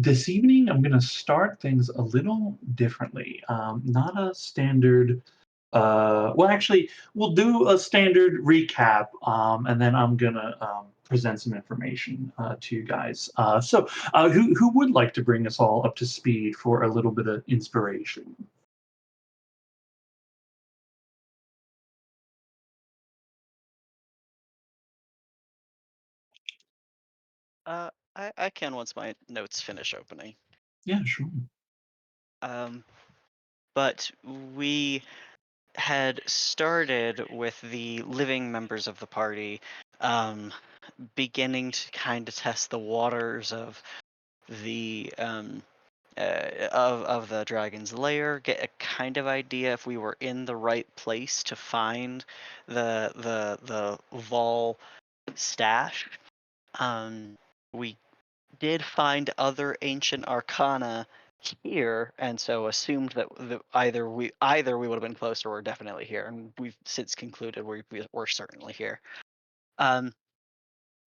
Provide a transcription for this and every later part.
This evening, I'm going to start things a little differently. Not a standard. Well, actually, we'll do a standard recap, and then I'm gonna present some information to you guys. Who would like to bring us all up to speed for a little bit of inspiration? I can once my notes finish opening. Yeah, sure. Um, but we had started with the living members of the party, um, beginning to kind of test the waters of the of the dragon's lair, get a kind of idea if we were in the right place to find the Vol stash. We did find other ancient arcana here, and so assumed that either we would have been closer or definitely here, and we've since concluded we're certainly here. Um,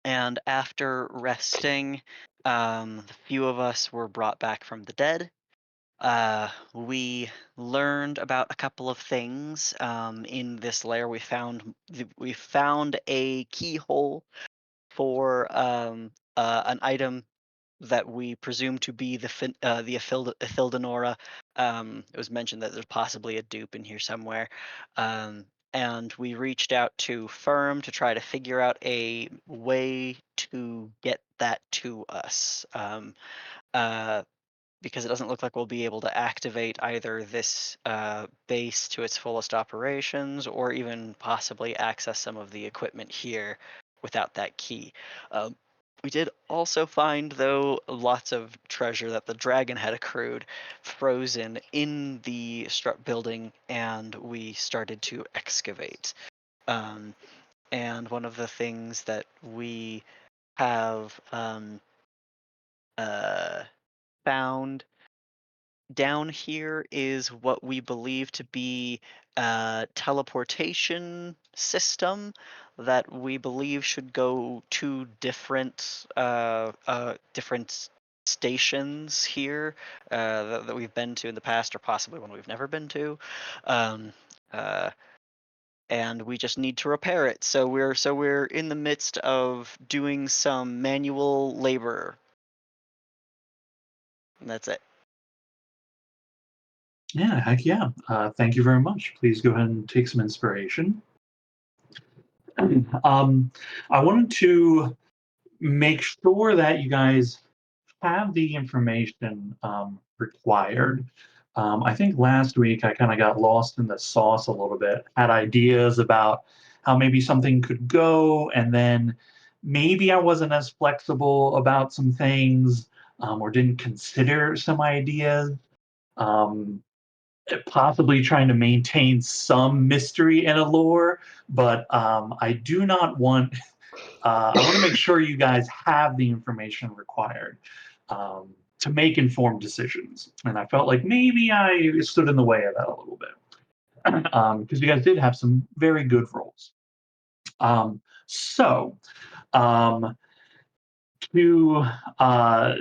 and after resting, the few of us were brought back from the dead. We learned about a couple of things. In this lair, we found a keyhole for an item that we presume to be the It was mentioned that there's possibly a dupe in here somewhere. Um, and we reached out to Firm to try to figure out a way to get that to us. Uh, because it doesn't look like we'll be able to activate either this base to its fullest operations or even possibly access some of the equipment here without that key. Um, we did also find, though, lots of treasure that the dragon had accrued frozen in the strut building, and we started to excavate. Um, and one of the things that we have uh, found down here is what we believe to be a teleportation system that we believe should go to different stations here that we've been to in the past, or possibly one we've never been to. Um, uh, and we just need to repair it. So we're in the midst of doing some manual labor. And that's it. Yeah, heck yeah. Thank you very much. Please go ahead and take some inspiration. um, I wanted to make sure that you guys have the information required. I think last week I kind of got lost in the sauce a little bit, had ideas about how maybe something could go, and then maybe I wasn't as flexible about some things or didn't consider some ideas. Um, Possibly trying to maintain some mystery and allure, but I do not want I want to make sure you guys have the information required to make informed decisions. And I felt like maybe I stood in the way of that a little bit because you guys did have some very good roles. Um, so um, to uh,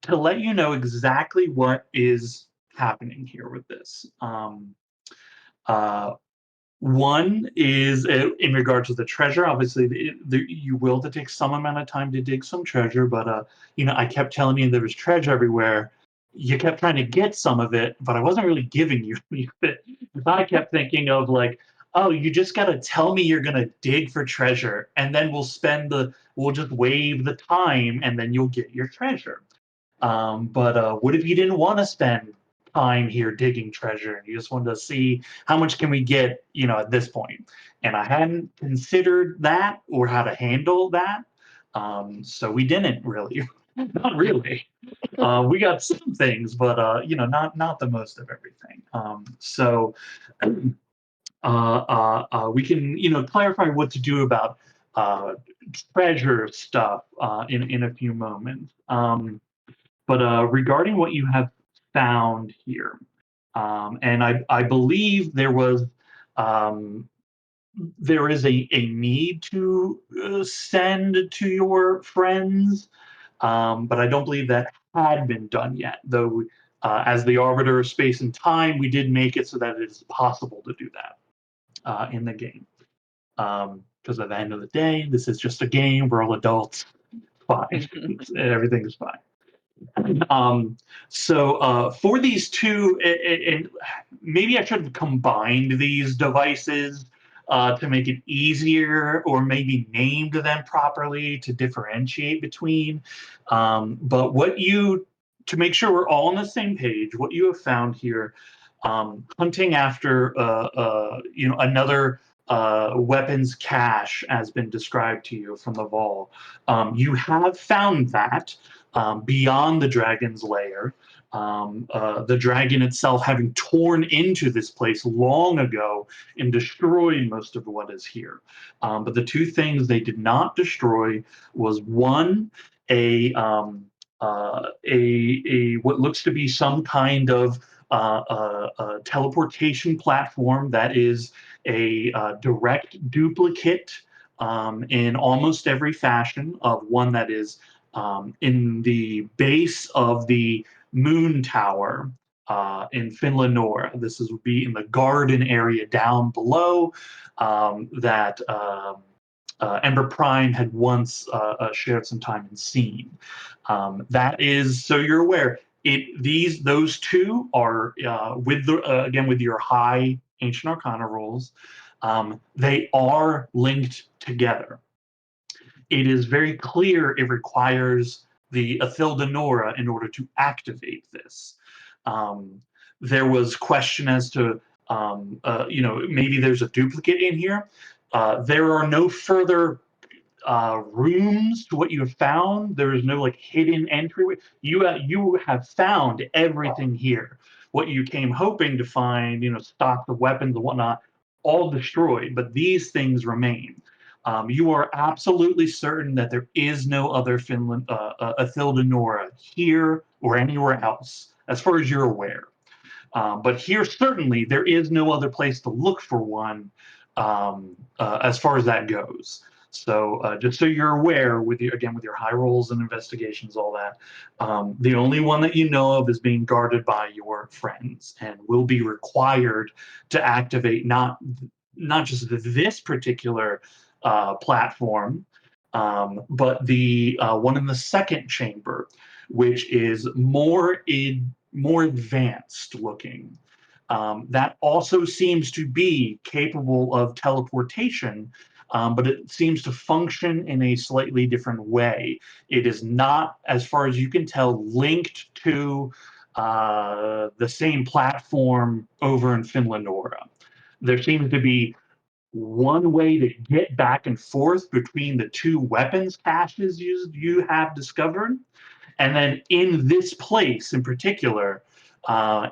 to let you know exactly what is happening here with this. Uh, One is in regard to the treasure. Obviously, you will to take some amount of time to dig some treasure, but I kept telling you there was treasure everywhere. You kept trying to get some of it, but I wasn't really giving you any of it. I kept thinking of like, oh, you just got to tell me you're gonna dig for treasure, and then we'll just waive the time, and then you'll get your treasure. But what if you didn't want to spend time here digging treasure and you just wanted to see how much can we get, at this point? And I hadn't considered that or how to handle that. So we didn't really, not really. We got some things, but not the most of everything. We can clarify what to do about uh, treasure stuff in a few moments. But regarding what you have found here, and I believe um, there is a need to send to your friends but I don't believe that had been done yet. Though, as the arbiter of space and time, we did make it so that it is possible to do that in the game. Because at the end of the day, this is just a game. We're all adults. Fine, everything is fine. For these two, and maybe I should have combined these devices to make it easier, or maybe named them properly to differentiate between. But to make sure we're all on the same page, what you have found here, hunting after another weapons cache has been described to you from the Vol. You have found that beyond the dragon's lair. The dragon itself having torn into this place long ago and destroyed most of what is here. But the two things they did not destroy was one, a what looks to be some kind of teleportation platform that is a direct duplicate in almost every fashion of one that is in the base of the moon tower in Finlanora. This would be in the garden area down below that Ember Prime had once shared some time and seen. That is, so you're aware. Those two are with the again with your high Ancient Arcana rolls. They are linked together. It is very clear it requires the Athilda Nora in order to activate this. There was question as to, maybe there's a duplicate in here. There are no further rooms to what you have found. There is no like hidden entryway. You have found everything here. What you came hoping to find, stock of weapons and whatnot, all destroyed. But these things remain. You are absolutely certain that there is no other Athilda Nora here or anywhere else, as far as you're aware. But here, certainly, there is no other place to look for one as far as that goes. So just so you're aware, with your high rolls and investigations, all that, the only one that you know of is being guarded by your friends and will be required to activate not just this particular platform, but the one in the second chamber, which is more advanced looking. That also seems to be capable of teleportation, but it seems to function in a slightly different way. It is not, as far as you can tell, linked to the same platform over in Finlandora. There seems to be one way to get back and forth between the two weapons caches you have discovered. And then in this place in particular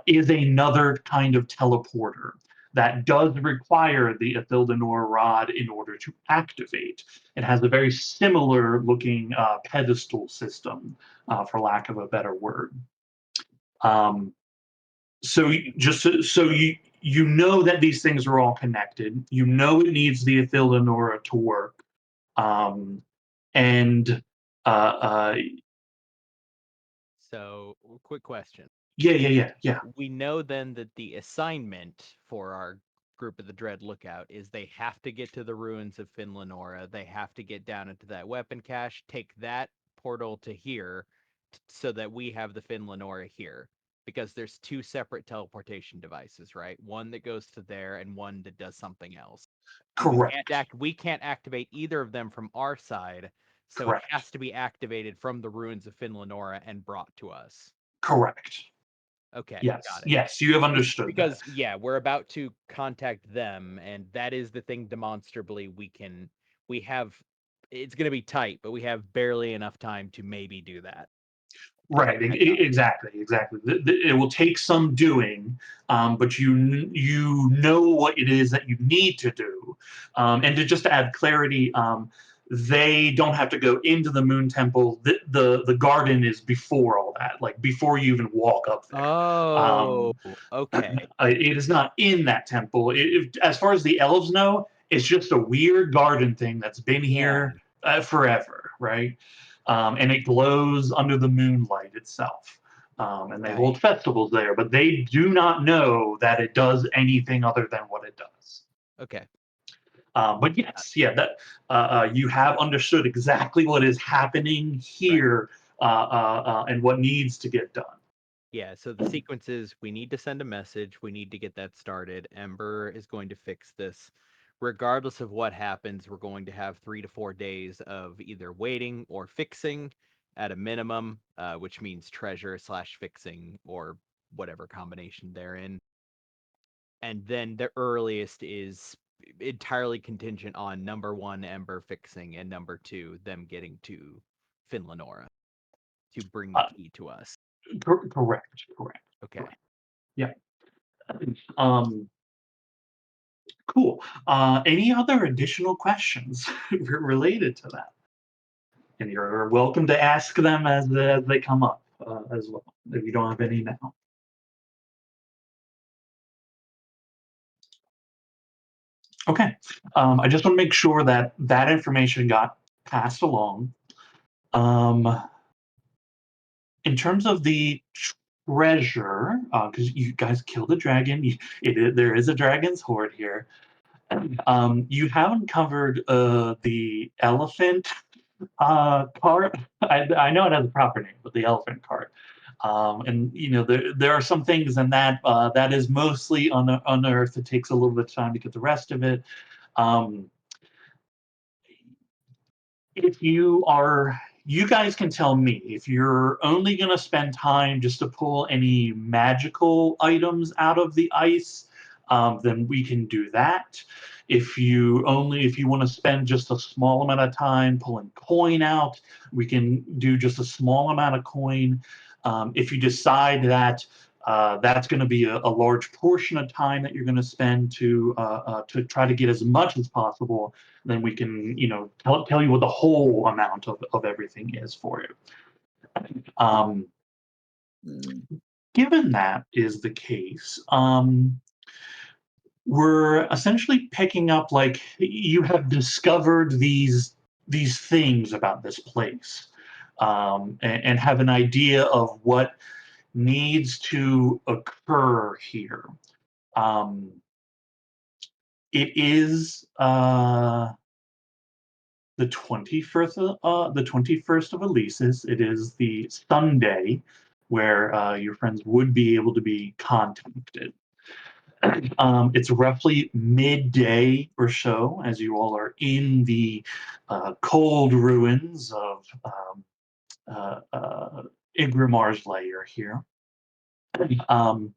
is another kind of teleporter that does require the Athildanor rod in order to activate. It has a very similar looking pedestal system, for lack of a better word. So you know that these things are all connected. You know it needs the Athildanora to work. And uh, So, quick question. yeah. We know then that the assignment for our group of the Dread Lookout is they have to get to the ruins of Finlanora. They have to get down into that weapon cache, take that portal to here, so that we have the Finlanora here. Because there's two separate teleportation devices, right? One that goes to there and one that does something else. And Correct. we can't activate either of them from our side, so it Correct. has to be activated from the ruins of Finlanora and brought to us. Correct. Okay, Yes. got it. Yes, you have understood that. Because yeah, we're about to contact them, and that is the thing demonstrably we have. It's going to be tight, but we have barely enough time to maybe do that. Right. Exactly. Exactly. It will take some doing, but you know what it is that you need to do. And to just add clarity, they don't have to go into the Moon Temple. The garden is before all that, like before you even walk up there. Oh, okay. It is not in that temple. As far as the elves know, it's just a weird garden thing that's been Yeah. here forever, right? and it glows under the moonlight itself. And they hold festivals there, but they do not know that it does anything other than what it does. Okay. But yes, yeah, that you have understood exactly what is happening here and what needs to get done. Yeah, so the sequence is we need to send a message, we need to get that started. Ember is going to fix this. Regardless of what happens, we're going to have 3 to 4 days of either waiting or fixing at a minimum, which means treasure slash fixing or whatever combination they're in. And then the earliest is entirely contingent on number one, Ember fixing, and number two, them getting to Finlanora to bring the key to us. Correct. Okay. Yeah. Um, cool. Any other additional questions related to that? And you're welcome to ask them as they come up as well, if you don't have any now. Okay. I just want to make sure that that information got passed along. In terms of the treasure, because you guys killed a dragon, there is a dragon's hoard here. You haven't covered the elephant cart. I know it has a proper name, but the elephant cart. And there are some things in that that is mostly unearthed. It takes a little bit of time to get the rest of it. Um, if you guys can tell me if you're only going to spend time just to pull any magical items out of the ice, then we can do that. If you want to spend just a small amount of time pulling coin out, we can do just a small amount of coin. If you decide that that's going to be a large portion of time that you're going to spend to try to get as much as possible, then we can, tell you what the whole amount of everything is for you. Given that is the case, we're essentially picking up like you have discovered these things about this place, and have an idea of what needs to occur here. Um, it is the 21st of Elisis. It is the Sunday where your friends would be able to be contacted. It's roughly midday or so as you all are in the cold ruins of Igrimar's lair here. Um,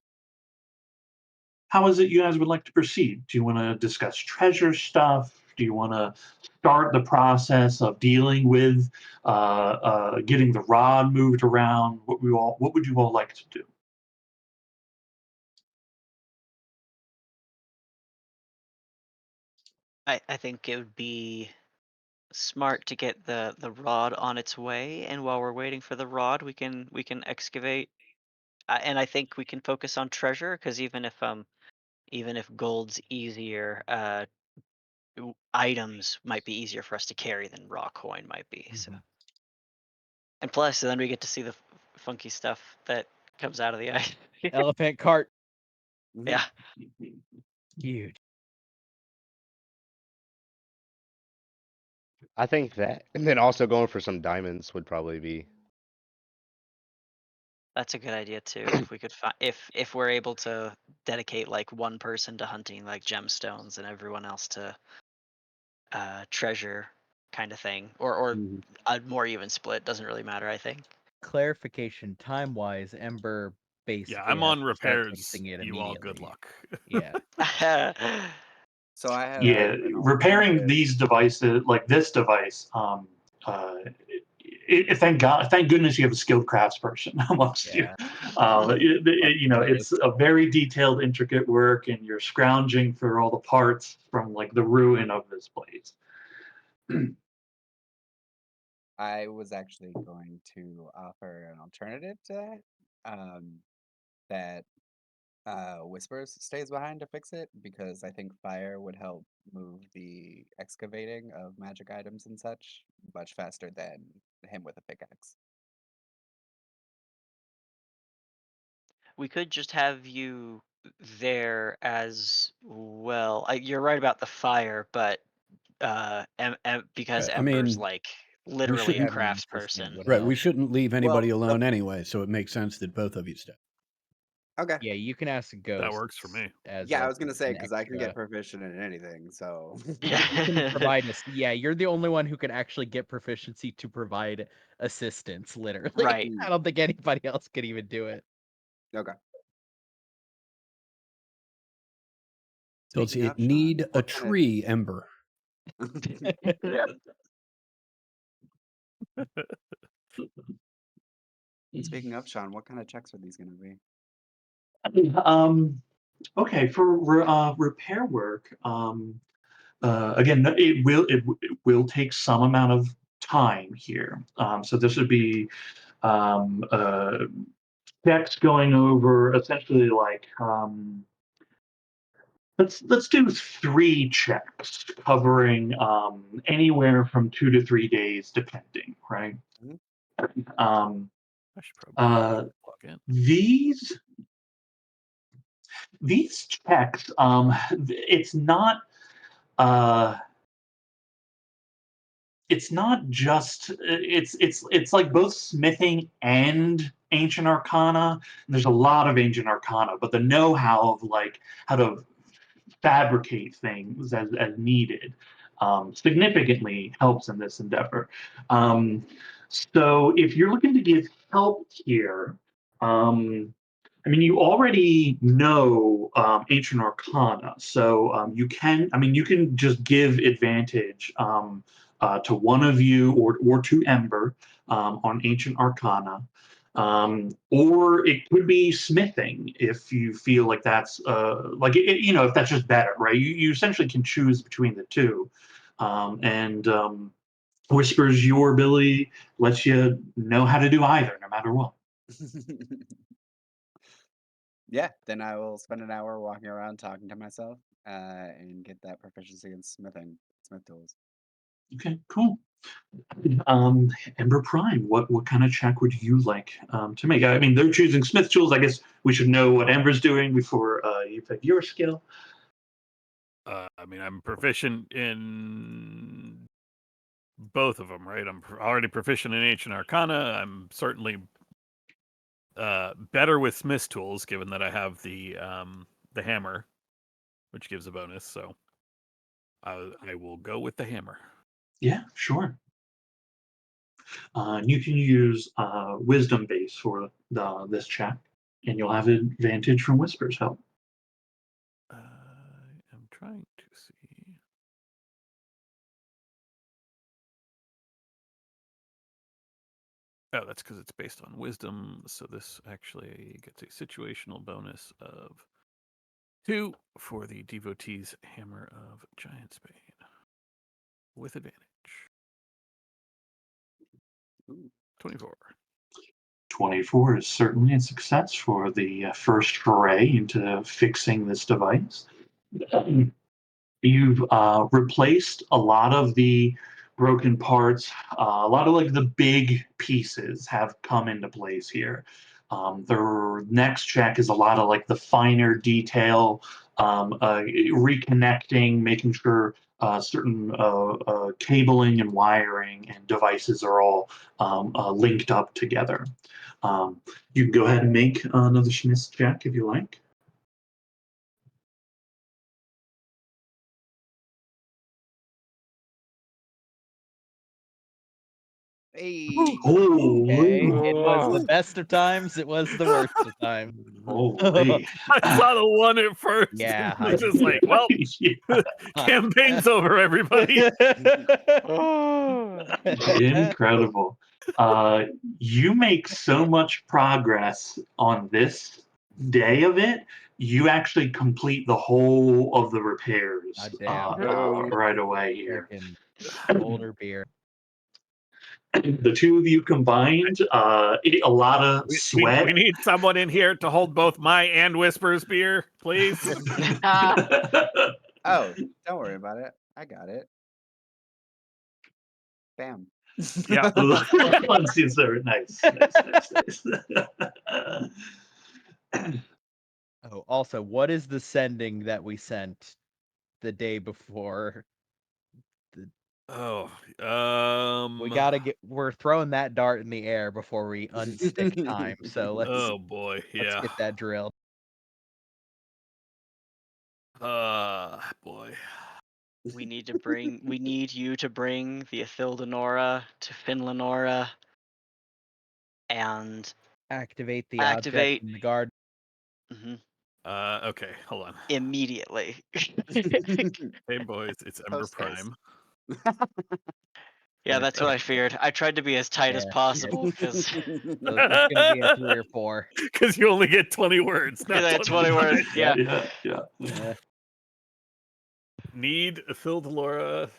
how is it you guys would like to proceed? Do you want to discuss treasure stuff? Do you want to start the process of dealing with getting the rod moved around? What would you all like to do? I think it would be smart to get the rod on its way, and while we're waiting for the rod, we can excavate. And I think we can focus on treasure because even if gold's easier, items might be easier for us to carry than raw coin might be. So, Mhm. and plus, then we get to see the funky stuff that comes out of the ice. Elephant cart. Yeah, Huge. I think that, and then also going for some diamonds would probably be. that's a good idea too. If we could find, if we're able to dedicate like one person to hunting like gemstones and everyone else to treasure kind of thing, or Mhm. a more even split, doesn't really matter, I think. Clarification, time-wise, Ember Yeah, basically I'm has on to start repairs. fixing it You all good immediately. luck. Yeah. So I have Yeah, an repairing alternative. these devices like this device. Thank goodness you have a skilled craftsperson amongst you. Yeah. It's a very detailed, intricate work, and you're scrounging for all the parts from like the ruin of this place. I was actually going to offer an alternative to that. That Whispers stays behind to fix it because I think fire would help move the excavating of magic items and such much faster than him with a pickaxe. We could just have you there as well. You're right about the fire, but because I Ember's mean, like literally a shouldn't- Admin crafts assistant person. would right, we help. shouldn't leave anybody Well, alone anyway, so it makes sense that both of you stay. Okay. Yeah, you can ask Ghost. That works for me. As Yeah, I like was gonna say an because I can get extra. proficient in anything. So You can provide us. Yeah, you're the only one who can actually get proficiency to provide assistance. Literally, Right. I don't think anybody else could even do it. okay. So Speaking it of, Sean, need a what kind tree, Ember. Speaking of, Sean, what kind of checks are these gonna be? Okay, for repair work, again, it will take some amount of time here. So this would be checks going over essentially like let's do 3 checks covering anywhere from 2 to 3 days, depending, right? Mhm. Um, I should probably plug in. these checks, uh, it's not just it's like both smithing and ancient arcana. And there's a lot of ancient arcana, but the know-how of like how to fabricate things as needed significantly helps in this endeavor. So if you're looking to give help here, I mean, you already know ancient arcana, so you can just give advantage to one of you or to Ember on ancient arcana. Or it could be smithing if you feel like that's if that's just better, right? You essentially can choose between the two, and Whispers your ability lets you know how to do either, no matter what. Yeah, then I will spend an hour walking around talking to myself and get that proficiency in smith tools. Okay, cool. Ember Prime, what kind of check would you like to make? I mean, they're choosing Smith tools. I guess we should know what Ember's doing before you pick your skill. I mean, I'm proficient in both of them, right? I'm already proficient in Ancient Arcana. I'm certainly better with Smith's tools, given that I have the hammer, which gives a bonus. So I will go with the hammer. Yeah, sure. You can use Wisdom base for this check, and you'll have advantage from Whisper's help. I'm trying to see. Oh, that's because it's based on wisdom. So this actually gets a situational bonus of 2 for the devotee's hammer of Giant's Bane with advantage. Ooh. 24. 24 is certainly a success for the first foray into fixing this device. You've replaced a lot of the broken parts. A lot of like the big pieces have come into place here. The next check is a lot of like the finer detail, reconnecting, making sure certain cabling and wiring and devices are all linked up together. You can go ahead and make another Schmiss check if you like. Hey, Okay, Holy, it was the best of times. It was the worst of times. holy. I saw the 1 at first. Yeah, And was just like, well, Yeah. campaign's over, everybody. Incredible. You make so much progress on this day of it. You actually complete the whole of the repairs God damn. right away here. Freaking older beer. The two of you combined, a lot of We sweat. need someone in here to hold both my and Whisper's beer, please. Oh, don't worry about it. I got it. Bam. Yeah. That one seems very nice. Nice. Oh, also, what is the sending that we sent the day before? Oh, We gotta get. We're throwing that dart in the air before we unstick time. So Oh boy, let's yeah. get that drilled. Boy. We need you to bring the Ithildanora to Finlanora and Activate the Activate. object in the guard. Mhm, Okay, hold on. immediately. Hey boys, it's Ember Post haste. Prime. Yeah, that's what I feared. I tried to be as tight as Yeah, possible because So it's gonna be a 3 or 4. Because you only get 20 words. Not I had 20 words. Yeah. Yeah. Need Ithildanora.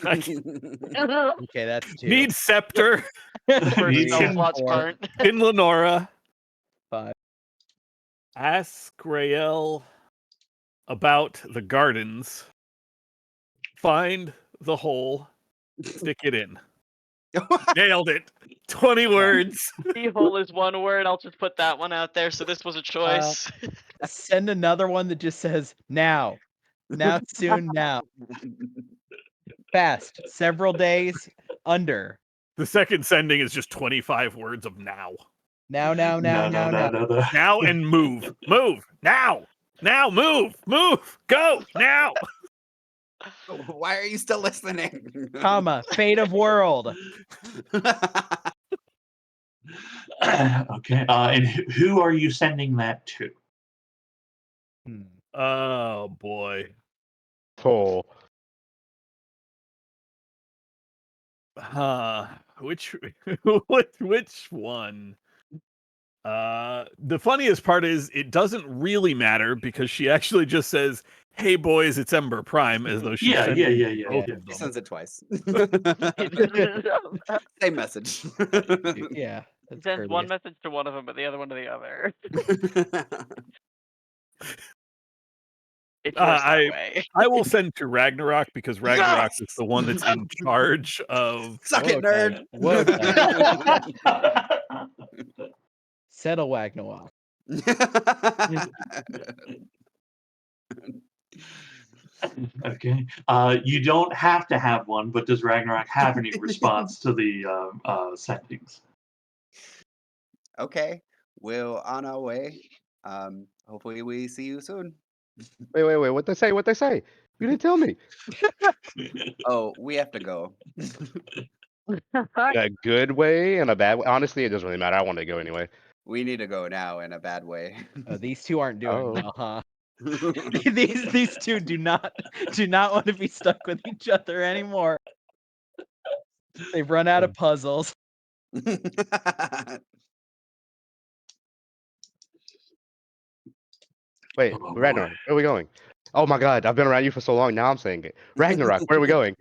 Okay, that's 2. Need Scepter. For Need spell some- slots 4, part. Finlanora. 5. Ask Rael about the gardens. Find the hole. Stick it in. Nailed it. 20 words. Keyhole is 1 word. I'll just put that one out there. So this was a choice. Send another one that just says now. Now, soon, now. Fast. Several days. Under. The second sending is just 25 words of now. Now. No. Now and move. Move. Now. Now, move. Move. Go. Now. Why are you still listening? Comma. Fate of world. Okay. And who are you sending that to? Oh, boy. Oh, Which one? The funniest part is it doesn't really matter because she actually just says, "Hey boys, it's Ember Prime," as though she's Yeah. sending both yeah. He of them. sends it twice. Same message. Yeah. He That's sends one courteous. message to one of them, but the other one to the other. It's worse that way. I will send to Ragnarok because Ragnarok is the one that's in charge of. Suck it, nerd. Well Settle Wagnoir. Okay. You don't have to have one, but does Ragnarok have any response to the sendings? Okay, we're on our way. Hopefully we see you soon. wait. What they say? What they say? You didn't tell me. Oh, we have to go. In a good way and a bad way. Honestly, it doesn't really matter. I want to go anyway. We need to go now in a bad way. Oh, these two aren't doing Oh. well, huh? these two do not want to be stuck with each other anymore. They've run out of puzzles. Wait, Oh, boy. Ragnarok, where are we going? Oh my god, I've been around you for so long. Now I'm saying it. Ragnarok, where are we going?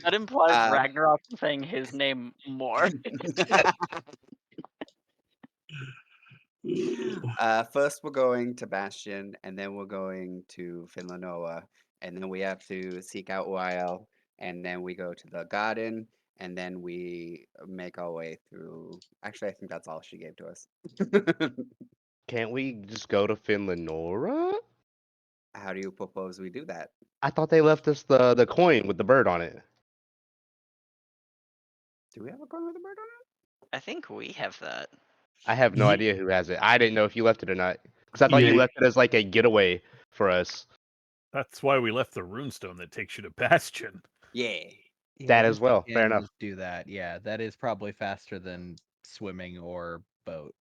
That implies Uh, Ragnarok saying his name more. First we're going to Bastion, and then we're going to Finlandoa, and then we have to seek out Weil, and then we go to the garden, and then we make our way through. Actually, I think that's all she gave to us. Can't we just go to Finlanora? How do you propose we do that? I thought they left us the coin with the bird on it. Do we have a coin with a bird on it? I think we have that. I have no Ye- idea who has it. I didn't know if you left it or not. Because I thought you Yeah. left it as like a getaway for us. That's why we left the runestone that takes you to Bastion. Yeah. That we as well. can Fair enough. just do that. Yeah, that is probably faster than swimming or boat.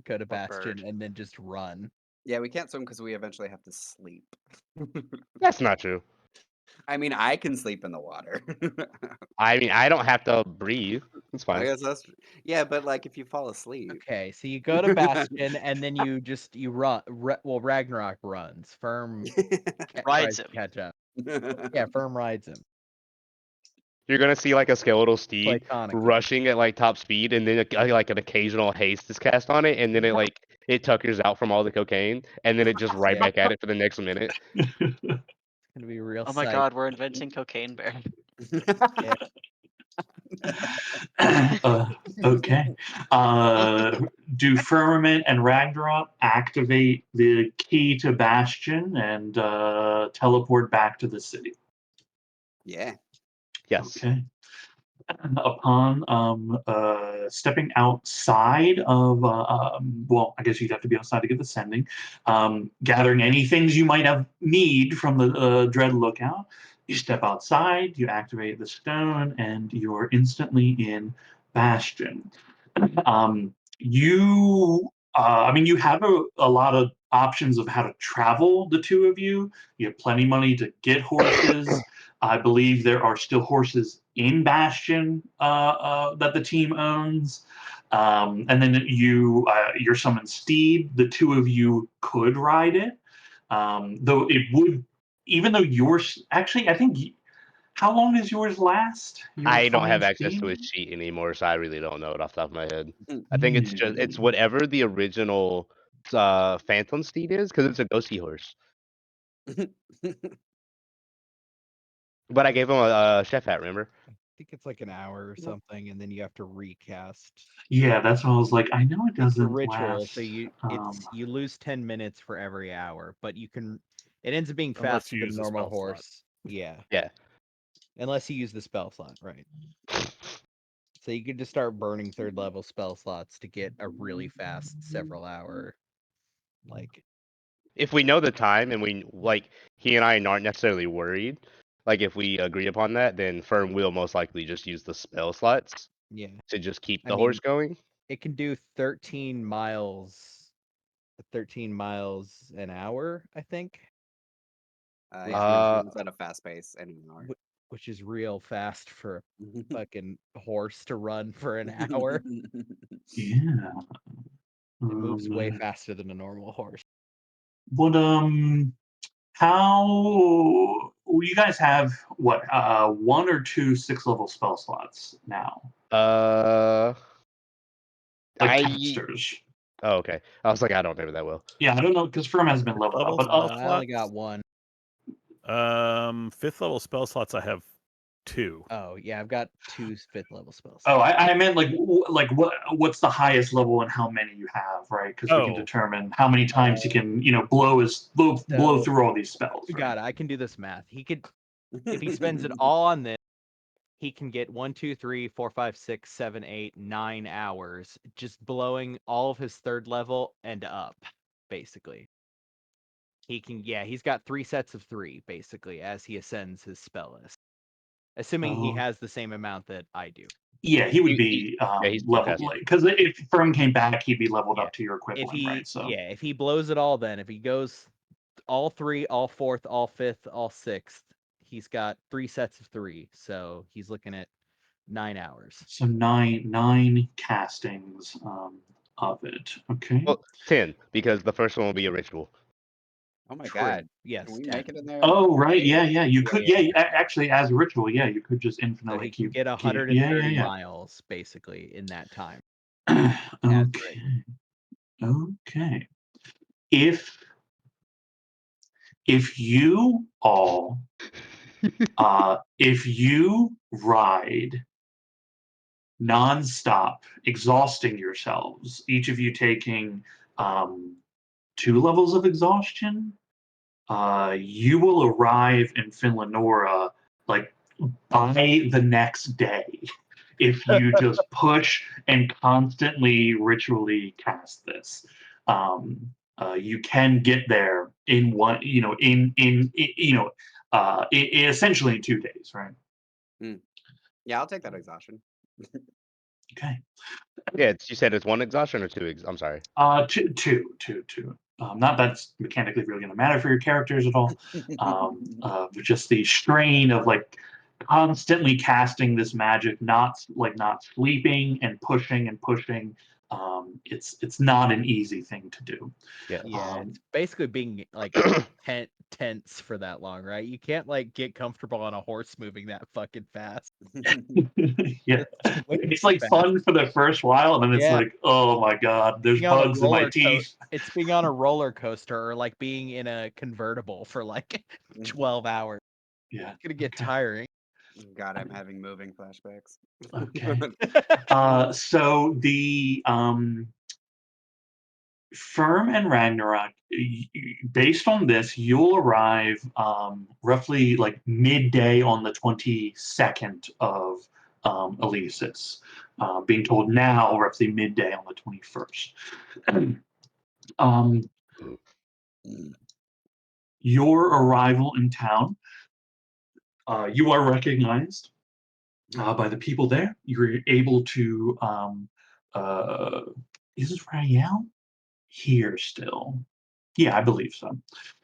Go to Bastion bird. and then just run. Yeah, we can't swim because we eventually have to sleep. That's not true. I mean, I can sleep in the water. I mean, I don't have to breathe. It's I fine. guess that's yeah, but like if you fall asleep. Okay, so you go to Bastion and then you run. Well, Ragnarok runs. Firm Rides tries to him. catch up. Yeah, Firm rides him. You're gonna see like a skeletal steed Platonically. rushing at like top speed, and then like an occasional haste is cast on it, and then it tuckers out from all the cocaine, and then it just right Yeah. back at it for the next minute. gonna be a real Oh my sight. god, we're inventing Cocaine Bear. Yeah. Okay. Do Firmament and Ragnarok activate the key to Bastion and teleport back to the city? Yeah. Yes. Okay. Upon stepping outside of, well, I guess you'd have to be outside to get the sending, gathering any things you might have need from the Dread Lookout, you step outside, you activate the stone, and you're instantly in Bastion. I mean, you have a lot of options of how to travel, the two of you. You have plenty of money to get horses. I believe there are still horses in Bastion that the team owns. And then your summoned steed, the two of you could ride it. Though it would, even though yours, actually, I think, how long does yours last? Your I don't have summoned access to steed? his sheet anymore, so I really don't know it off the top of my head. I think it's Hmm. whatever the original Phantom Steed is, because it's a ghosty horse. But I gave him a chef hat, remember? I think it's like an hour or something, and then you have to recast. Yeah, that's what I was like. I know it It's a doesn't ritual, last. so you lose 10 minutes for every hour, but you can. It ends up being Unless faster you than use a the normal spell slot. horse. Yeah, Yeah. unless you use the spell slot, right? So you could just start burning third level spell slots to get a really fast several hour. Like, If we know the time and he and I aren't necessarily worried, like if we agree upon that, then Firm will most likely just use the spell slots yeah, to just keep I the horse mean, going. it can do 13 miles, 13 miles an hour, I think, which Yeah, it is Uh, moves at a fast pace in an hour. which is real fast for a fucking horse to run for an hour. Yeah. It moves way Um, faster than a normal horse. what how well, you guys have what one or two 6-level spell slots now, uh, like I casters. oh, okay. I was like, I don't remember that well. Yeah, I don't know because Firm hasn't been Fifth leveled up, level but spell I only got slots. one. 5th level spell slots. I have 2. Oh yeah, I've got two 5th level spells. oh, I meant like what's the highest level and how many you have, right? Because we can Oh, determine how many times you can blow So through all these spells, right? God, I can do this math. He could, if he spends it all on this, he can get 1, 2, 3, 4, 5, 6, 7, 8, 9 hours just blowing all of his third level and up, basically. He's got 3 sets of 3, basically, as he ascends his spell list. Assuming he Oh, has the same amount that I do. yeah, he would He be yeah, he's way leveled faster. because if Firm came back, he'd be leveled Yeah. up to your equivalent, right? So If he blows it all, then if he goes all 3, all 4th, all 5th, all 6th, he's got 3 sets of 3. So he's looking at 9 hours. so nine castings of it. Okay. Well, 10 because the first one will be a ritual. Oh my True. god. Yes, Can we 10. make it in there? Oh, right. Eight? Yeah. You Yeah, could. yeah, Yeah. Actually, as a ritual, yeah, you could just So infinitely he can get keep. Yeah. 130 miles basically in that time Yeah. as Okay. regular. Okay. If you all if you ride nonstop, exhausting yourselves, each of you taking 2 levels of exhaustion, you will arrive in Finlanora like by the next day if you just push and constantly ritually cast this. You can get there in one, essentially in 2 days, right? Yeah, I'll take that exhaustion. Okay. Yeah, you said it's 1 exhaustion or 2 I'm sorry. Two. Not that's mechanically really going to matter for your characters at all. But just the strain of like constantly casting this magic, not sleeping and pushing and pushing. It's not an easy thing to do. Yeah. Yeah, Um, it's basically being like tense for that long, right? You can't like get comfortable on a horse moving that fucking fast. yeah, That's way it's too like fast. fun for the first while, and then it's Yeah. like, oh my god, there's Being on a bugs in my roller teeth. It's being on a roller coaster or like being in a convertible for like 12 hours. Yeah. It's gonna get Okay. tiring. God, I'm having moving flashbacks. Okay. So the Firm and Ragnarok, based on this, you'll arrive roughly like midday on the 22nd of Elysis. Being told now, roughly midday on the 21st. um, your arrival in town, you are recognized by the people there. You're able to. Uh, is Rael here still? Yeah, I believe so.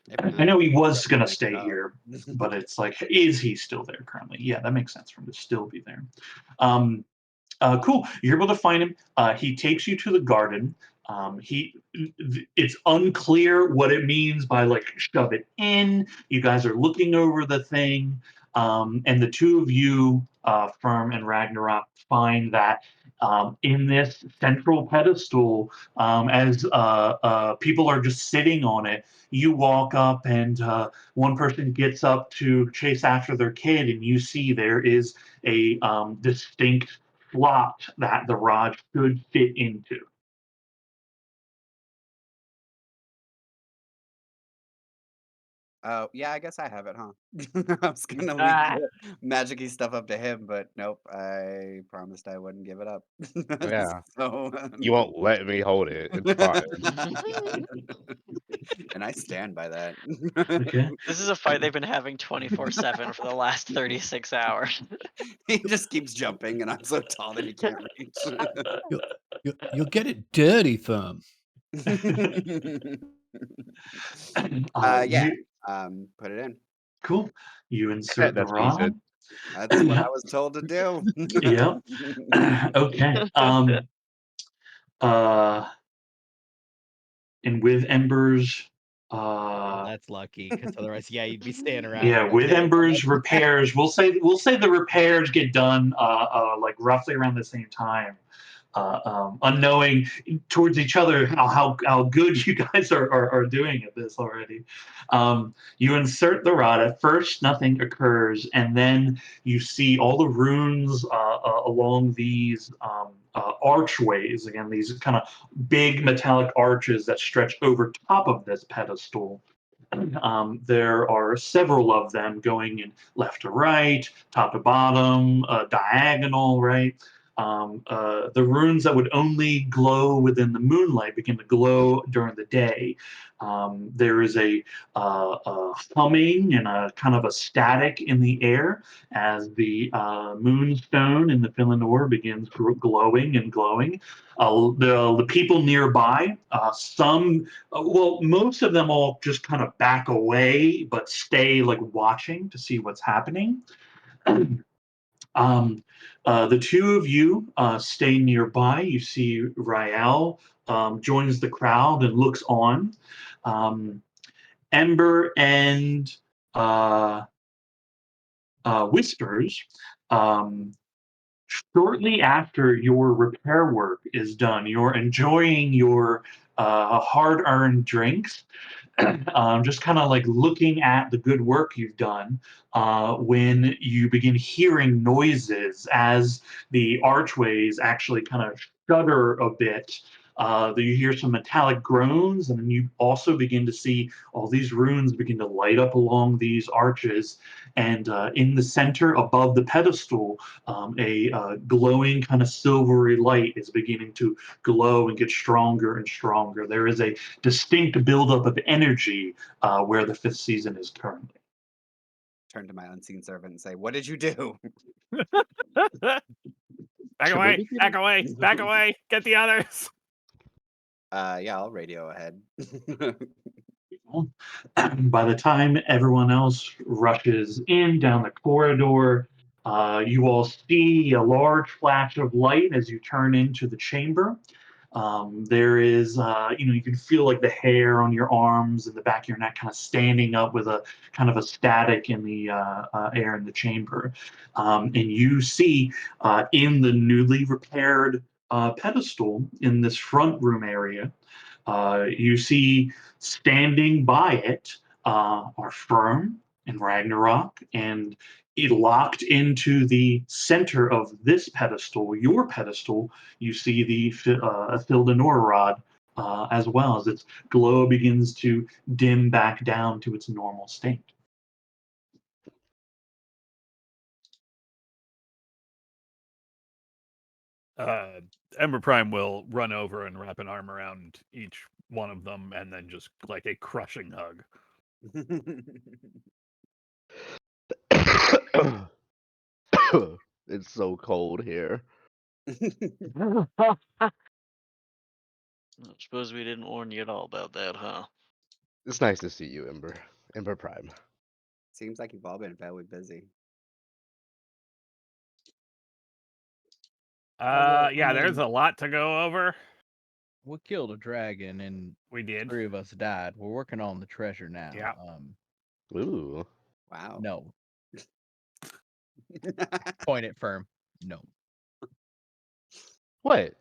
If I not, know he was just going to make it stay up. here, but it's like, is he still there currently? Yeah, that makes sense for him to still be there. Um, cool. You're able to find him. He takes you to the garden. It's unclear what it means by like shove it in. You guys are looking over the thing, and the two of you, Firm and Ragnarok, find that in this central pedestal, as people are just sitting on it, you walk up and one person gets up to chase after their kid, and you see there is a distinct slot that the rod should fit into. Oh, yeah, I guess I have it, huh? I was gonna leave Ah, the magic-y stuff up to him, but nope, I promised I wouldn't give it up. Yeah. So, You won't let me hold it. It's fine. and I stand by that. Okay. This is a fight they've been having 24/7 for the last 36 hours. He just keeps jumping, and I'm so tall that he can't reach. You'll get it dirty, Firm. Yeah, You put it in. cool. You insert the That's what he said. rod. That's what I Yep. was told to do. Yep. Okay. Uh, and with Ember's, well, uh, that's lucky because otherwise, yeah, you'd be staying around yeah, all with day. Ember's repairs, we'll say the repairs get done like roughly around the same time. Unknowing towards each other how good you guys are doing at this already. You insert the rod. At first, nothing occurs, and then you see all the runes along these archways. Again, these kind of big metallic arches that stretch over top of this pedestal. There are several of them going in left to right, top to bottom, diagonal, right? The runes that would only glow within the moonlight begin to glow during the day. There is a humming and a kind of a static in the air as the moonstone in the Filanor begins glowing and glowing. The people nearby, well, most of them all just kind of back away, but stay like watching to see what's happening. Um, the two of you stay nearby. You see Rael joins the crowd and looks on. Um, Ember and uh, Whispers, um, shortly after your repair work is done, you're enjoying your hard earned drinks. Just kind of like looking at the good work you've done when you begin hearing noises as the archways actually kind of shudder a bit. You hear some metallic groans, and then you also begin to see all these runes begin to light up along these arches. And in the center, above the pedestal, a glowing kind of silvery light is beginning to glow and get stronger and stronger. There is a distinct buildup of energy where the fifth season is currently. Turn to my unseen servant and say, "What did you do?" Back So away! Back away! Back away! Get the others! Yeah, I'll radio ahead. By the time everyone else rushes in down the corridor, you all see a large flash of light as you turn into the chamber. There is, you can feel like the hair on your arms and the back of your neck kind of standing up with a kind of a static in the air in the chamber. And you see in the newly repaired pedestal in this front room area, you see standing by it are Firm and Ragnarok, and locked into the center of this pedestal, your pedestal, you see the Thildanor rod as well as its glow begins to dim back down to its normal state. Ember Prime will run over and wrap an arm around each one of them, and then just like a crushing hug. It's so cold here. I suppose we didn't warn you at all about that, huh? It's nice to see you, Ember. Ember Prime. Seems like you've all been fairly busy. Yeah, there's a lot to go over. We killed a dragon and We did. 3 of us died. We're working on the treasure now. Yeah. Ooh. Wow. No. Point it firm. No. What?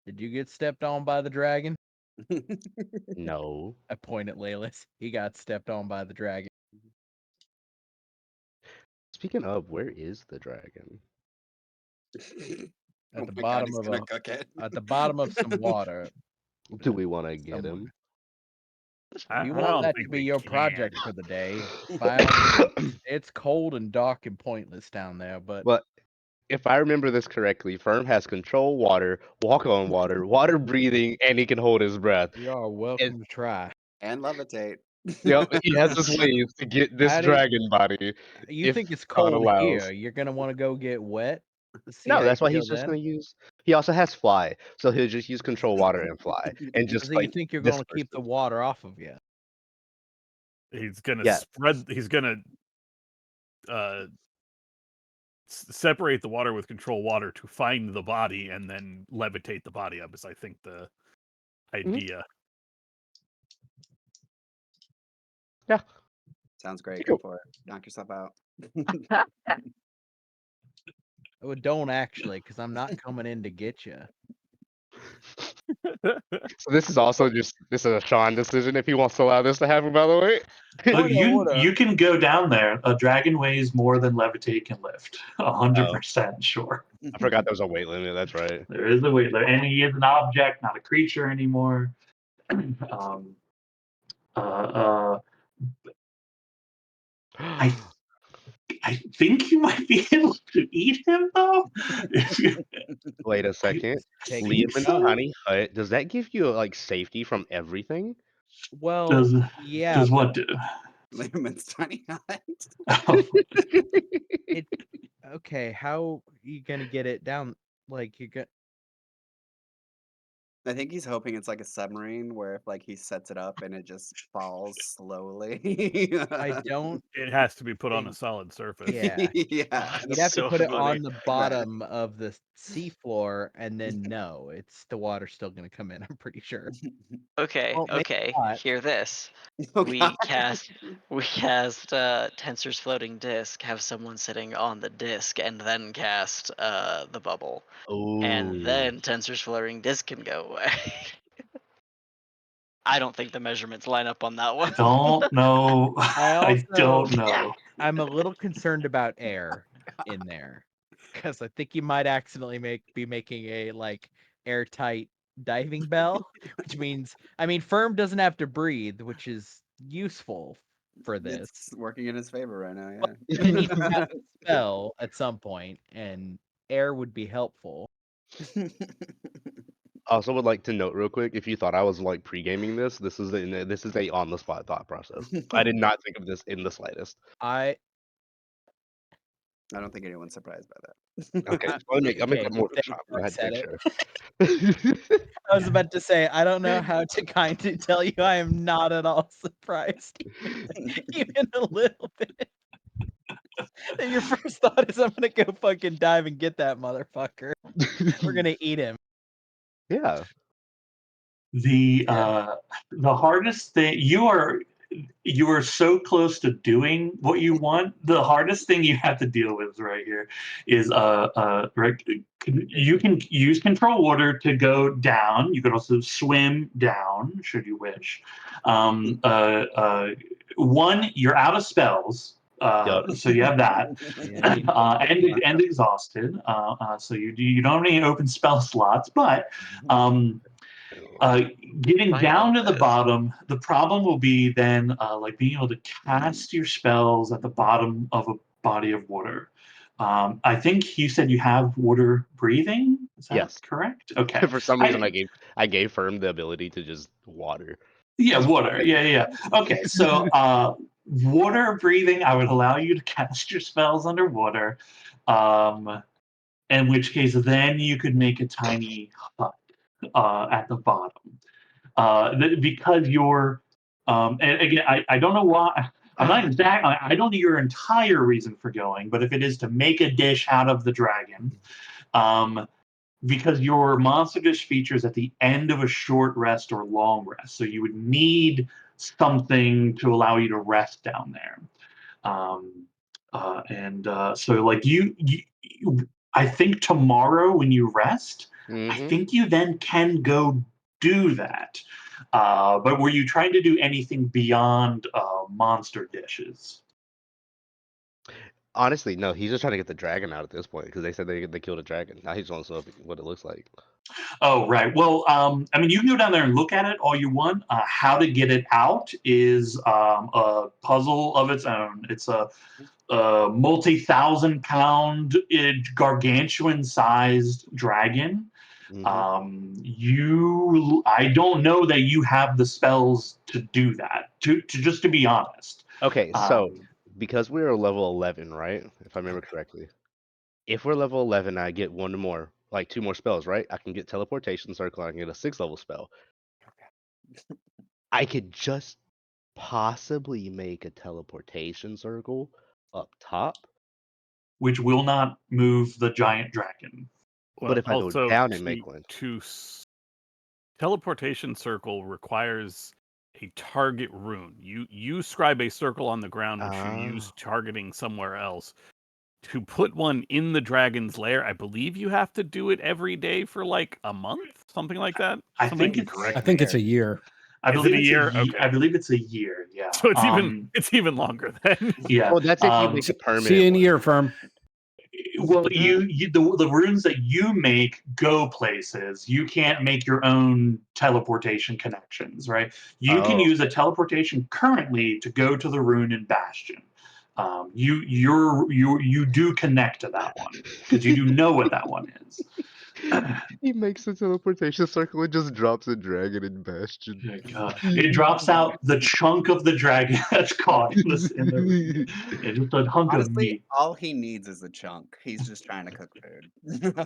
Did you get stepped on by the dragon? No. I point at Leyless. He got stepped on by the dragon. Speaking of, where is the dragon? At Oh the my God, bottom he's of gonna cook it. at the bottom of some water. Do we want to get Somewhere. him? If you I want don't that think to be we your can. project for the day, by all means. It's cold and dark and pointless down there, but But if I remember this correctly, Firm has control water, walk on water, water breathing, and he can hold his breath. you are welcome to try. And levitate. Yep, he has his ways to get this How do- dragon body. You If think it's God cold allows. here? You're gonna want to go get wet? See No, how that's you why feel he's just then? gonna use. He also has fly, so he'll just use control water and fly, and just So you like think you're gonna disperse keep the it. water off of you? He's gonna Yes. spread. He's gonna separate the water with control water to find the body, and then levitate the body up. Is I think the idea. Yeah. Sounds great. Cool. Go for it. Knock yourself out. Oh, don't actually, because I'm not coming in to get you. So this is also just this is a Sean decision if he wants to allow this to happen. By the way. You can go down there. A dragon weighs more than Levitate can lift. 100% sure. I forgot there was a weight limit. That's right. There is a weight limit, and he is an object, not a creature anymore. um, I I think you might be able to eat him though. Wait a second. Take Leave it him in up. the honey hut. Does that give you like safety from everything? Well, Does yeah, does what do? Layman's tiny hut. it. Okay, how you gonna get it down? Like you got. I think he's hoping it's like a submarine where if like he sets it up and it just falls slowly. I don't. It has to be put on a think- solid surface. Yeah, Yeah. you'd have So to put it funny. on the bottom of the seafloor, and then no, it's the water's still gonna come in. I'm pretty sure. Okay, Well, maybe okay. not. Hear this. Oh, We God. cast Tensor's floating disc, have someone sitting on the disc, and then cast the bubble. And Ooh. then Tensor's floating disc can go away. I don't think the measurements line up on that one. Don't know. I don't know. I'm a little concerned about air in there because I think you might accidentally be making a like airtight diving bell, which means Firm doesn't have to breathe, which is useful for this. It's working in his favor right now, He needs to have a spell at some point, and air would be helpful. yeah. I also would like to note real quick, if you thought I was like pre-gaming this, this is a on the spot thought process. I did not think of this in the slightest. I I don't think anyone's surprised by that. Okay, I'll make okay, that more of a thank shot. you, I had to said make it. sure. I was about to say, I don't know how to kind of tell you I am not at all surprised, even a little bit. That your first thought is I'm gonna go fucking dive and get that motherfucker. We're gonna eat him. Yeah. The Yeah. the hardest thing you are so close to doing what you want. The hardest thing you have to deal with right here is you can use control water to go down. You can also swim down should you wish. Um, uh, uh, One, you're out of spells. Yep. So you have that, Yeah, you and exhausted. So you don't have any open spell slots, but um, uh, getting Fight down all to the this. bottom, the problem will be then like being able to cast your spells at the bottom of a body of water. I think you said you have water breathing. Is that Yes. correct? Okay. For some reason, I I gave Firm the ability to just water. Yeah, water. Yeah. Okay, so water breathing, I would allow you to cast your spells underwater. Um, in which case, then you could make a tiny hut at the bottom. Because you're and again I don't know why I'm not exact I don't know your entire reason for going, but if it is to make a dish out of the dragon, um, because your monster dish features at the end of a short rest or long rest, so you would need something to allow you to rest down there. And so like I think tomorrow when you rest, I Mm-hmm. think you then can go do that. But were you trying to do anything beyond monster dishes? Honestly, no. He's just trying to get the dragon out at this point because they said they killed a dragon. Now he just wants to know what it looks like. Oh, right. Well, I mean, you can go down there and look at it all you want. How to get it out is a puzzle of its own. It's a multi-thousand pound, gargantuan sized dragon. Mm-hmm. I don't know that you have the spells to do that. To just to be honest, Okay, so um, because we're level 11, right? If I remember correctly. If we're level 11, I get one more, like two more spells, right? I can get teleportation circle. I can get a 6th level spell. I could just possibly make a teleportation circle up top, which will not move the giant dragon. but Well, if I go also down and make one, teleportation circle requires a target rune. You scribe a circle on the ground, which you use ah, targeting somewhere else. To put one in the dragon's lair, I believe you have to do it every day for like a month, something like that. I Somebody think can it's. I correct think me. it's a year. I Is it believe a it's a year? year. I Okay, believe it's a year. Yeah. so it's even longer then. Yeah. well, that's if you make a See permanent you in a one. year, firm. Well, the runes that you make go places. You can't make your own teleportation connections, right? You can Oh, use a teleportation currently to go to the rune in Bastion. You do connect to that one because you do know what that one is. he makes a teleportation circle and just drops a dragon in Bastion. Oh, God. It drops out the chunk of the dragon that's caught in the yeah, just a hunk of Honestly, meat. all he needs is a chunk. He's just trying to cook food.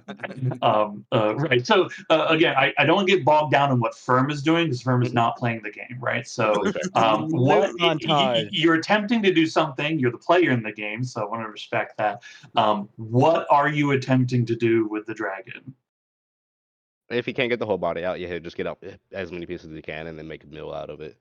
Right. So again, I don't get bogged down in what Firm is doing because Firm is Mhm. not playing the game, right? So Totally fair. Loot montage. you're attempting to do something. You're the player in the game, so I want to respect that. What are you attempting to do with the dragon? If he can't get the whole body out, yeah, he'll just get up as many pieces as he can and then make a meal out of it.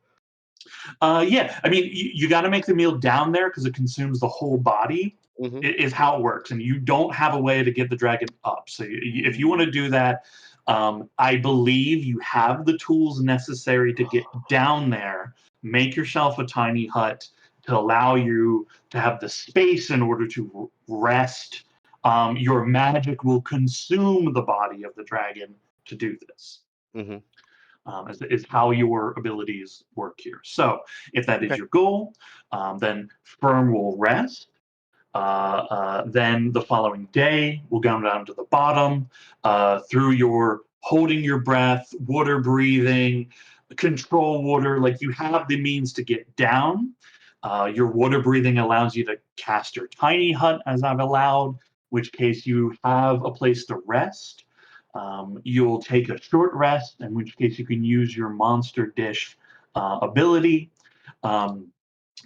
Yeah, I mean, you got to make the meal down there because it consumes the whole body. Hmm. Is how it works, and you don't have a way to get the dragon up. So if you want to do that, I believe you have the tools necessary to get down there. Make yourself a tiny hut to allow you to have the space in order to rest. Your magic will consume the body of the dragon to do this. Hmm. Is how your abilities work here. So if that is Okay. your goal, then Firm will rest. Then the following day, we'll go down to the bottom through your holding your breath, water breathing, control water. Like you have the means to get down. Your water breathing allows you to cast your tiny hut, as I've allowed, which case you have a place to rest. You'll take a short rest, in which case you can use your monster dish ability. Um,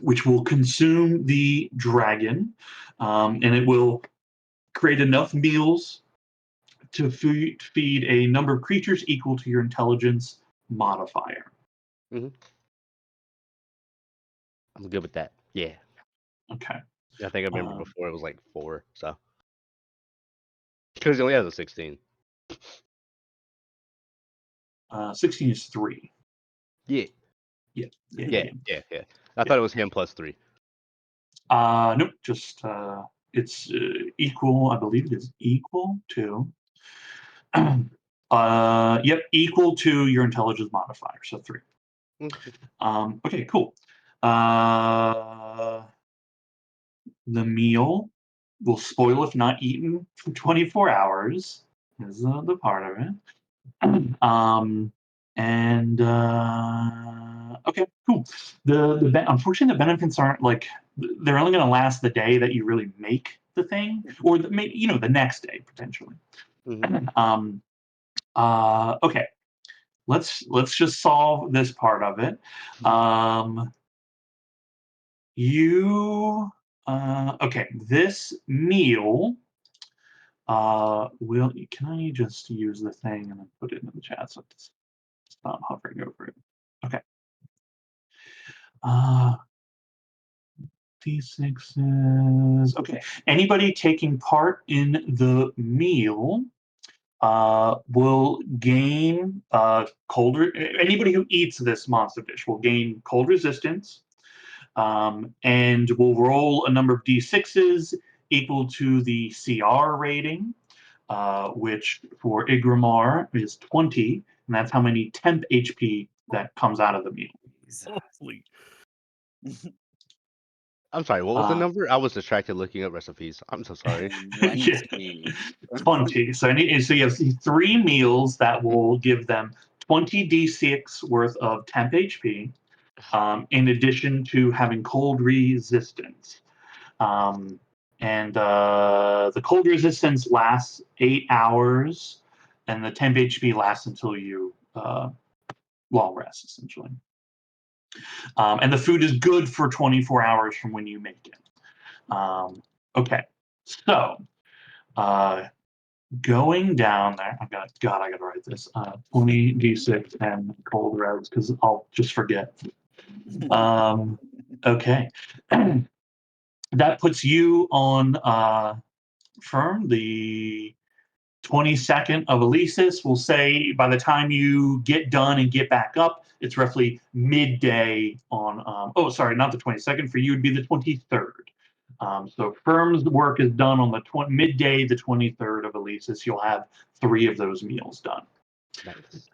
which will consume the dragon, and it will create enough meals to feed a number of creatures equal to your intelligence modifier. I'm good with that. Yeah. Okay. I think I remember Um, before it was like 4, so. Because he only has a 16. 16 is 3. Yeah. Yeah. Yeah. I thought it was him plus 3. Nope, just it's equal. I believe it is equal to. Yep, equal to your intelligence modifier, so 3. Okay, cool. The meal will spoil if not eaten for 24 hours. Is the part of it. And okay, cool. Unfortunately, the benefits aren't like they're only going to last the day that you really make the thing, or maybe the next day potentially. Um, okay, let's just solve this part of it. You okay? This meal will can I just use the thing and then put it in the chat so it's stop hovering over it? Okay. Uh, D6s. Okay. Anybody taking part in the meal will gain cold. Anybody who eats this monster dish will gain cold resistance, and will roll a number of D6s equal to the CR rating, which for Igramar is 20, and that's how many temp HP that comes out of the meal. Holy. I'm sorry, what was the Uh, number? I was distracted looking up recipes. I'm so sorry. 20. 20. So you have 3 meals that will give them 20 d6 worth of temp HP, in addition to having cold resistance. And the cold resistance lasts 8 hours, and the temp HP lasts until you long rest, essentially. And the food is good for 24 hours from when you make it. Okay, so going down there, I gotta write this. 20 d6 and cold res because I'll just forget. Okay, that puts you on firm. The 22nd of Elysis will say by the time you get done and get back up, it's roughly midday on. Oh, sorry, not the 22nd. For you, would be the 23rd. So firm's work is done on the midday, the 23rd of Elysis. You'll have 3 of those meals done. Nice.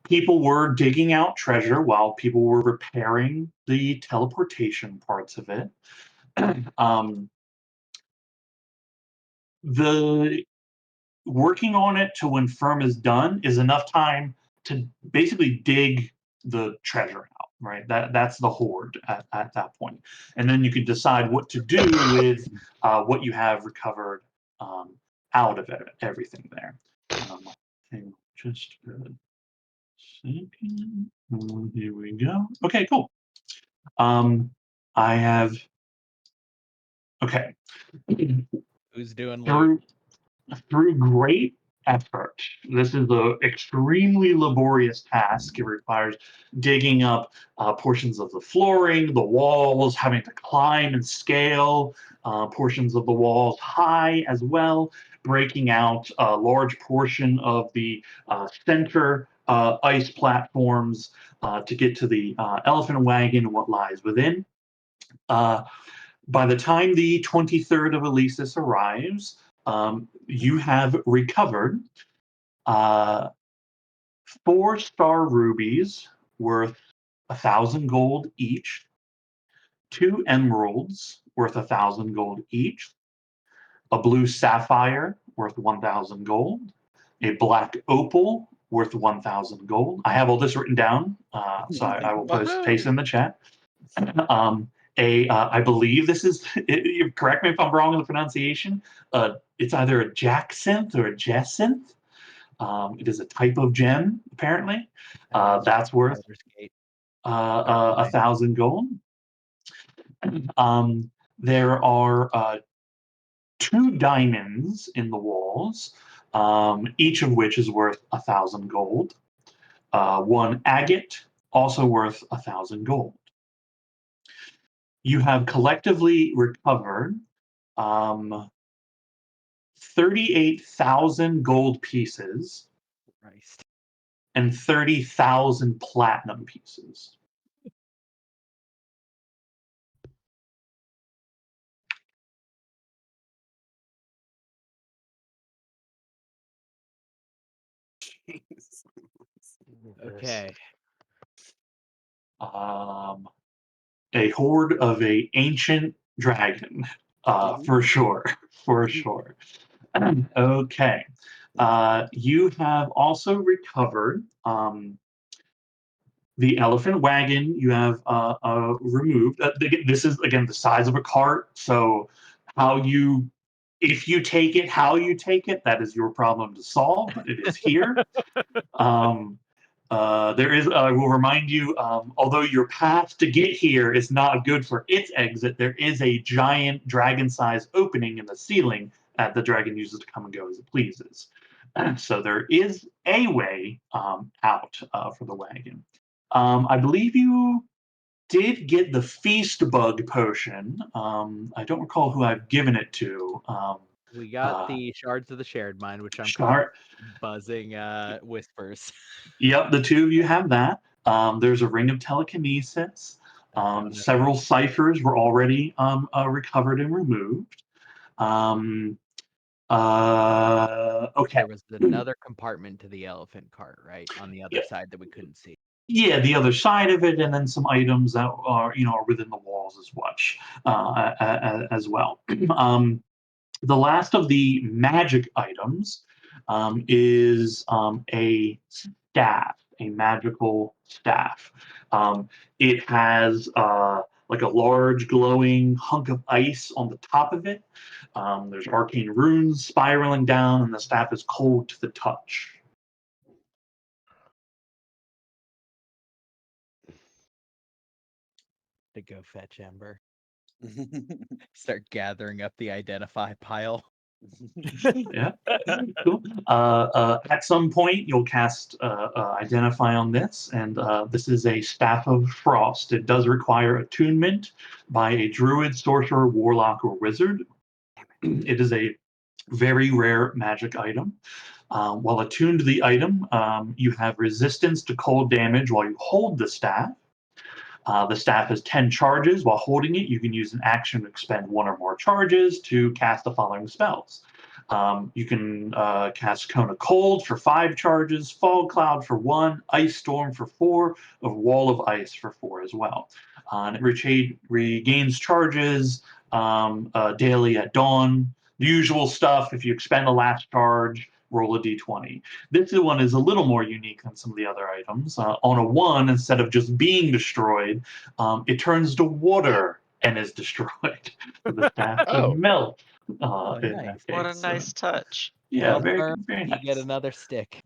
People were digging out treasure while people were repairing the teleportation parts of it. The working on it to when firm is done is enough time to basically dig the treasure out, right? That's the hoard at that point. And then you can decide what to do with what you have recovered out of it, everything there. Hang on just a second. Here we go. Okay, cool. I have, okay. Who's doing loot? Through great effort, this is an extremely laborious task. It requires digging up portions of the flooring, the walls, having to climb and scale portions of the walls high as well, breaking out a large portion of the center ice platforms to get to the elephant wagon and what lies within. By the time the 23rd of Elysis arrives, you have recovered 4-star rubies worth 1,000 gold each, 2 emeralds worth 1,000 gold each, a blue sapphire worth 1,000 gold, a black opal worth 1,000 gold. I have all this written down, so I will paste in the chat. I believe this is, correct me if I'm wrong in the pronunciation, it's either a jacinth or a jacinth. It is a type of gem, apparently. That's worth Baldur's Gate. 1,000 gold. There are 2 diamonds in the walls each of which is worth 1,000 gold. One agate, also worth 1,000 gold. You have collectively recovered 38,000 gold pieces Christ. and 30,000 platinum pieces. Okay. A horde of a ancient dragon, for sure, for sure. Okay. You have also recovered the elephant wagon. You have removed. This is again the size of a cart. So if you take it, how you take it, that is your problem to solve. But it is here. Um, there is. I will remind you. Although your path to get here is not good for its exit, there is a giant dragon-sized opening in the ceiling that the dragon uses to come and go as it pleases. So there is a way out for the wagon. I believe you did get the feast bug potion. I don't recall who I've given it to. We got the shards of the shared mind, which I'm calling Shar- buzzing whispers. Yep, the two of you have that. There's a ring of telekinesis. I don't know. Several ciphers were already recovered and removed. Okay. There was another compartment to the elephant cart, right, on the other Yeah. side that we couldn't see. Yeah, the other side of it, and then some items that are within the walls as well. The last of the magic items is a staff, a magical staff. It has like a large glowing hunk of ice on the top of it. There's arcane runes spiraling down, and the staff is cold to the touch. To go fetch Ember. Start gathering up the identify pile. Yeah, cool. At some point, you'll cast Identify on this, and this is a Staff of Frost. It does require attunement by a druid, sorcerer, warlock, or wizard. It is a very rare magic item. While attuned to the item, you have resistance to cold damage while you hold the staff. The staff has 10 charges. While holding it, you can use an action to expend one or more charges to cast the following spells. You can cast Cone of Cold for 5 charges, Fog Cloud for 1, Ice Storm for 4, a Wall of Ice for 4 as well. And it regains charges daily at dawn. The usual stuff. If you expend a last charge, roll a d20. This one is a little more unique than some of the other items. On a 1, instead of just being destroyed, it turns to water and is destroyed. So the staff Oh. melt. Oh, In nice. that What a case. nice touch. Yeah, Well, very, Firm, very you nice. get another stick.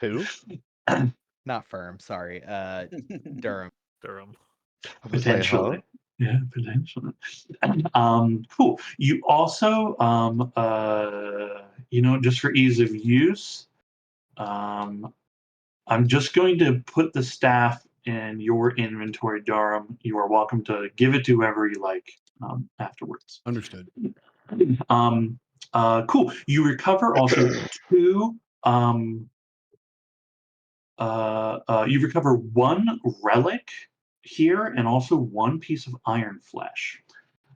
Who? Not Firm, sorry. Durham. Durham. I was like, huh? Potentially. Yeah, potentially. Cool. You also, just for ease of use, I'm just going to put the staff in your inventory, Durham. You are welcome to give it to whoever you like afterwards. Understood. Cool. You recover also two. You recover one relic here and also one piece of iron flesh.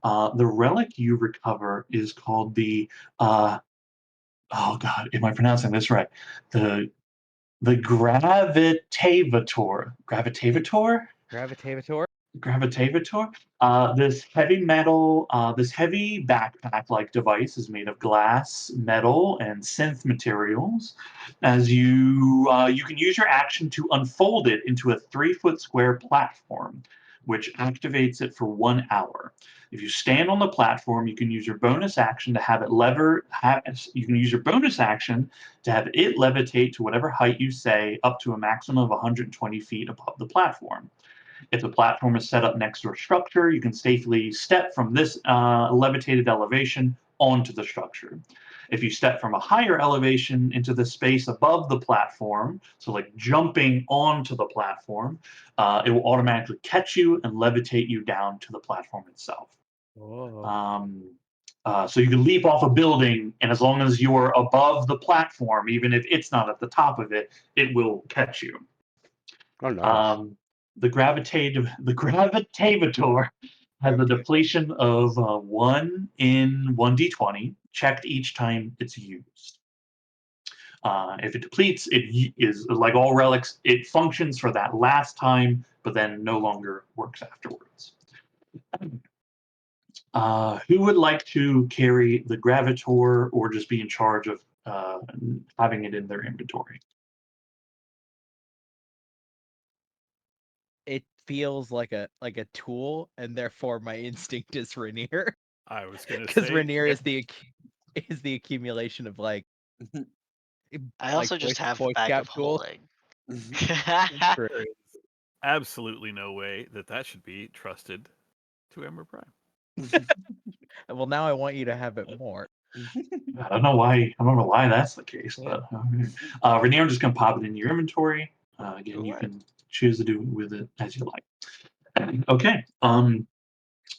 The relic you recover is called the oh god, am I pronouncing this right? The gravitavator. Gravitavator? Gravitavator? Gravitavator. This heavy backpack-like device is made of glass, metal, and synth materials. As you can use your action to unfold it into a 3-foot square platform, which activates it for 1 hour. If you stand on the platform, you can use your bonus action to have it you can use your bonus action to have it levitate to whatever height you say, up to a maximum of 120 feet above the platform. If the platform is set up next to a structure, you can safely step from this levitated elevation onto the structure. If you step from a higher elevation into the space above the platform, so like jumping onto the platform, it will automatically catch you and levitate you down to the platform itself. So you can leap off a building, and as long as you're above the platform, even if it's not at the top of it, it will catch you. Oh, nice. The gravitator has a depletion of 1 in 1d20, checked each time it's used. If it depletes, it is like all relics, it functions for that last time, but then no longer works afterwards. Who would like to carry the gravitor or just be in charge of having it in their inventory? It feels like a tool, and therefore my instinct is Rainier. I was gonna Because say Rainier is the accumulation of I like also just have Boy bag Scout of tools. holding. True. there is absolutely no way that should be trusted to Ember Prime. Well, now I want you to have it more. I don't know why that's the case, but Rainier, I'm just gonna pop it in your inventory. Again, you Sure. can choose to do with it as you like. Okay. Getting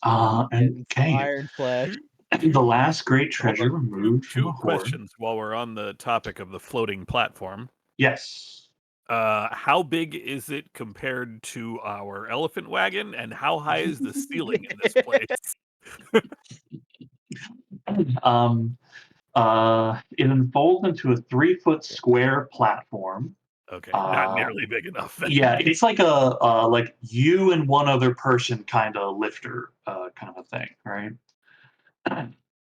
some Okay. iron flesh. The last great Hold treasure on, removed from two the horde. questions while we're on the topic of the floating platform. Yes. How big is it compared to our elephant wagon, and how high is the ceiling in this place? It unfolds into a 3-foot square platform. Okay, not nearly big enough. Then. Yeah, it's like a like you and one other person kind of lifter kind of a thing, right?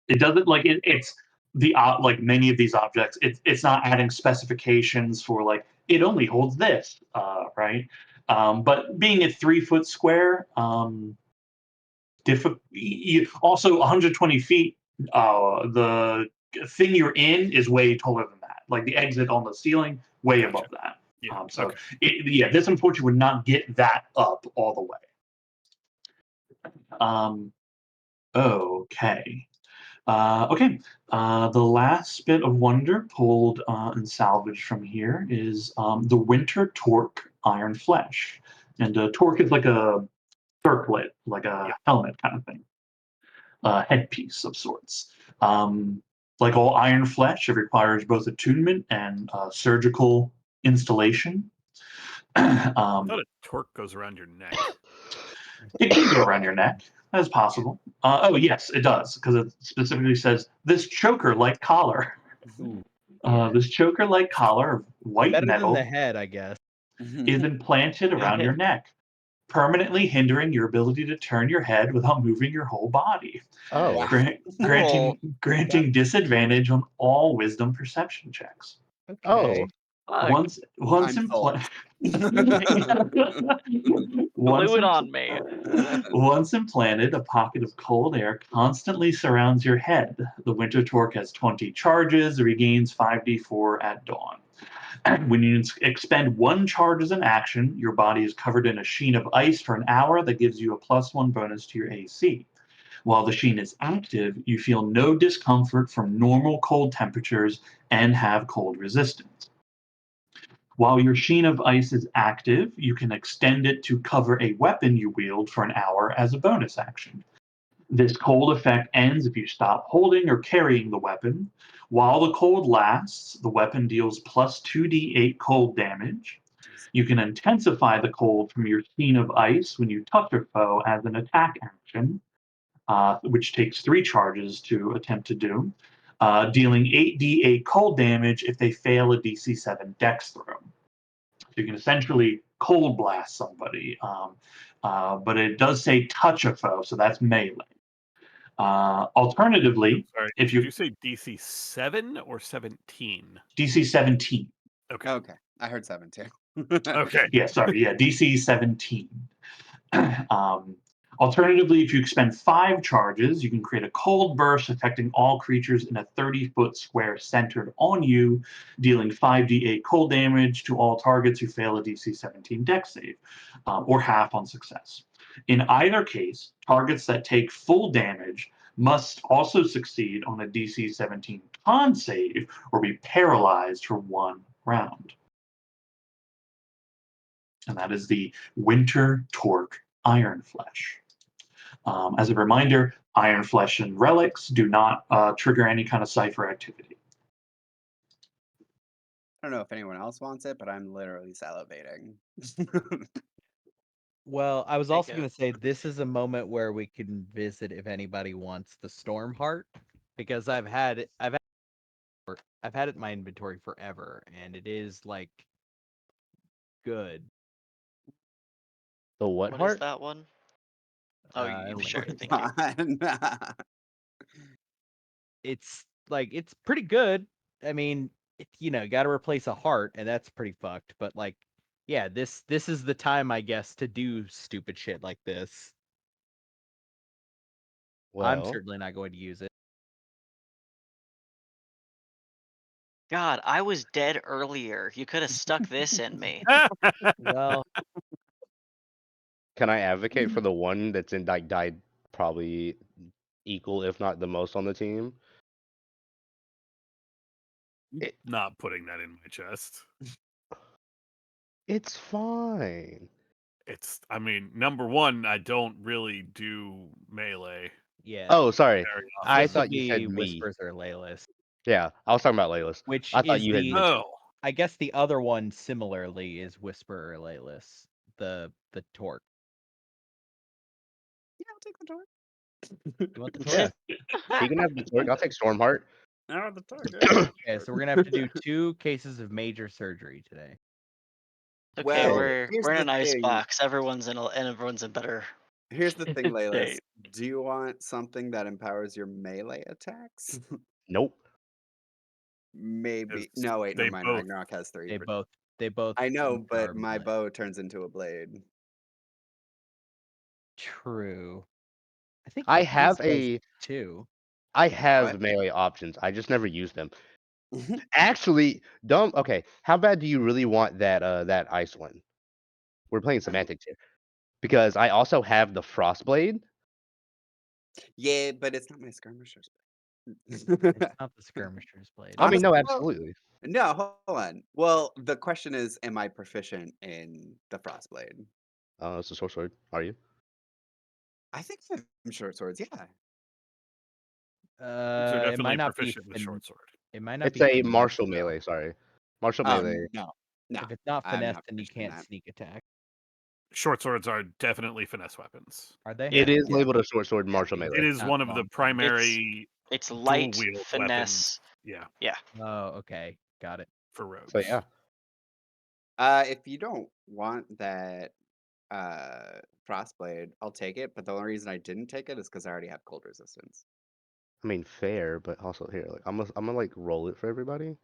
It doesn't like it's the like many of these objects. It's not adding specifications for like it only holds this, right? But being a 3-foot square, also 120 feet. The thing you're in is way taller than that. Like the exit on the ceiling, way Gotcha. above that. Yeah. So okay. this unfortunately would not get that up all the way. Okay. The last bit of wonder pulled and salvaged from here is the Winter Torque Iron Flesh. And torque is like a circlet, like a helmet kind of thing, headpiece of sorts. Like all iron flesh, it requires both attunement and surgical installation. I thought a torque goes around your neck. It can go around your neck. That's possible. Oh, yes, it does, because it specifically says this choker-like collar. This choker-like collar of white Better than metal the head, I guess. is implanted around your neck, permanently hindering your ability to turn your head without moving your whole body. Oh, Granting disadvantage on all wisdom perception checks. oh, Fuck, Once I'm sold. glue it on me. Once implanted, a pocket of cold air constantly surrounds your head. The Winter Torque has 20 charges, regains 5d4 at dawn. When you expend 1 charge as an action, your body is covered in a sheen of ice for an hour that gives you a +1 bonus to your AC. While the sheen is active, you feel no discomfort from normal cold temperatures and have cold resistance. While your sheen of ice is active, you can extend it to cover a weapon you wield for an hour as a bonus action. This cold effect ends if you stop holding or carrying the weapon. While the cold lasts, the weapon deals plus 2d8 cold damage. You can intensify the cold from your sheen of ice when you touch a foe as an attack action, which takes 3 charges to attempt to do, dealing 8d8 cold damage if they fail a DC 7 dex throw. So you can essentially cold blast somebody, but it does say touch a foe, so that's melee. Alternatively, Sorry, if did you you say DC 7 or 17? DC 17. Okay. Okay, I heard 7 too. Okay. Yeah, sorry. Yeah, DC 17. Alternatively, if you expend 5 charges, you can create a cold burst affecting all creatures in a 30-foot square centered on you, dealing 5d8 cold damage to all targets who fail a DC 17 dex save, or half on success. In either case, targets that take full damage must also succeed on a DC 17 con save or be paralyzed for 1 round. And that is the Winter Torque Iron Flesh. As a reminder, Iron Flesh and relics do not trigger any kind of cipher activity. I don't know if anyone else wants it, but I'm literally salivating. Well, I was Take also it. going to say this is a moment where we can visit if anybody wants the Storm Heart, because I've had it in my inventory forever, and it is like good. The what What is heart? that one? Oh, you Link. sure? Thank you. It's like it's pretty good. I mean, got to replace a heart, and that's pretty fucked. But like, yeah, this is the time, I guess, to do stupid shit like this. I'm Well, certainly not going to use it. God, I was dead earlier. You could have stuck this in me. Well, can I advocate for the one that's in like died probably equal, if not the most on the team? It, Not putting that in my chest. it's fine. I mean, number one, I don't really do melee yeah. Oh, sorry. very I This often. would thought you be said me. Whispers or Laylis, Yeah, I was talking about Laylis. which I thought is you had the mentioned. Oh, I guess the other one similarly is Whisper or Laylis, the Torque. Yeah, I'll take the torque. You want the Yeah, Torque? he can have the torque. I'll take Stormheart. Oh, the torque. Yeah. Okay, so we're gonna have to do 2 cases of major surgery today. Okay, Well, we're here's in the an ice thing. box. Everyone's in better Here's the thing, Laylis. shape. Do you want something that empowers your melee attacks? Nope. Maybe. It's- No, wait, never they mind. both. Ragnarok has 3. They both I know, empower but my melee. bow turns into a blade. True. I think I this have does too. I have What? melee options. I just never use them. Actually, dumb. Okay, how bad do you really want that ice one? We're playing semantics here because I also have the Frostblade. Yeah, but it's not my skirmisher's blade. It's not the skirmisher's blade. I mean, Honestly, no, well, absolutely. no, hold on. Well, the question is, am I proficient in the Frostblade? It's a short sword. Are you? I think I'm short swords, yeah. So It definitely might not be proficient with short sword. it might not It's be a finesse, martial though. melee. Sorry, martial Oh, melee. no. No, If it's not I'm finesse, not then you proficient in can't that. sneak attack. Short swords are definitely finesse weapons. Are they? It is Yeah. labeled a short sword martial Yeah. It melee. is Not one of the long. primary It's dual light wield finesse. weapons. Yeah, Yeah. Oh, okay. Got it. for rogues. So yeah, If you don't want that Frostblade, I'll take it, but the only reason I didn't take it is because I already have cold resistance. I mean fair, but also here, like I'm gonna like roll it for everybody.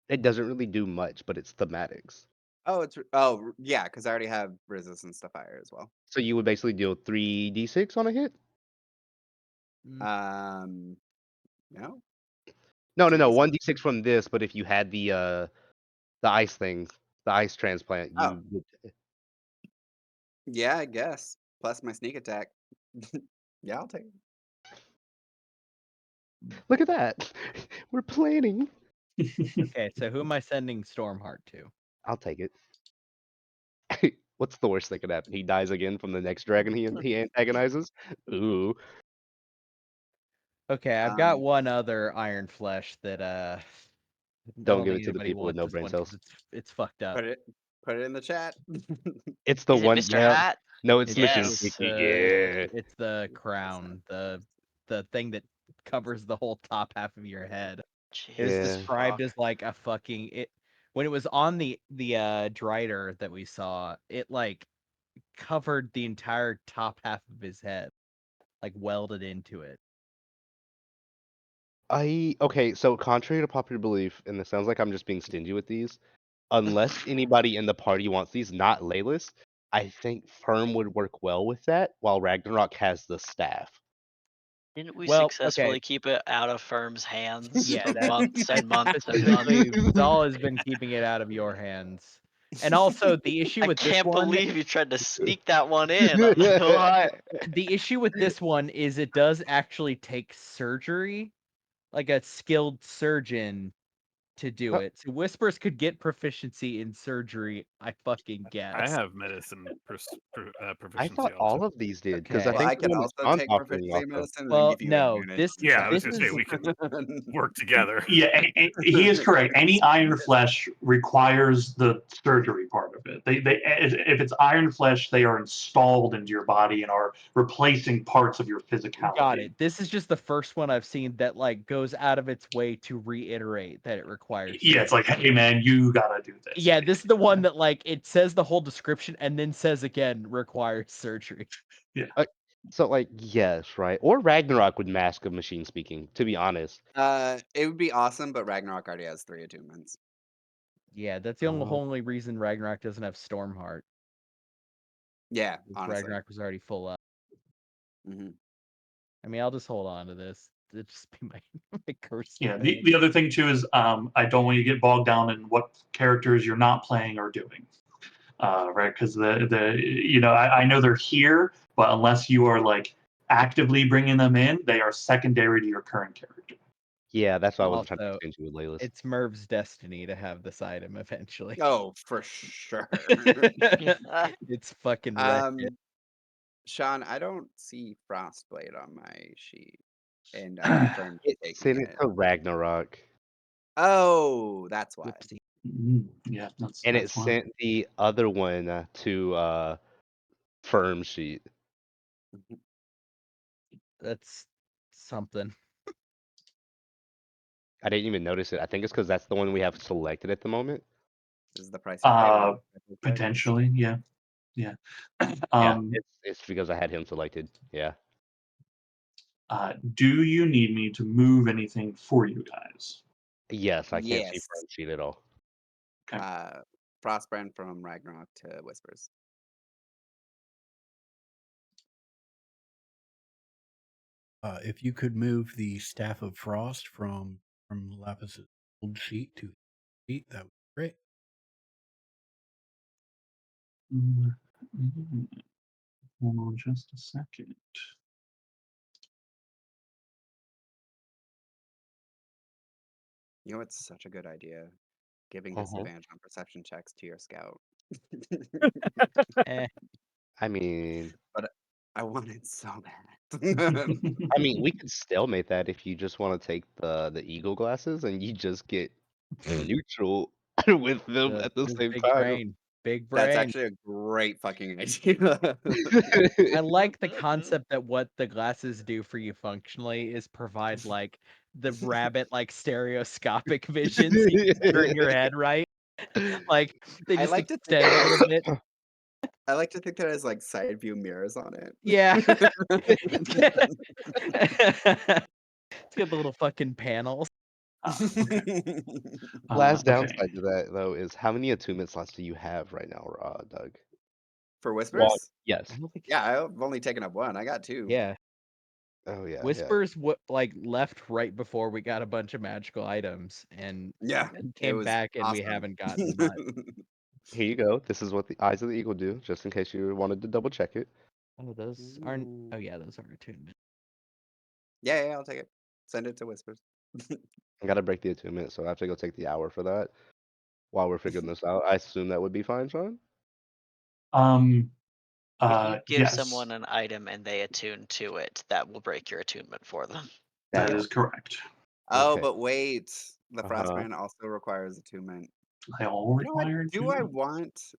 It doesn't really do much, but it's thematics. Yeah, because I already have resistance to fire as well. So you would basically deal 3d6 on a hit. No, No, 2d6. 1d6 from this. But if you had the ice thing, the ice transplant, Oh, you would. yeah, I guess. Plus my sneak attack. Yeah, I'll take it. Look at that. We're planning. Okay, so who am I sending Stormheart to? I'll take it. What's the worst that could happen? He dies again from the next dragon he antagonizes. Ooh. Okay, I've got Um, one other Iron Flesh that I Don't don't give think it to the anybody people with wants no this brain one because cells. it's fucked up. put it in the chat. It's the Is it one. Mr. Yeah. Hat? No, it's Mission Yes. Sticky. Yeah. It's the crown, the thing that covers the whole top half of your head. It was Jesus Yeah. described fuck. as like a fucking it when it was on the Drider that we saw, it like covered the entire top half of his head, like welded into it. Okay, so contrary to popular belief, and it sounds like I'm just being stingy with these, unless anybody in the party wants these, not Laylis, I think Firm would work well with that, while Ragnarok has the staff. Didn't we Well, okay, successfully keep it out of Firm's hands yeah, for that months and months and months? specifically Zal has been keeping it out of your hands. And also the issue I with this can't one, believe you tried to sneak that one in. I'm not gonna lie. the issue with this one is it does actually take surgery, like a skilled surgeon to do Huh. it. So Whispers could get proficiency in surgery, I fucking guess. I have medicine I proficiency thought also. all of these did because I Okay. Well, think I the can one that also Sean's take operating proficiency off in of. medicine and Well, give you no, advantage. this Yeah, I was this gonna say is we can work together. Yeah, he is correct. Any iron flesh requires the surgery part of it. If it's iron flesh, they are installed into your body and are replacing parts of your got physicality. it. This is just the first one I've seen that like goes out of its way to reiterate that it requires Yeah, it's surgery. like, hey man, you gotta do this. Yeah, this is the one that like it says the whole description and then says again requires surgery. So like yes, right? Or Ragnarok would mask a machine speaking. To be honest. It would be awesome, but Ragnarok already has 3 attunements. Yeah, that's the Oh. only reason Ragnarok doesn't have Stormheart. Yeah, Because honestly. Ragnarok was already full up. hmm I mean, I'll just hold on to this. It'll just be my curse. Yeah, the other thing too is I don't want you to get bogged down in what characters you're not playing or doing. Right? Because I know they're here, but unless you are like actively bringing them in, they are secondary to your current character. Yeah, that's why I wasn't trying to Also, get into with Layla's. it's Merv's destiny to have this item eventually. Oh, for sure. It's fucking wretched. Sean, I don't see Frostblade on my sheet, and Firm's It taking sent it it. to Ragnarok. Oh, that's why. Whoopsie. Yeah, And it that's why. sent the other one to Firm sheet. That's something. I didn't even notice it. I think it's because that's the one we have selected at the moment. This is the price you pay when you special characters. Potentially, yeah. Yeah, it's because I had him selected. Yeah. Do you need me to move anything for you guys? Yes, I can't see Yes. Firm sheet at all. Okay. Frostbrand from Ragnarok to Whispers. If you could move the Staff of Frost from Lapis's old sheet to sheet, that would be great. Hold on just a second. You know, it's such a good idea. Giving Uh-huh. disadvantage on perception checks to your scout. Eh. I mean, But I want it so bad. we could stalemate that if you just want to take the eagle glasses and you just get neutral with them at the This same big time. brain. Big That's brain. actually a great fucking idea. I like the concept that what the glasses do for you functionally is provide like the rabbit like stereoscopic vision so you can turn your head right. Like they I just like to think extend it a has little bit. I like to think that it has like side view mirrors on it. Yeah. It's got the little fucking panels. Okay. Last Okay. downside to that though is how many attunement slots do you have right now, Doug? For Well, Whispers? yes. I don't think Yeah, I've only taken up 1. I got 2. yeah. Oh yeah, yeah. Whispers what like left right before we got a bunch of magical items and Yeah, then it came was back and we awesome. haven't gotten much. Here you go. This is what the eyes of the eagle do, just in case you wanted to double check it. Oh, those aren't Ooh. oh yeah, those are attunement. Yeah, I'll take it. Send it to Whispers. I gotta break the attunement, so I have to go take the hour for that. While we're figuring this out, I assume that would be fine, Sean. If you give Yes, someone an item and they attune to it, that will break your attunement for them. that is correct. Oh, Okay. but wait. The Uh-huh. Frostbrand also requires attunement. They all You know what? require Do I two. want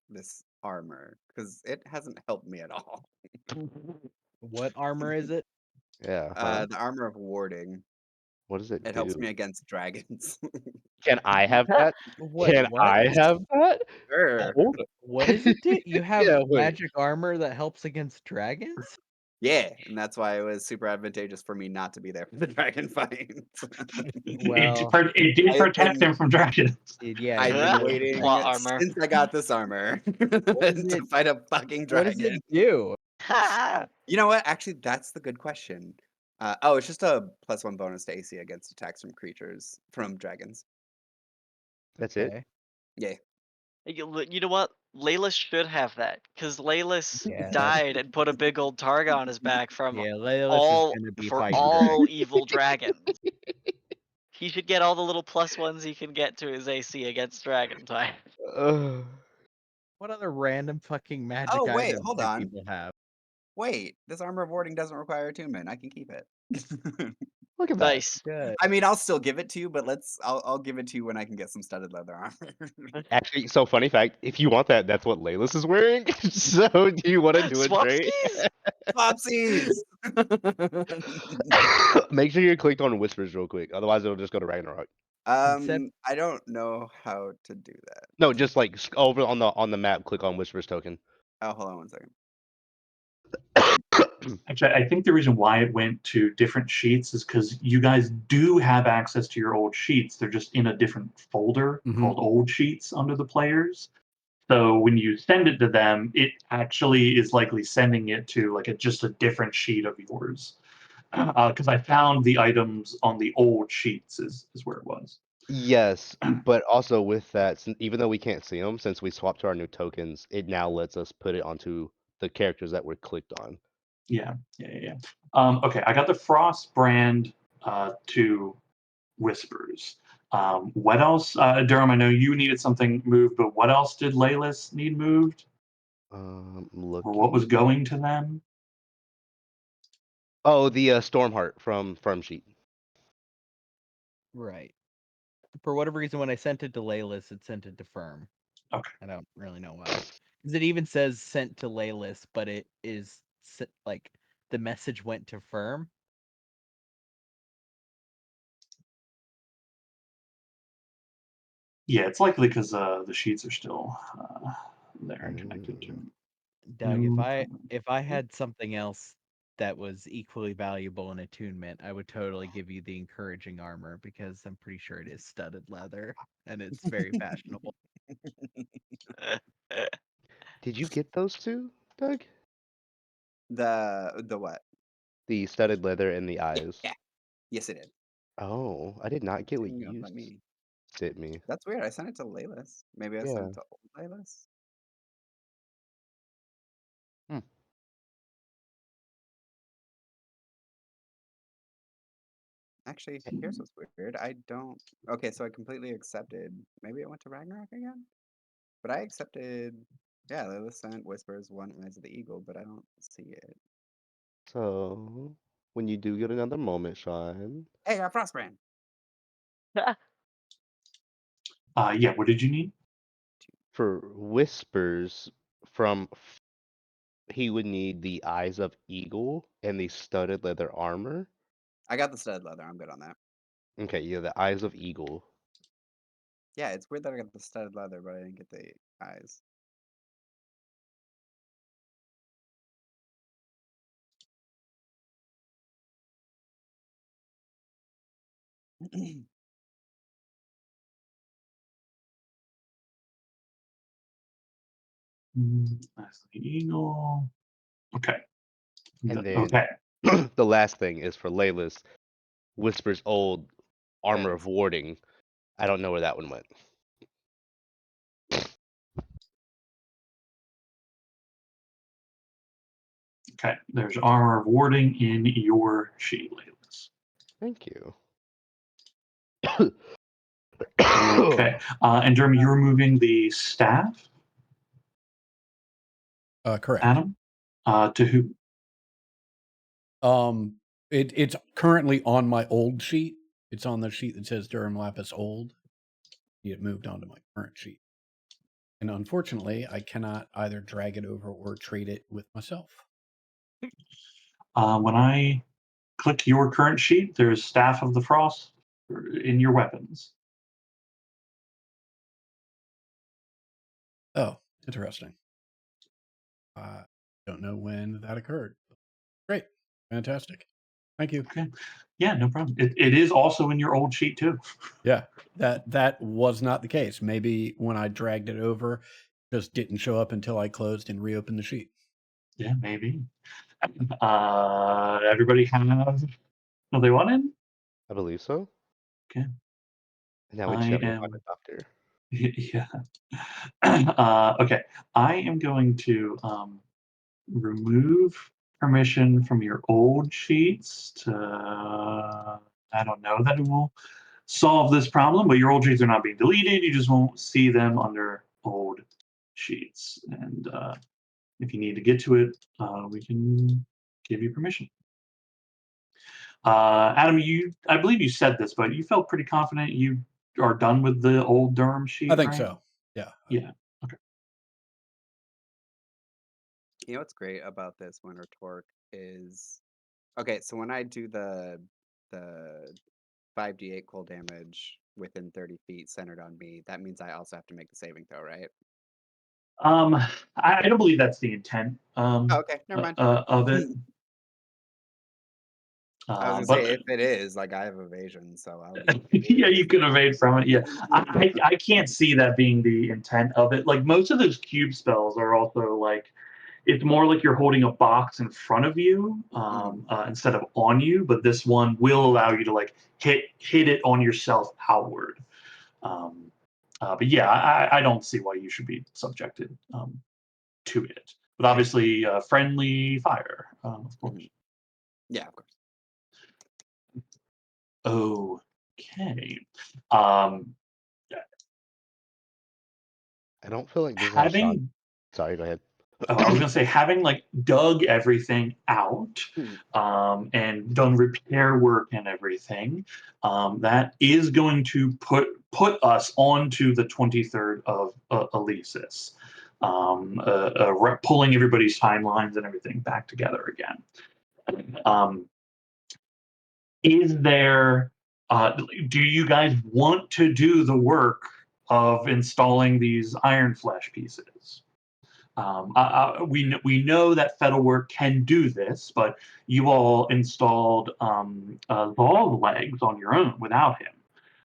this armor? Because it hasn't helped me at all. What armor is it? Yeah. The armor of warding. What does it It do? helps me against dragons. Can I have that? Wait, Can what? I have that? Sure. Hold it. What does it do? You have Yeah, wait. magic armor that helps against dragons? Yeah, and that's why it was super advantageous for me not to be there for the dragon fight. Well, It did I have protect been- them from dragons. yeah. I've you been did. waiting Plot armor. since I got this armor does to it- fight a fucking What does dragon. it do? You know what? Actually, that's the good question. It's just a +1 bonus to AC against attacks from creatures from dragons. That's it. Okay. Yeah. You know what? Laylis should have that because Laylis Yeah, that's died and put a big old target on his back from yeah. Leyless is gonna be fighting dragons. all evil dragons. He should get all the little +1s he can get to his AC against dragon type. Ugh. What other random fucking magic Oh, wait, items hold do on. people have? Wait, this armor of warding doesn't require attunement. I can keep it. Look at that. Nice. Good. I mean, I'll still give it to you, but I'll give it to you when I can get some studded leather armor. Actually, so funny fact, if you want that, that's what Laylis is wearing. So do you want to do a trade? Swapsies? Swapsies! Make sure you clicked on Whispers real quick, otherwise it'll just go to Ragnarok. Since I don't know how to do that. No, just like over on the map, click on Whispers token. Oh, hold on one second. Actually, I think the reason why it went to different sheets is because you guys do have access to your old sheets. They're just in a different folder called old sheets under the players. So when you send it to them, it actually is likely sending it to like just a different sheet of yours. Because I found the items on the old sheets is where it was. Yes, but also with that, even though we can't see them, since we swapped to our new tokens, it now lets us put it onto the characters that we're clicked on. Yeah. Okay, I got the Frost brand to Whispers. What else? Durham, I know you needed something moved, but what else did Laylis need moved? Or what was Looking. going to them? Oh, the Stormheart from Firm Sheet. right. For whatever reason, when I sent it to Laylis, it sent it to Firm. Okay. I don't really know why. Because it even says sent to Laylis, but it is like the message went to Firm. Yeah, it's likely because the sheets are still there and connected to them. Doug, if I had something else that was equally valuable in attunement, I would totally give you the encouraging armor because I'm pretty sure it is studded leather and it's very fashionable. Did you get those two, Doug? The what? The studded leather and the eyes. Yeah. Yes, it did. Oh, I did not get what Didn't you let me. sent me. That's weird. I sent it to Laylis. Maybe I sent Yeah. it to old Laylis. Hmm. Actually, here's what's weird. I don't. Okay, so I completely accepted. Maybe it went to Ragnarok again? But I accepted. Yeah, Laylis sent Whispers, One Eyes of the Eagle, but I don't see it. So when you do get another moment, Sean, Hey, Frostbrand! Yeah, what did you need? for Whispers from he would need the eyes of eagle and the studded leather armor. I got the studded leather. I'm good on that. Okay, yeah, the eyes of eagle. Yeah, it's weird that I got the studded leather, but I didn't get the eyes. That's the eagle. Okay. And then Okay. the last thing is for Laylis, Whisper's old armor Good. of warding. I don't know where that one went. Okay. There's armor of warding in your sheet, Laylis. Thank you. Okay. And Jeremy, you're moving the staff, Correct. Adam? To who? It's currently on my old sheet. It's on the sheet that says Durham Lapis Old. It moved onto my current sheet. And unfortunately, I cannot either drag it over or trade it with myself. When I click your current sheet, there's Staff of the Frost in your weapons. Oh, interesting. I don't know when that occurred. Great. Fantastic. Thank you. Okay. Yeah, no problem. It is also in your old sheet too. Yeah, that was not the case. Maybe when I dragged it over, just didn't show up until I closed and reopened the sheet. Yeah, maybe. Everybody have what they wanted? I believe so. Okay. And now we I just gotta go find am a doctor. Yeah. Okay. I am going to remove permission from your old sheets to. I don't know that it will solve this problem, but your old sheets are not being deleted. You just won't see them under old sheets. And if you need to get to it, we can give you permission. Adam, I believe you said this, but you felt pretty confident you are done with the old Durham sheet, I think right? so. Yeah. Yeah. Okay. You know what's great about this winter torque is okay, so when I do the 5d8 cold damage within 30 feet centered on me, that means I also have to make the saving throw, right? I don't believe that's the intent Oh, okay, never mind. of it. I was gonna But say if it is, like I have evasion, so I'll be yeah, you can evade from it. Yeah, I can't see that being the intent of it. Like most of those cube spells are also like it's more like you're holding a box in front of you instead of on you. But this one will allow you to like hit it on yourself outward. Um, but yeah, I don't see why you should be subjected to it. But obviously, friendly fire, of course. Yeah, of course. Okay. Um, I don't feel like this is how Sean. having Sorry, go ahead. I was gonna say having like dug everything out and done repair work and everything, that is going to put us onto the 23rd of Elysis, pulling everybody's timelines and everything back together again. Is there? Do you guys want to do the work of installing these iron flesh pieces? We know that Fettlework can do this, but you all installed log legs on your own without him.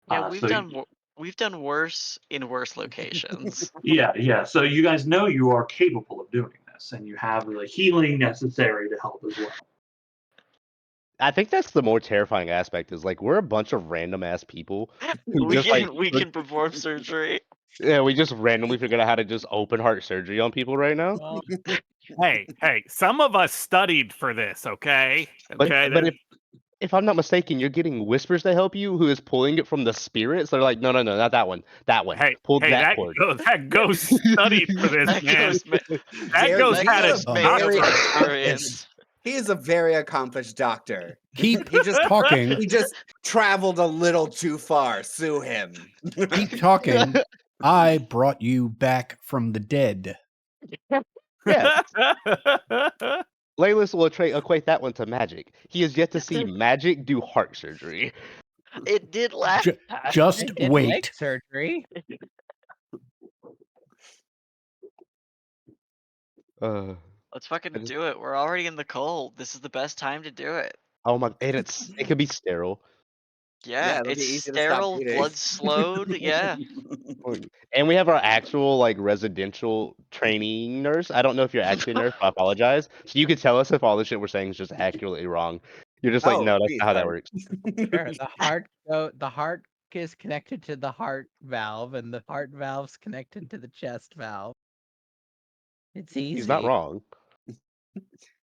Yeah, So we've done worse in worse locations. yeah. So you guys know you are capable of doing this, and you have the healing necessary to help as well. I think that's the more terrifying aspect is like we're a bunch of random ass people who we just like can perform surgery. yeah, we just randomly figured out how to just open heart surgery on people right now. Well, Hey, some of us studied for this, okay? But Okay. but if I'm not mistaken, you're getting whispers to help you, who is pulling it from the spirits. They're like, no, not that one, that one. Hey, Pull hey, that cord. that ghost studied for this, That man. goes, That Jared, ghost that had a goes Oh, may over doctorate. experience. he is a very accomplished doctor. Keep He just talking. he just traveled a little too far. Sue him. Keep talking. I brought you back from the dead. Yeah, Laylis will equate that one to magic. He has yet to see magic do heart surgery. It did last. Just I did leg wait. surgery. Uh, Let's fucking I just- do it. We're already in the cold. This is the best time to do it. oh my, and it could be sterile. Yeah, it'll it's be easy to stop sterile, bleeding. blood slowed. Yeah. And we have our actual like residential training nurse. I don't know if you're actually a nurse, but I apologize. So you could tell us if all the shit we're saying is just accurately wrong. You're just like, Oh, no, that's geez, not how that sorry. works. Sure, the heart is connected to the heart valve, and the heart valve's connected to the chest valve. It's easy. He's not wrong.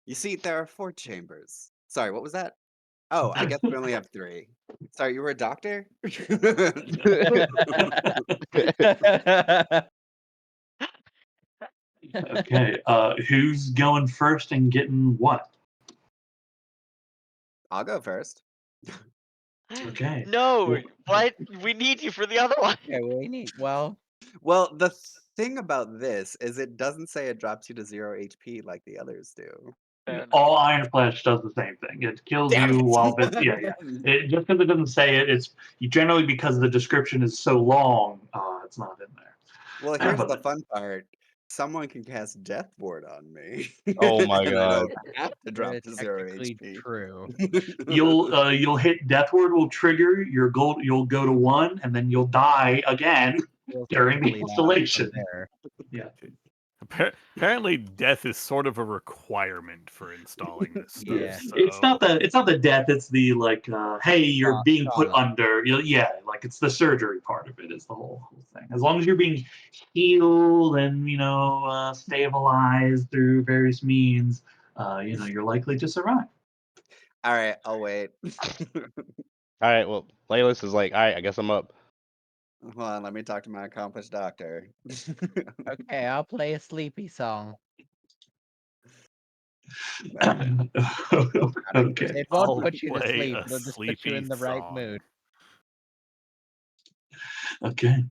You see, there are 4 chambers. Sorry, what was that? Oh, I guess we only have 3. Sorry, you were a doctor? Okay. Who's going first and getting what? I'll go first. Okay. No, Well, what? We need you for the other one. Okay, we need. Well, Well, the thing about this is it doesn't say it drops you to 0 HP like the others do. Fair enough. all iron flesh does the same thing. It kills Damn you it! while yeah. Just because it doesn't say it, it's generally because the description is so long, it's not in there. Well, here's But the fun part. Someone can cast Death Ward on me. Oh my and I god. don't have to drop it's to 0 technically HP. true. you'll hit death word will trigger your gold. You'll go to 1, and then you'll die again We'll during the bleed out from installation. there. Yeah. Apparently, death is sort of a requirement for installing this stuff. Yeah. It's So not the death. It's the like, hey, you're being put trauma. under. Yeah, like it's the surgery part of it is the whole thing. As long as you're being healed and stabilized through various means, you're likely to survive. All right, I'll wait. All right, well, Laylis is like, all right, I guess I'm up. Hold on, let me talk to my accomplished doctor. Okay, I'll play a sleepy song. Okay. It won't I'll put you to play sleep. a It'll just put you sleepy in the right song. mood. Okay.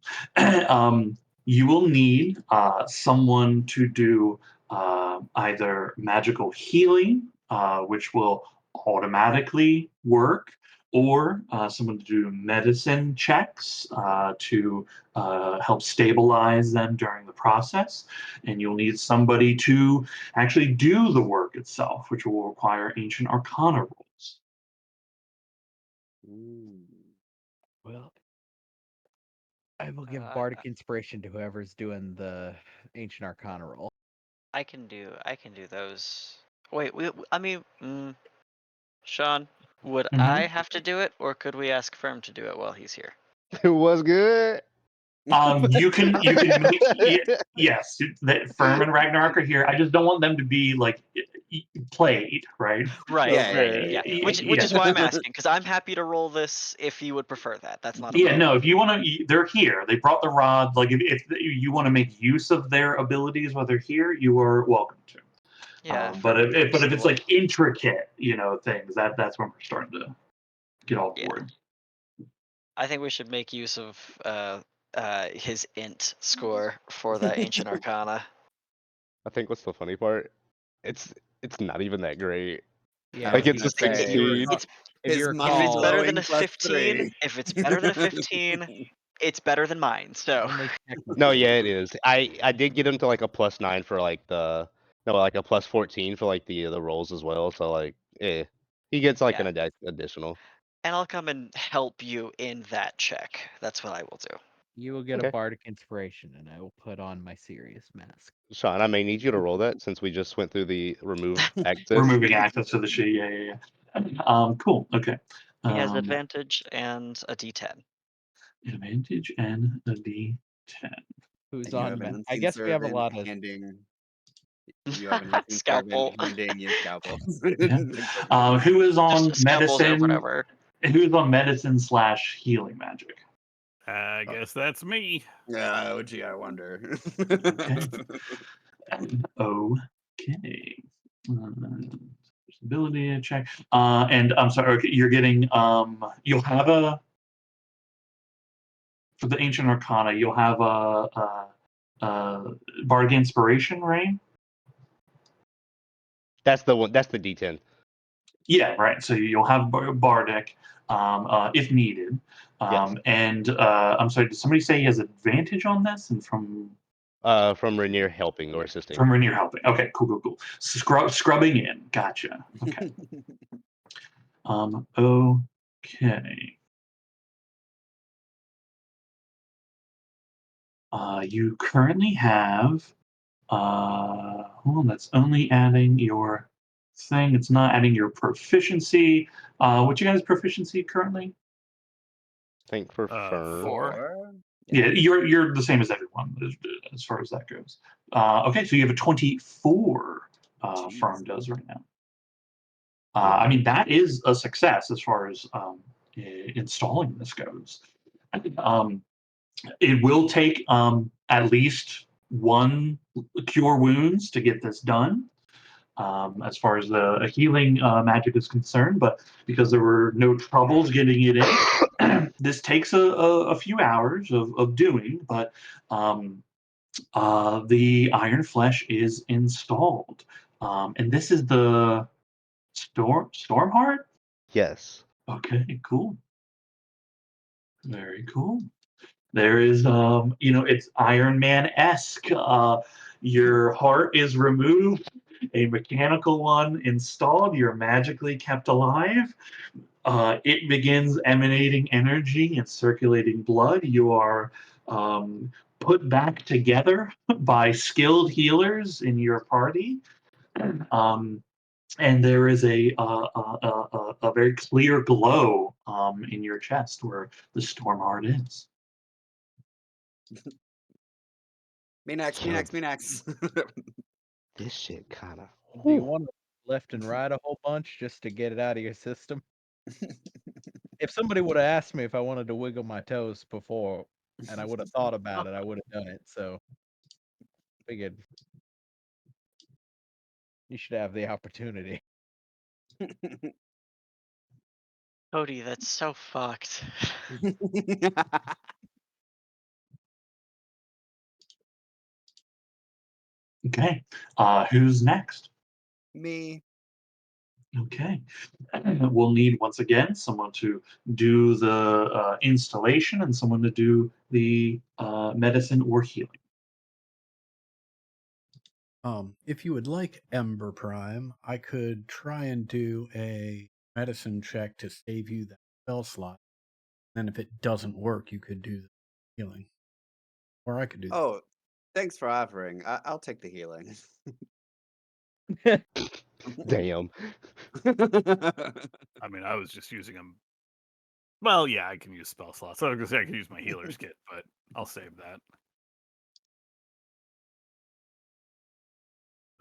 You will need someone to do either magical healing, which will automatically work, or someone to do medicine checks to help stabilize them during the process. And you'll need somebody to actually do the work itself, which will require ancient arcana rolls. Ooh. Well, I will give Uh, bardic inspiration to whoever's doing the ancient arcana roll. I can do those. Wait, I mean, Sean, would Mhm. I have to do it, or could we ask Firm to do it while he's here? It was good. You can yes, that Firm and Ragnarok are here. I just don't want them to be like played, right? Right, So right, Okay. yeah. Which yeah, is why I'm asking, because I'm happy to roll this if you would prefer that. That's not a yeah. problem. No, if you want to, they're here. They brought the rod. Like if you want to make use of their abilities while they're here, you are welcome to. Yeah, But Firm if still it's will. like intricate, things that's when we're starting to get off Yeah. board. I think we should make use of his int score for the ancient arcana. I think what's the funny part? It's it's not even that great. Yeah, I Like was it's gonna a if you say, succeed. recall, It's if you his if it's mind recall, better than blowing a plus 15, 3. if it's better than a 15, it's better than mine. So only No, technically. yeah, it is. I did get him to like a +9 for like like a +14 for like the rolls as well. So like, he gets like yeah, an additional. and I'll come and help you in that check. That's what I will do. You will get a Okay, bardic inspiration, and I will put on my serious mask. Sean, I may need you to roll that since we just went through the remove access. Removing access to the sheet. Yeah. Cool. Okay. He has Um, advantage and a D10. advantage and a D10. Who's You have on? an I unseen guess we have a servant lot of. handing. You have an unseen servant Scalpel. handing you scalpels. Yeah. Good one. Who is on Just scalpels or medicine? whatever. Who's on medicine / healing magic? I guess that's me. Oh, gee, I wonder. Okay. Okay. Ability check. And I'm sorry. Okay, you're getting. You'll have a for the ancient arcana. You'll have a bardic inspiration, right? That's the one. That's the D10. Yeah, right. So you'll have bardic if needed. Yes. And I'm sorry. Did somebody say he has advantage on this? And From Rainier helping or assisting. from Rainier helping. Okay, cool. Scrubbing in. Gotcha. Okay. Okay. You currently have. Hold on. That's only adding your thing. It's not adding your proficiency. What you guys proficiency currently? I think for firm. 4. 4? Yeah, you're the same as everyone as far as that goes. Okay, so you have a 24. Jeez. Firm does right now. Yeah. I mean that is a success as far as installing this goes. Um, it will take at least one cure wounds to get this done. As far as the healing magic is concerned, but because there were no troubles getting it in, this takes a few hours of doing, but the iron flesh is installed. And this is the Stormheart? Yes. Okay, cool. Very cool. There is, it's Iron Man-esque. Your heart is removed, a mechanical one installed. You're magically kept alive. It begins emanating energy and circulating blood. You are put back together by skilled healers in your party. Um, and there is a very clear glow in your chest where the storm heart is. Me next, me next, me next. This shit kind of. Do you want to left and right a whole bunch just to get it out of your system? If somebody would have asked me if I wanted to wiggle my toes before, and I would have thought about it, I would have done it. So, figured you should have the opportunity. Cody, that's so fucked. Okay, who's next? Me. Okay, we'll need once again someone to do the installation and someone to do the medicine or healing. If you would like Ember Prime, I could try and do a medicine check to save you that spell slot. Then if it doesn't work, you could do the healing. Or I could do that. Oh, thanks for offering. I'll take the healing. Damn. I mean, I was just using them. Well, yeah, I can use spell slots. I was gonna say I can use my healer's kit, but I'll save that.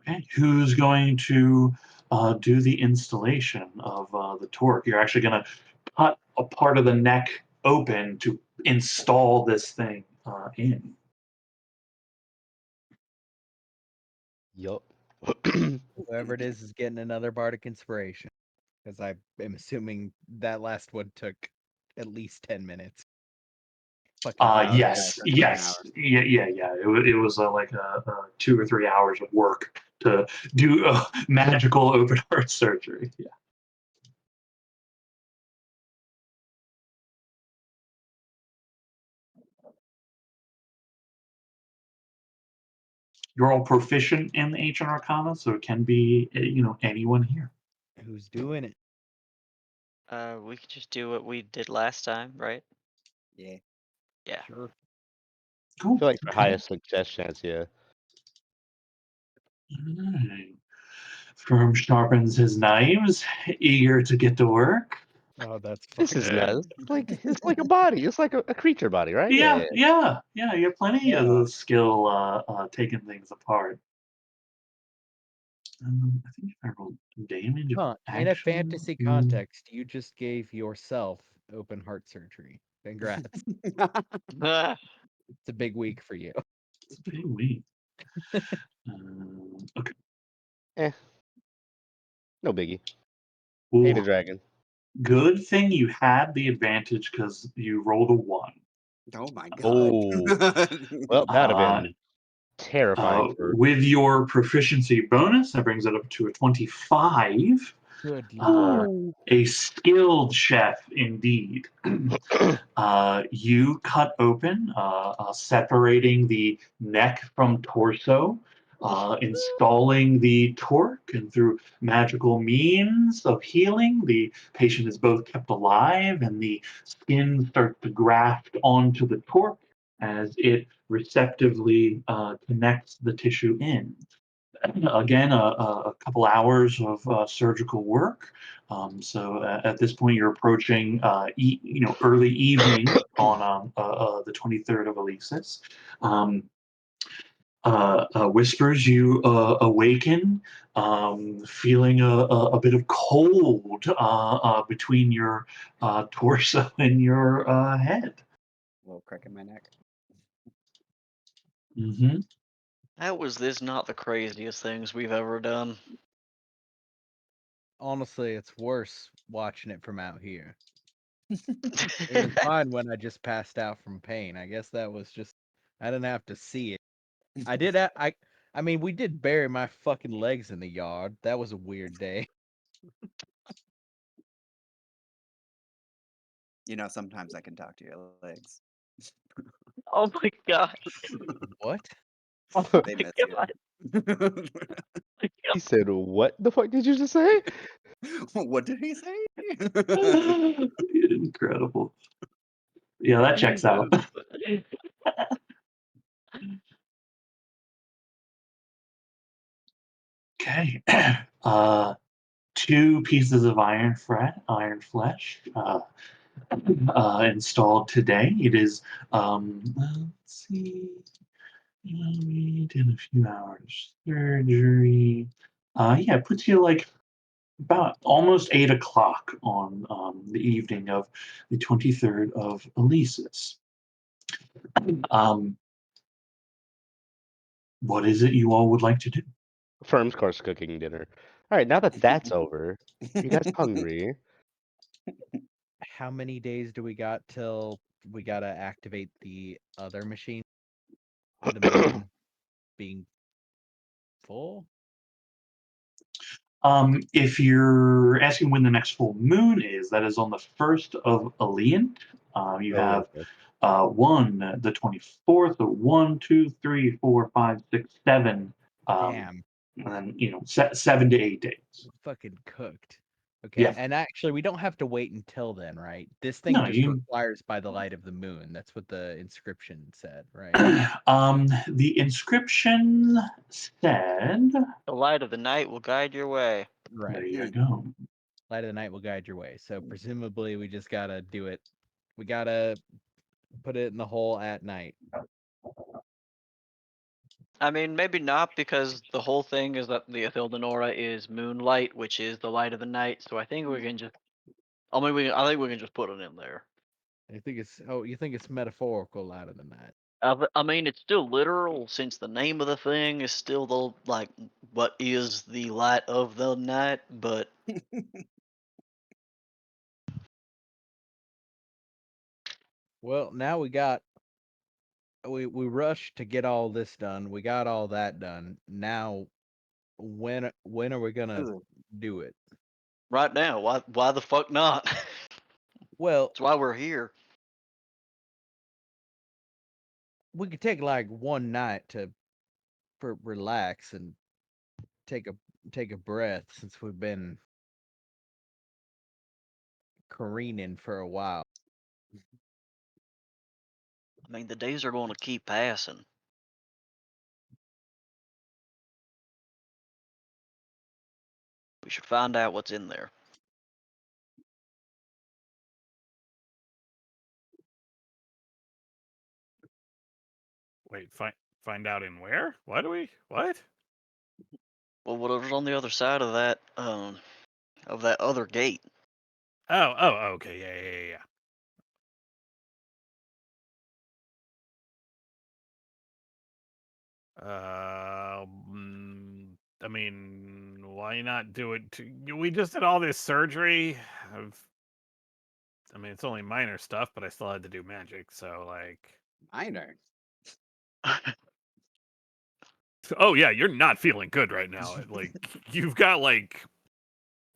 Okay, who's going to do the installation of the torque? You're actually going to cut a part of the neck open to install this thing in. Yup. Whoever it is getting another bardic inspiration, because I am assuming that last one took at least 10 minutes. Fucking Yes, that's like an yes, hour. yeah. It was like 2 or 3 hours of work to do magical open heart surgery. Yeah. You're all proficient in the ancient arcana, so it can be anyone here. Who's doing it? We could just do what we did last time, right? Yeah. Yeah. Sure. I Cool. feel like for Okay. highest success chance, yeah. Alright. Firm sharpens his knives, eager to get to work. Oh, that's This fucking is Yeah. nuts. It's like a body. It's like a creature body, right? Yeah, Yeah. you have plenty Yeah. of skill taking things apart. I think if I roll damage of Huh. In a action, fantasy context, you just gave yourself open heart surgery. Congrats. Ah, It's a big week for you. it's pretty weak. Okay. Eh. No biggie. Hate a Ooh, dragon. good thing you had the advantage because you rolled a 1. Oh my god. Oh. Well, that'd have Uh, been terrifying for. with your proficiency bonus, that brings it up to a 25. Good lord. A skilled chef indeed. You cut open, separating the neck from torso, installing the torque, and through magical means of healing, the patient is both kept alive and the skin starts to graft onto the torque as it receptively connects the tissue in. Again, a couple hours of surgical work. So at this point, you're approaching early evening on the 23rd of Alesis. Um, Whispers, you awaken, feeling a bit of cold between your torso and your head. Little crick in my neck. Hmm. how was this not the craziest things we've ever done? Honestly, it's worse watching it from out here. It was fine when I just passed out from pain. I guess that was just I didn't have to see it. I did I mean, we did bury my fucking legs in the yard. That was a weird day. Sometimes I can talk to your legs. Oh my god. What? Oh They my miss god. you. He said, "What the fuck did you just say?" What did he say? Incredible. Yeah, that checks out. Okay. 2 pieces of iron flesh, installed today. It is, let's see, we did a few hours surgery. Yeah, it puts you like about almost 8 o'clock on the evening of the 23rd of Elisis. Um, what is it you all would like to do? Firm's course cooking dinner. All right, now that that's over, you guys hungry? How many days do we got till we gotta activate the other machine? The moon being full? If you're asking when the next full moon is, that is on the 1st of Elian. You Oh, have okay. one, the 24th, so 1, 2, 3, 4, 5, 6, 7, Damn, and then 7 to 8 days. fucking cooked. Okay, Yeah. and actually, we don't have to wait until then, right? This thing No, just you. requires by the light of the moon. That's what the inscription said, right? The inscription said. The light of the night will guide your way. There Right. you go. Light of the night will guide your way. So presumably, we just gotta do it. We gotta put it in the hole at night. I mean, maybe not, because the whole thing is that the Ithildanora is moonlight, which is the light of the night. So I think we can just. I mean, I think we can just put it in there. I think it's. Oh, you think it's metaphorical light of the night? I mean, it's still literal, since the name of the thing is still the what is the light of the night. But Well, now we rushed to get all this done. We got all that done. Now, when are we gonna Ooh, do it? right now, why the fuck not? Well, That's why we're here. we could take like one night to relax and take a breath since we've been careening for a while. I mean, the days are going to keep passing. We should find out what's in there. Wait, find out in where? What do we? What? Well, whatever's on the other side of that other gate. Oh, okay, yeah. I mean, why not do it? We just did all this surgery. I mean, it's only minor stuff, but I still had to do magic, so like. minor. Oh yeah, you're not feeling good right now. Like you've got like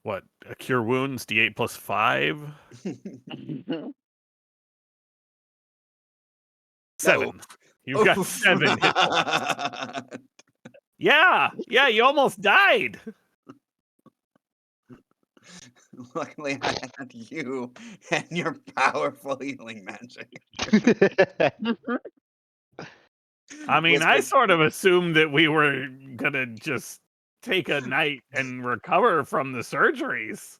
what? A cure wounds, D8 plus 5? 7. You've got 7 hit points. Yeah, you almost died. Luckily, I had you and your powerful healing magic. I mean, I Whisper, sort of assumed that we were gonna just take a night and recover from the surgeries.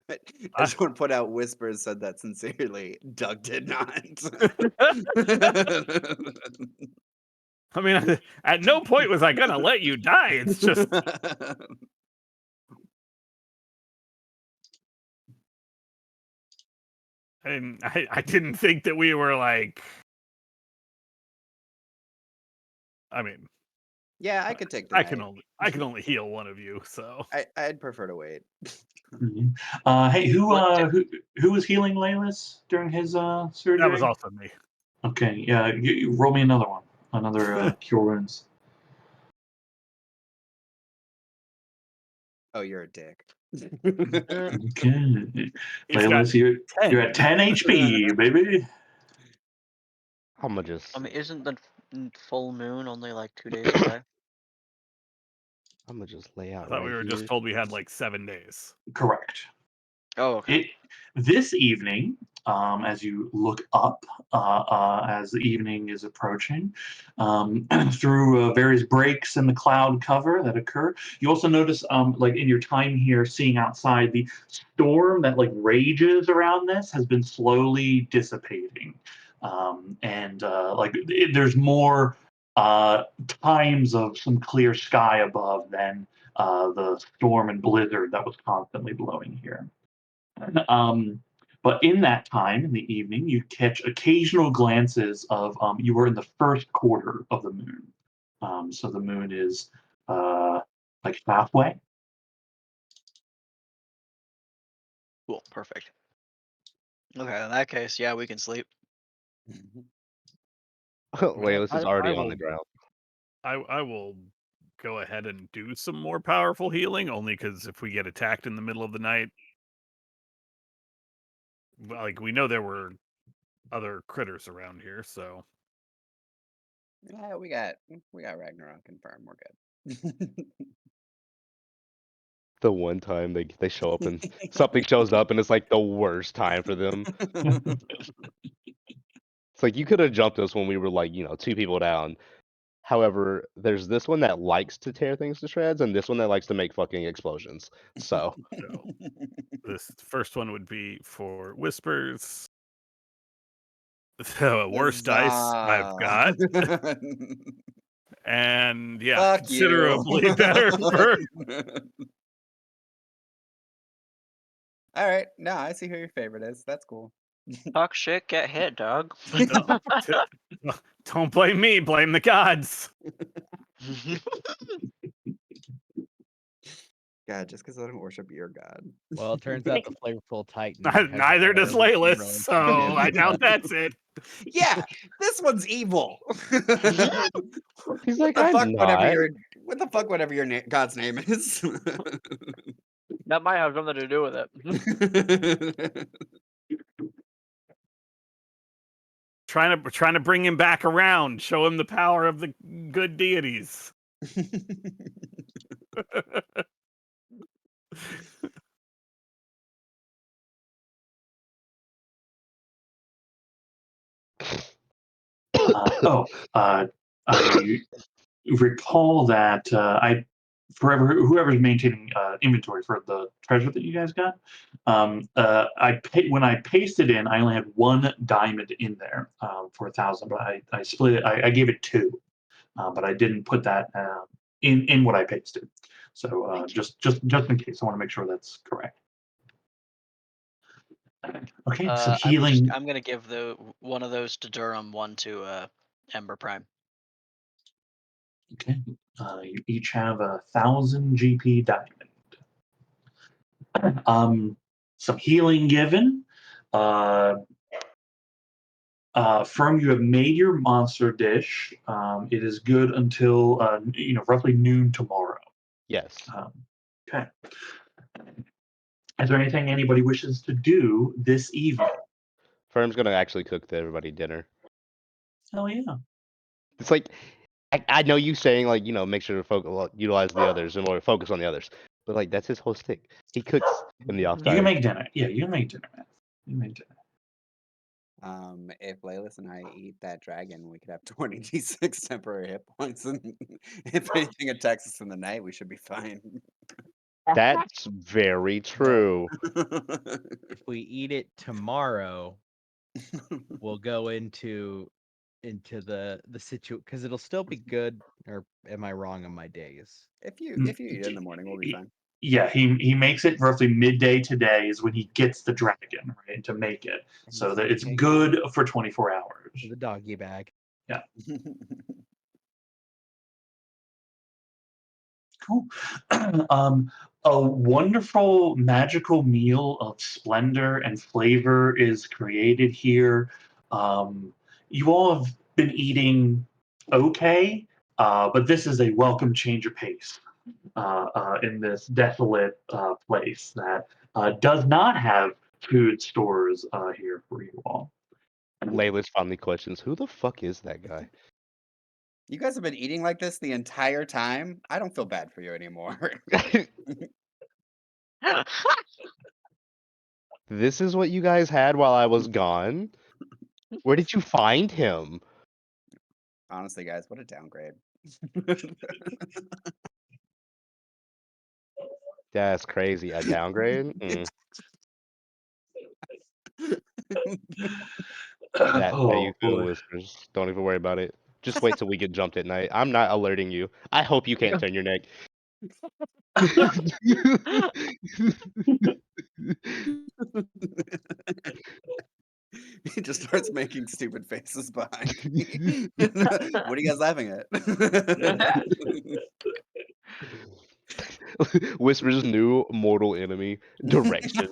I just want to put out Whispers said that sincerely. Doug did not. I mean, at no point was I gonna let you die. It's just and I didn't think that we were like. I mean, yeah, I could take the I night. can only heal one of you, so. I'd prefer to wait. Mhm. Hey, who was healing Laylis during his surgery? That was also me. Okay, yeah, you roll me another one, another cure wounds. Oh, you're a dick. Okay, He's got Laylis, you're at 10 HP, baby. I'ma just I mean, isn't the full moon only like 2 days away? I'ma just lay I out thought we right were just here. told we had like 7 days. Correct. Oh, okay. This evening, as you look up, as the evening is approaching, through various breaks in the cloud cover that occur, you also notice, like in your time here, seeing outside, the storm that like rages around this has been slowly dissipating, and there's more times of some clear sky above than the storm and blizzard that was constantly blowing here. Um, but in that time, in the evening, you catch occasional glances of you were in the first quarter of the moon. So the moon is like halfway. Cool. Perfect. Okay. In that case, yeah, we can sleep. Layla's is already I on the will ground. I will go ahead and do some more powerful healing, only because if we get attacked in the middle of the night, like we know there were other critters around here, so Yeah, we got Ragnarok confirmed. We're good. The one time they show up and something shows up and it's like the worst time for them. It's like you could have jumped us when we were like, 2 people down. However, there's this one that likes to tear things to shreds and this one that likes to make fucking explosions. So so this first one would be for whispers. The worst dice I've got, Huzzah. and yeah, Fuck you. considerably better for. All right. No, I see who your favorite is. That's cool. Talk shit, get hit, dog. No, don't blame me. Blame the gods. God, just because I don't worship your god. Well, it turns out the flavorful Titan has Neither does better Laylis, relationship so I with doubt that's it. Yeah, this one's evil. he's like, the fuck, I'm not. what the fuck, whatever your god's name is. That might have something to do with it. Trying to bring him back around, show him the power of the good deities. I recall that whoever's maintaining inventory for the treasure that you guys got, when I pasted in, I only had one diamond in there for 1,000, but I split it. I gave it two, but I didn't put that in what I pasted. So just in case, I want to make sure that's correct. Okay, so healing. I'm gonna give one of those to Durham, one to Ember Prime. Okay, you each have 1,000 GP diamond. Some healing given. From you have made your monster dish. It is good until roughly noon tomorrow. Yes. Okay. Is there anything anybody wishes to do this evening? Firm's gonna actually cook everybody dinner. Oh yeah. It's like I know you saying like, make sure to utilize the others and more focus on the others. But like that's his whole stick. He cooks in the off You can time. make dinner. Yeah, you can make dinner, man. You can make dinner. If Laylis and I eat that dragon, we could have 20 d6 temporary hit points, and if anything attacks us in the night, we should be fine. That's very true. If we eat it tomorrow, we'll go into the situation because it'll still be good. Or am I wrong on my days? if you eat it in the morning, we'll be fine. Yeah, he makes it roughly midday today is when he gets the dragon, right, to make it. So that it's good for 24 hours. The doggy bag. Yeah. Cool. A wonderful magical meal of splendor and flavor is created here. You all have been eating okay, but this is a welcome change of pace in this desolate place that does not have food stores here for you all. Layla's finally questions, who the fuck is that guy? You guys have been eating like this the entire time. I don't feel bad for you anymore. This is what you guys had while I was gone? Where did you find him? Honestly, guys, what a downgrade. That's crazy. A downgrade? That's how you Oh feel, boy. Whispers. Don't even worry about it. Just wait till we get jumped at night. I'm not alerting you. I hope you can't turn your neck. He just starts making stupid faces behind me. What are you guys laughing at? Whispers' new mortal enemy, directions.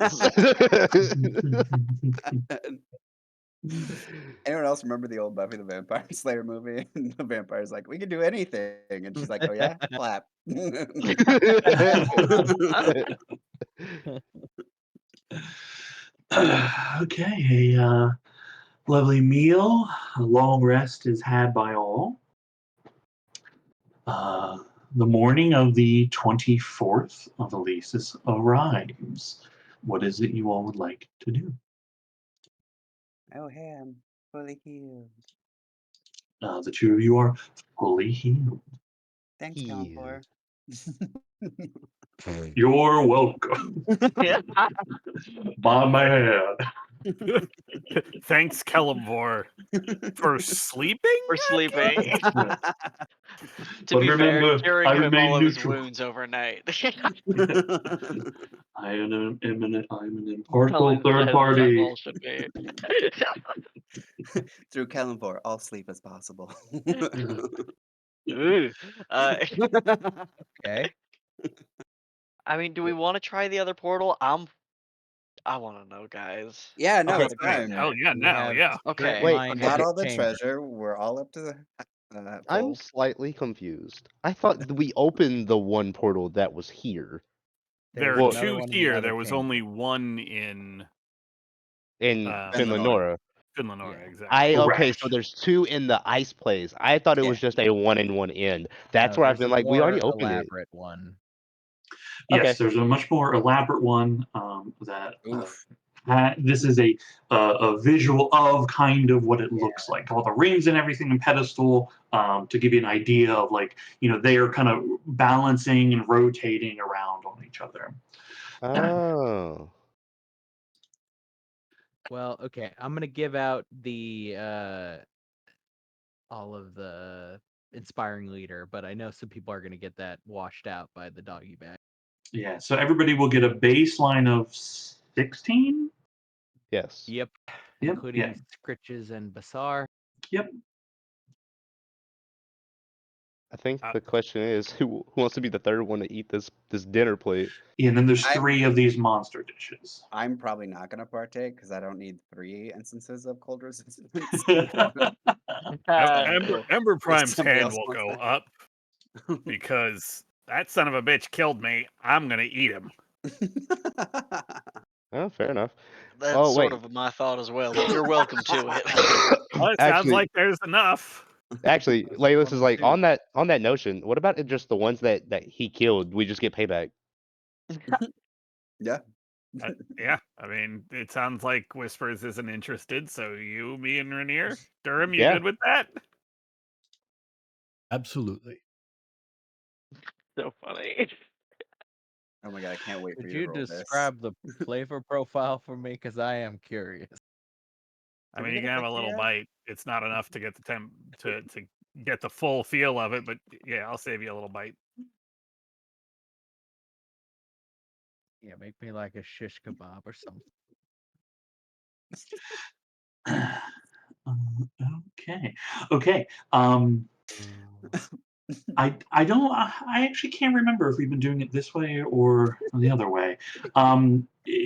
Anyone else remember the old Buffy the Vampire Slayer movie? And the vampire's like, "We can do anything," and she's like, "Oh yeah, clap." Okay, a lovely meal, a long rest is had by all. Uh, the morning of the 24th of Elisis arrives. What is it you all would like to do? Oh hey, I'm fully healed. The two of you are fully healed. Thanks, Healed. Kalamfor. You're welcome. By man. Thanks, Kellamvor, for sleeping. We're sleeping. Yeah. To But be fair, remember, curing I him all remain of his neutral. wounds overnight. I'm an impartial Colin third says that party. all should be. Through Kalamfor, all sleep as possible. Ooh. Okay. I mean, do we want to try the other portal? I want to know, guys. Yeah, no, Oh, it's hey, fine. hell yeah, We now, have yeah. strip Okay. Wait, We mine got the all the chamber. treasure. We're all up to the I'm full. slightly confused. I thought we opened the one portal that was here There There's are Well- another two one in the here. other There was chamber. only one in in Finlanora. Finlanora. Finlanora, Yeah. exactly. Okay, so Correct. there's two in the ice place. I thought it was Yeah. just a one in one end. That's No, where I've there's been a like, we already more opened it. elaborate one. Yes, Okay. there's a much more elaborate one that Oof. this is a visual of kind of what it Yeah. looks like. All the rings and everything and pedestal to give you an idea of like, they are kind of balancing and rotating around on each other. Oh. Well, okay. I'm gonna give out the all of the inspiring leader, but I know some people are gonna get that washed out by the doggy bag. Yeah, so everybody will get a baseline of 16. Yes. Yep. Yep, Including yeah. Scritches and Basar. Yep. I think Uh, the question is who wants to be the third one to eat this dinner plate? And then there's I'm- 3 of these monster dishes. I'm probably not gonna partake because I don't need 3 instances of cold resistance. Ember Prime's somebody hand else will wants go that. up because that son of a bitch killed me. I'm gonna eat him. Oh, fair enough. That's Oh, sort wait. of my thought as well, but you're welcome to it. Well, it sounds Actually, like there's enough. actually, Laylis is like Two. on that notion. What about just the ones that he killed? We just get payback. Yeah. Yeah, I mean, it sounds like Whispers isn't interested. So you, me, and Rainier, Durham, you Yeah. good with that? Absolutely. So funny. Oh my god, I can't wait for Could you you to roll describe the flavor profile for me? Because I am curious. I Did we mean, you get can a have a little picture yet? bite. It's not enough to get the to get the full feel of it, but yeah, I'll save you a little bite. Yeah, make me like a shish kebab or something. Okay. I don't. I actually can't remember if we've been doing it this way or the other way.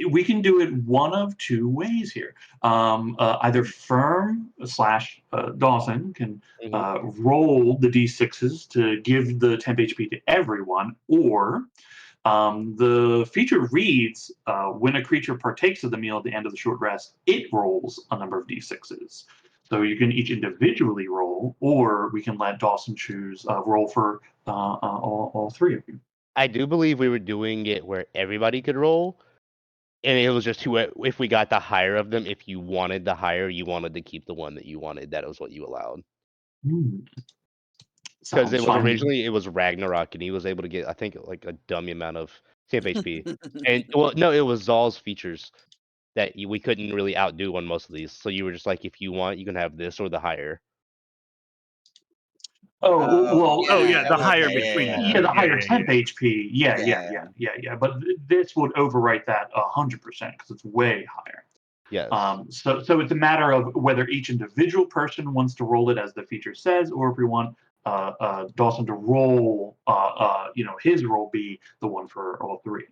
We can do it one of two ways here. Either Firm slash Dawson can roll the d6s to give the temp HP to everyone, or the feature reads when a creature partakes of the meal at the end of the short rest, it rolls a number of d6s. So you can each individually roll, or we can let Dawson choose roll for all 3 of you. I do believe we were doing it where everybody could roll. and it was just who if we got the higher of them, if you wanted the higher, you wanted to keep the one that you wanted. That was what you allowed. Because it Sounds was fine. originally it was Ragnarok, and he was able to get I think like a dummy amount of temp HP. And well, no, it was Zal's features that we couldn't really outdo on most of these. So you were just like, if you want, you can have this or the higher. Oh yeah, the higher okay, between the Yeah, two. the higher Yeah. temp HP. Yeah. But this would overwrite that 100% because it's way higher. Yes. So it's a matter of whether each individual person wants to roll it as the feature says, or if we want Dawson to roll, his roll be the one for all three.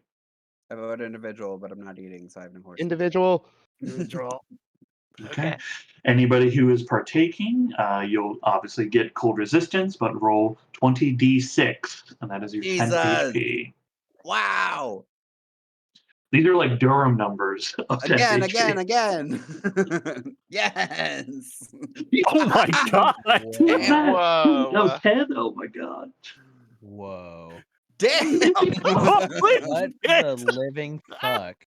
I vote individual, but I'm not eating, so I have no horse. Individual. Individual. Okay. Anybody who is partaking, you'll obviously get cold resistance, but roll 20d6, and that is your 10 Jesus. HP. Wow. These are like Durham numbers of 10 HP. Again. Yes. Oh my god! Damn. Whoa. No, 10? Oh my god. Whoa. Damn. Holy What shit! the living fuck?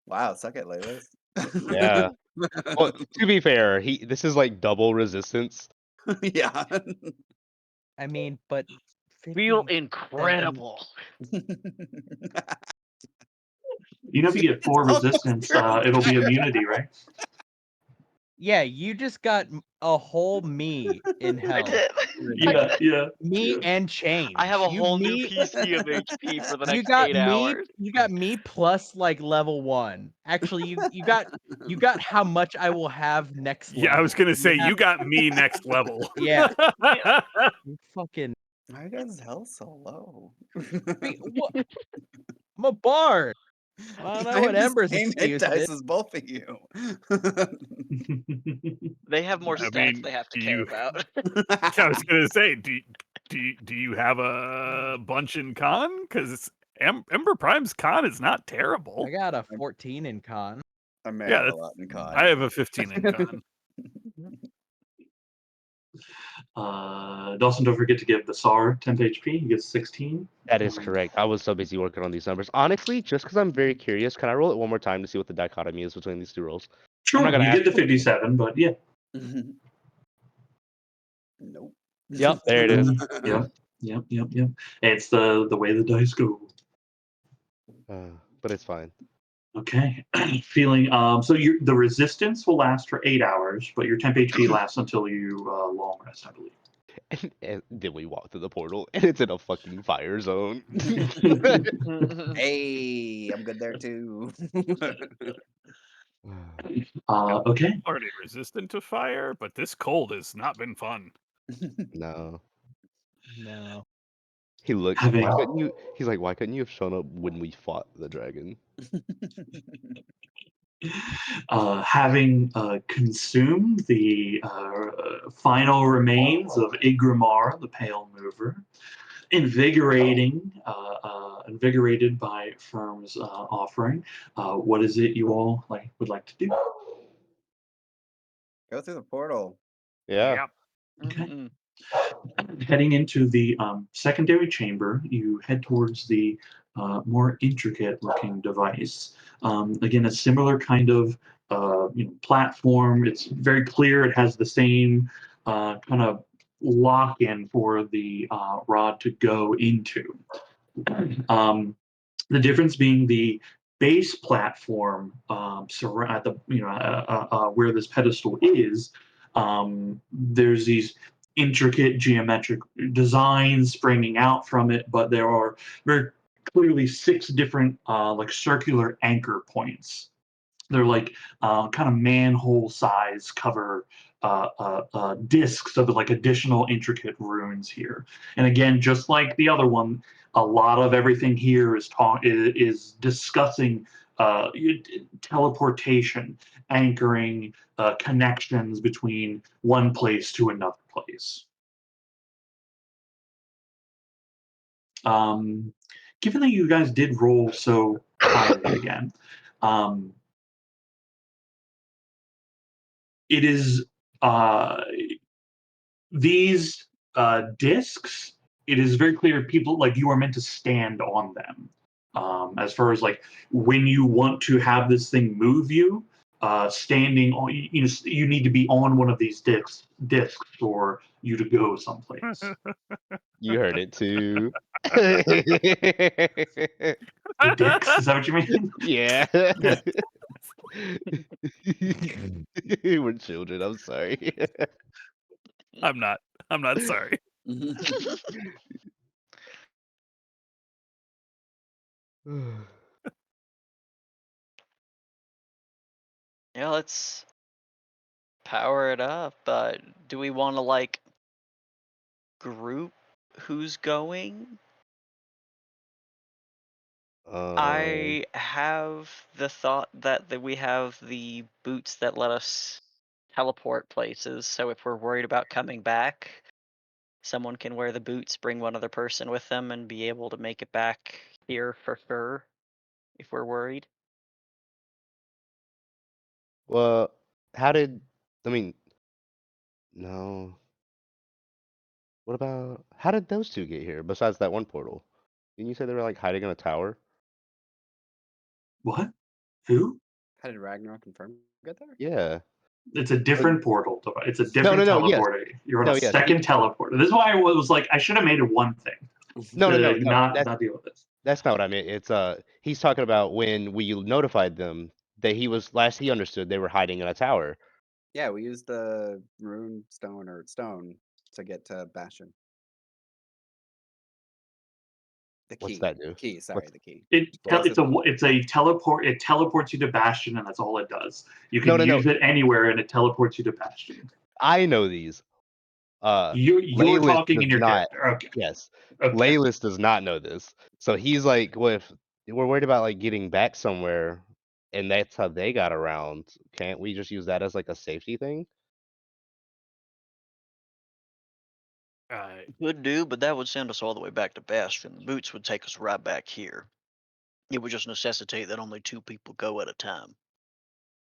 Wow, suck it, Laylas. Yeah. Well, to be fair, this is like double resistance. Yeah. I mean, but Feel 50 incredible. You know, if you get 4 almost resistance, turned it'll be fire. immunity, right? Yeah, you just got a whole me in I hell. did. Yeah. Me and change. I have a You whole new me- PC of HP for the You next got 8 me. hours. You got me plus like level 1. Actually, you got how much I will have next level. Yeah, I was gonna say have- you got me next level. Yeah. You fucking. Why does hell so low? What? I'm a bard. I don't know what Ember's same hit excuse dice is. as both of you. They have more I stats mean, they have to do care you- about. I was gonna say, do you have a bunch in con? Because Ember Prime's con is not terrible. I got a 14 in con. I may Yeah, have a that's- lot in con. I have a 15 in con. Dawson, don't forget to give the SAR 10 HP. He gets 16. That is correct. I was so busy working on these numbers. Honestly, just because I'm very curious, can I roll it one more time to see what the dichotomy is between these two rolls? Sure, not gonna you ask get the for it. 57, but yeah. Nope. Yep, there it is. Yep. It's the way the dice go. But it's fine. Okay. Feeling so the resistance will last for 8 hours, but your temp HP lasts until you long rest, I believe. And then we walk through the portal, and it's in a fucking fire zone. Hey, I'm good there too. Okay. Already resistant to fire, but this cold has not been fun. No. No. He looked. Having- Why couldn't you? He's like, why couldn't you have shown up when we fought the dragon? Having consumed the final remains of Igramar, the Pale Mover, invigorated by Firm's offering, what is it you all would like to do? Go through the portal. Yeah. Yep. Okay. Heading into the secondary chamber, you head towards the more intricate looking device. Again, a similar kind of platform. It's very clear it has the same kind of lock in for the rod to go into. The difference being the base platform at the where this pedestal is. There's these intricate geometric designs springing out from it, but there are very clearly 6 different like circular anchor points. They're like kind of manhole size cover discs of like additional intricate runes here. And again, just like the other one, a lot of everything here is discussing teleportation, anchoring connections between one place to another place. Given that you guys did roll so highly again, it is these discs. It is very clear people like you are meant to stand on them. As far as like when you want to have this thing move you, standing on you need to be on one of these discs for you to go someplace. You heard it too. The dicks, is that what you mean? Yeah. Yeah. We're children. I'm sorry. I'm not sorry. Yeah, let's power it up. Do we want to like group who's going? I have the thought that we have the boots that let us teleport places, so if we're worried about coming back, someone can wear the boots, bring one other person with them, and be able to make it back here for sure if we're worried. Well, how did I mean? No. What about how did those two get here? Besides that one portal, didn't you say they were like hiding in a tower? What? Who? How did Ragnarok confirm get there? Yeah. It's a different portal. It's a No, different no, no. Yes, teleporter. You're on no, a yes. second teleporter. This is why I was like, I should have made it one thing No, no, no, to no. not deal with this. That's not what I meant. It's he's talking about when we notified them that he understood they were hiding in a tower. Yeah, we used the rune stone or stone to get to Bastion. The What's key. that do? Key, sorry, What's the key. It's Yeah, it's a teleport. It teleports you to Bastion, and that's all it does. You No, can no, no. use it anywhere, and it teleports you to Bastion. I know these. You're Laylis talking does in your not. character. Okay. Yes. Okay. Laylis does not know this. So he's like, well, if we're worried about like getting back somewhere and that's how they got around, can't we just use that as like a safety thing? Could do, but that would send us all the way back to Bastion. The boots would take us right back here. It would just necessitate that only 2 people go at a time.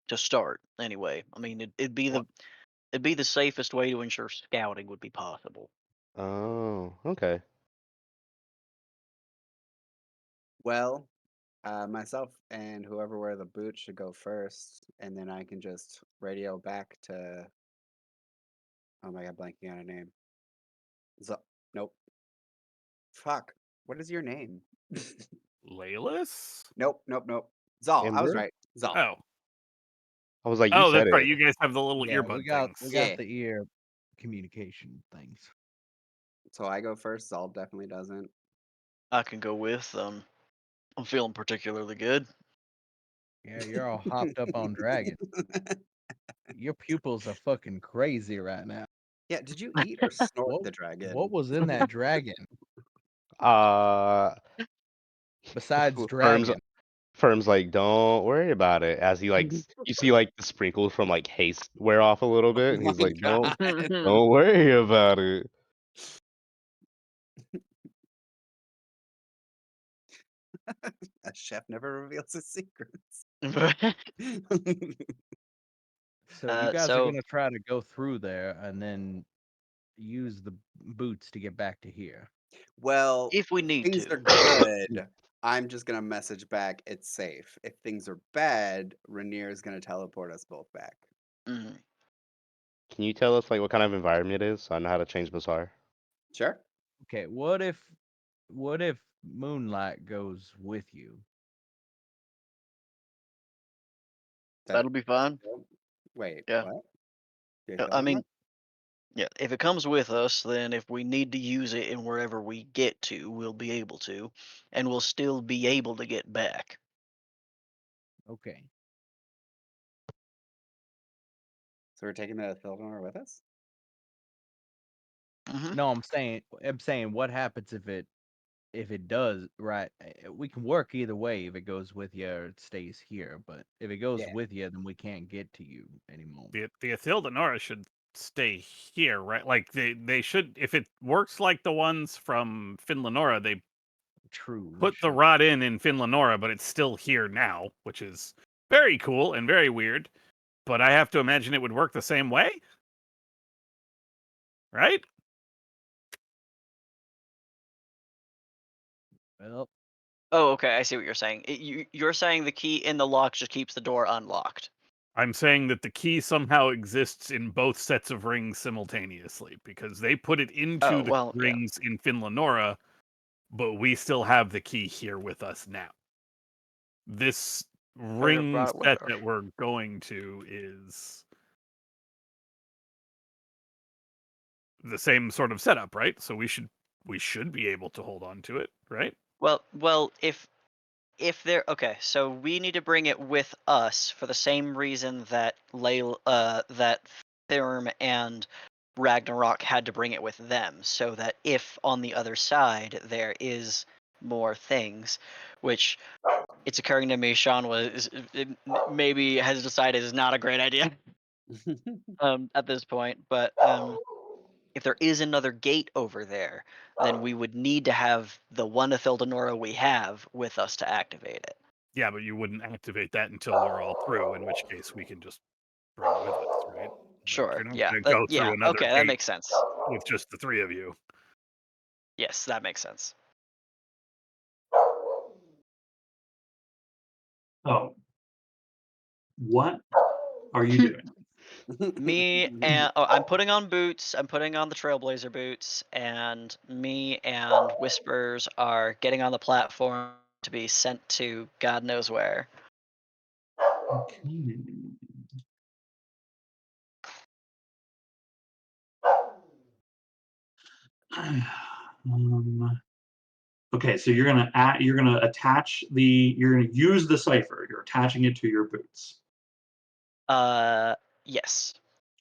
To start, anyway. I mean, it'd be the safest way to ensure scouting would be possible. Oh, okay. well, myself and whoever wear the boots should go first, and then I can just radio back to. Oh my god, blanking on a name. Nope. Fuck. What is your name? Laylis? Nope, nope, nope. Zal. I was Ember? right. Zal. Oh. I was like, you Oh, said that's right. it. You guys have the little Yeah, earbud we got things. Yeah. the ear communication things. So I go first. Zal definitely doesn't. I can go with. I'm feeling particularly good. Yeah, you're all hopped up on dragon. Your pupils are fucking crazy right now. Yeah, did you eat or snort What the dragon? what was in that dragon Uh, besides Firm's dragon? Firm's like, don't worry about it. As he like, you see like the sprinkles from like haste wear off a little bit, Oh and he's my like, god. don't worry about it. A chef never reveals his secrets. So you guys are So gonna try to go through there and then use the boots to get back to here. Well, if we need things are to. good. I'm just gonna message back. It's safe. If things are bad, Rainier is gonna teleport us both back. Mhm. Can you tell us like what kind of environment it is so I know how to change Bazaar? Sure. Okay, what if Moonlight goes with you? That'll be fine. Wait, Yeah. what? Do you I feel mean, that? yeah, if it comes with us, then if we need to use it and wherever we get to, we'll be able to, and we'll still be able to get back. Okay. So we're taking the Philnor with us? Hmm. No, I'm saying what happens if it does, right? We can work either way if it goes with you or it stays here, but if it goes Yeah. with you, then we can't get to you anymore. The Athilda Nora should stay here, right? Like they should, if it works like the ones from Finlanora, they True. it put the should. rod in Finlanora, but it's still here now, which is very cool and very weird. But I have to imagine it would work the same way, right? Well, Oh, okay. I see what you're saying. You're saying the key in the lock just keeps the door unlocked. I'm saying that the key somehow exists in both sets of rings simultaneously because they put it into Oh, the well, yeah. rings in Finlanora, but we still have the key here with us now. This ring brought it with set her. that we're going to is the same sort of setup, right? So we should be able to hold on to it, right? Well, if they're okay, so we need to bring it with us for the same reason that that Therm and Ragnarok had to bring it with them, so that if on the other side there is more things, which it's occurring to me, Sean maybe has decided is not a great idea at this point, but if there is another gate over there, then we would need to have the one Ithildanora we have with us to activate it. Yeah, but you wouldn't activate that until we're all through, in which case we can just bring it with us, right? Like, Sure. you're not Yeah. going to go Yeah. through another Okay. That gate makes sense. with just the three of you. Yes, that makes sense. Oh, what are you doing? Me and I'm putting on boots. I'm putting on the Trailblazer boots, and me and Whispers are getting on the platform to be sent to God knows where. Okay. Um, okay, so you're gonna attach you're gonna use the cipher. You're attaching it to your boots. Yes.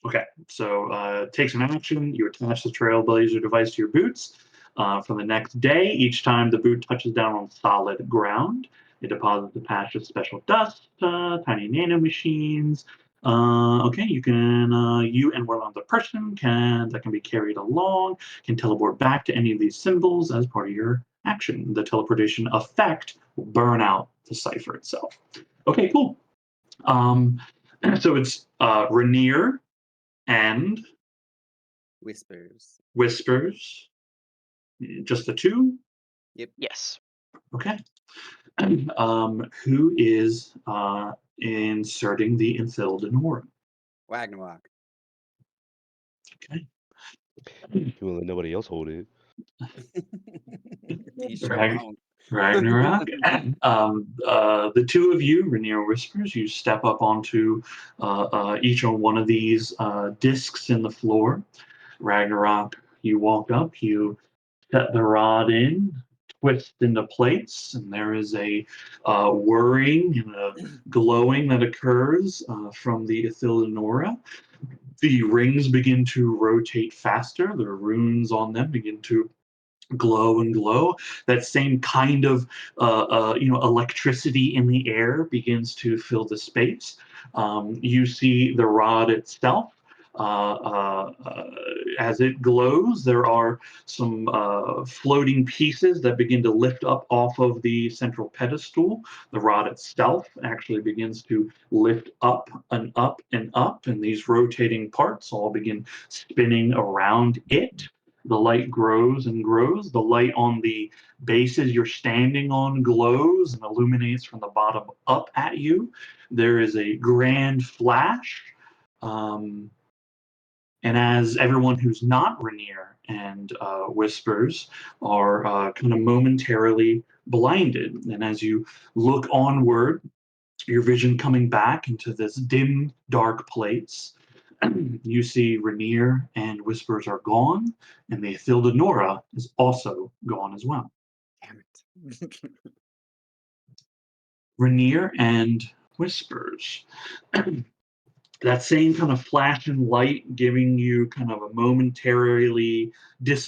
Okay, so it takes an action. You attach the Trailblazer device to your boots. For the next day, each time the boot touches down on solid ground, it deposits a patch of special dust, tiny nanomachines. Okay, you and one other person that can be carried along can teleport back to any of these symbols as part of your action. The teleportation effect will burn out the cipher itself. Okay, cool. Um, so it's Rainier and Whispers. Whispers. Just the two? Yep. Yes. Okay. Who is inserting the Enthildanora? Ragnarok. Okay. You won't let nobody else hold it. He sure Rag- won't. Ragnarok. The two of you, Rainier Whispers, you step up onto each on one of these discs in the floor. Ragnarok, you walk up, you set the rod in, twist into place, and there is a whirring and a glowing that occurs from the Ithildanora. The rings begin to rotate faster. The runes on them begin to glow and glow. That same kind of electricity in the air begins to fill the space. You see the rod itself. As it glows, there are some floating pieces that begin to lift up off of the central pedestal. The rod itself actually begins to lift up and up and up, and these rotating parts all begin spinning around it. The light grows and grows. The light on the bases you're standing on glows and illuminates from the bottom up at you. There is a grand flash. Um, and as everyone who's not Rainier and Whispers are kind of momentarily blinded, and as you look onward, your vision coming back into this dim, dark place, you see Rainier and Whispers are gone, and the Nora is also gone as well. Damn it. Rainier and Whispers. That same kind of flash and light giving you kind of a momentarily you're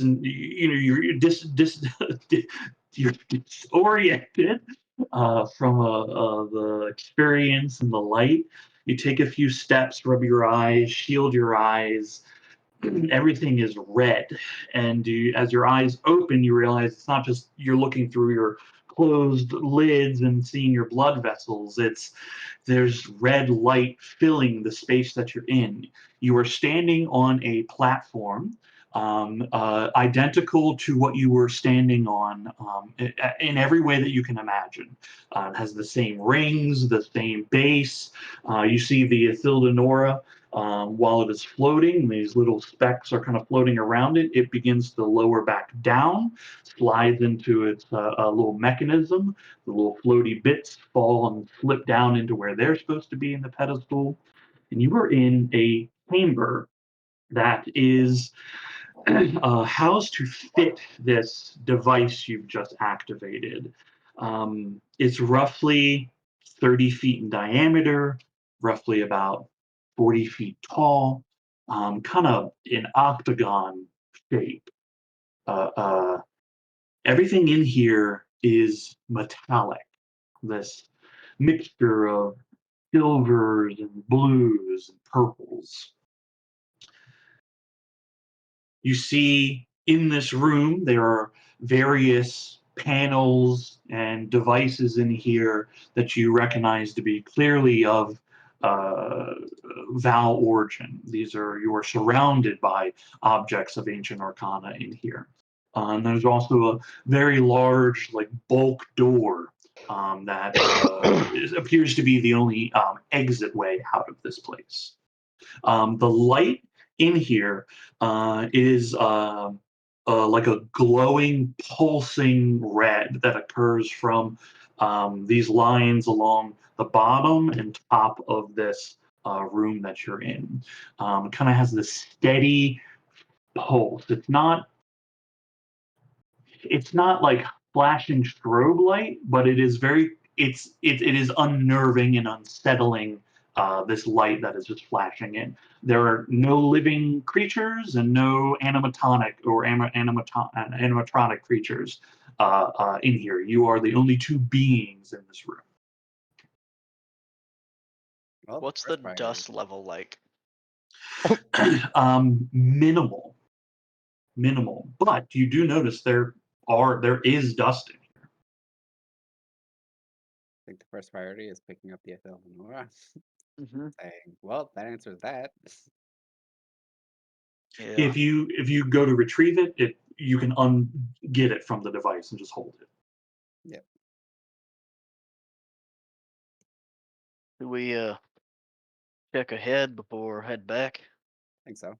disoriented from the experience and the light. You take a few steps, rub your eyes, shield your eyes. Everything is red, and as your eyes open, you realize it's not just you're looking through your closed lids and seeing your blood vessels. There's red light filling the space that you're in. You are standing on a platform identical to what you were standing on in every way that you can imagine. It has the same rings, the same base. You see the Nora. While it is floating, these little specks are kind of floating around it. It begins to lower back down, slides into its a little mechanism. The little floaty bits fall and slip down into where they're supposed to be in the pedestal. And you are in a chamber that is housed to fit this device you've just activated. It's roughly 30 feet in diameter, roughly about 40 feet tall, kind of an octagon shape. Uh, uh, Everything in here is metallic, this mixture of silvers and blues and purples. You see in this room, there are various panels and devices in here that you recognize to be clearly of uh, Val origin. You are surrounded by objects of ancient arcana in here. And there's also a very large, like bulk door that appears to be the only exit way out of this place. The light in here is like a glowing, pulsing red that occurs from these lines along the bottom and top of this room that you're in. It kind of has this steady pulse. It's not like flashing strobe light, but it is it is unnerving and unsettling. This light that is just flashing in. There are no living creatures and no animatronic or animatronic creatures in here. You are the only two beings in this room. Well, What's the first priority. dust level like? Minimal, but you do notice there is dust in here. I think the first priority is picking up the Nora. Mm-hmm. Saying, well, that answers that. Yeah. If you go to retrieve it, you can get it from the device and just hold it. Yep. Do we check ahead before head back? I think so.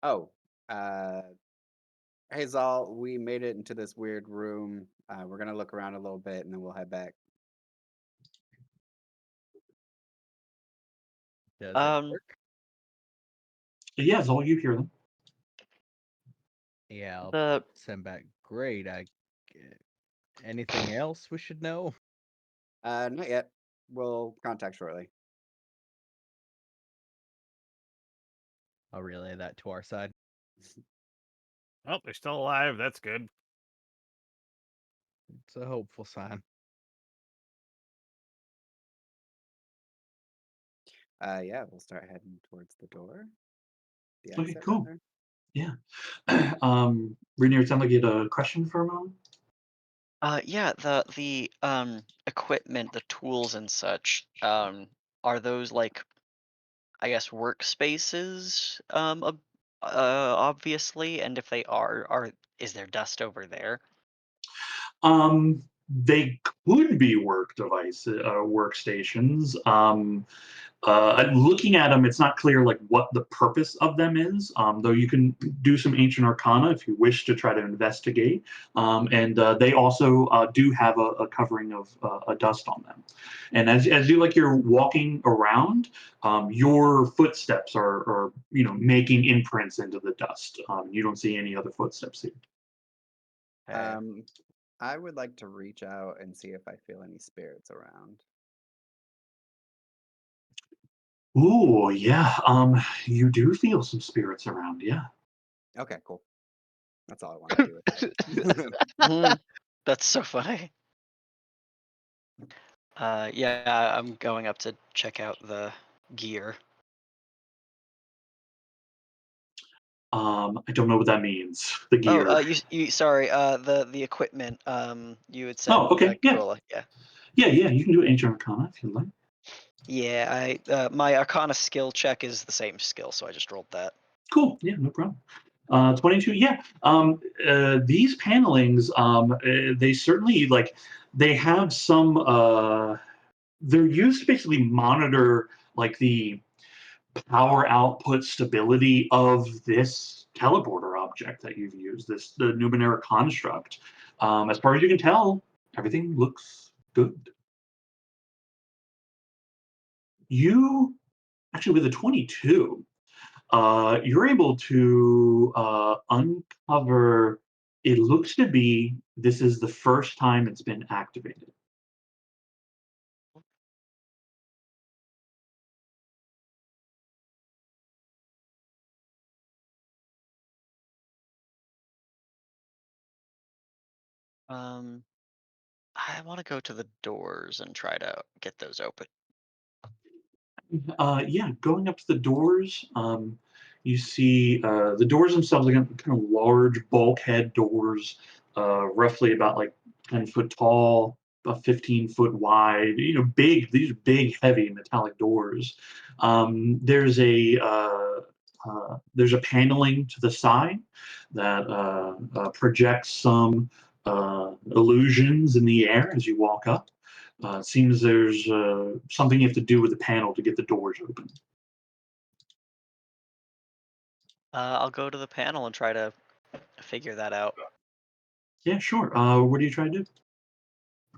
Oh, hey Zal, we made it into this weird room. We're gonna look around a little bit and then we'll head back. Does it Um, work? Yeah, it's all you hear them. Yeah, I'll the send back. Great. Anything else we should know? Not yet. We'll contact shortly. I'll relay that to our side. Oh, they're still alive. That's good. It's a hopeful sign. Yeah, we'll start heading towards the door. The Okay, exit, cool. rather. Yeah. Rainier, it sounded like you had a question for a moment. yeah, the equipment, the tools and such, are those like, I guess, workspaces, obviously, and if they is there dust over there? They could be workstations. Looking at them, it's not clear like what the purpose of them is. Though you can do some ancient arcana if you wish to try to investigate. And they also do have a covering of a dust on them. And as you're walking around, your footsteps are making imprints into the dust. You don't see any other footsteps here. I would like to reach out and see if I feel any spirits around. Ooh, yeah. You do feel some spirits around, yeah. Okay, cool. That's all I want to do with that. Mhm. That's so funny. Yeah, I'm going up to check out the gear. I don't know what that means. The gear. Oh, you sorry, the equipment, you had said, Oh, okay, yeah. Corolla, yeah. Yeah, you can do ancient arcana if you'd like. Yeah, my Arcana skill check is the same skill, so I just rolled that. Cool, yeah, no problem. 22. Yeah. These panelings, they certainly they have some. They're used to basically monitor like the power output stability of this teleporter object that you've used, the Numenera construct. As far as you can tell, everything looks good. You actually with a 22, you're able to uncover. It looks to be this is the first time it's been activated. I want to go to the doors and try to get those open. Yeah, going up to the doors, you see the doors themselves are kind of large bulkhead doors, roughly about like 10 foot tall, about 15 foot wide. Big. These are big, heavy metallic doors. There's a paneling to the side that projects some illusions in the air as you walk up. It seems there's something you have to do with the panel to get the doors open. I'll go to the panel and try to figure that out. Yeah, sure. What do you try to do?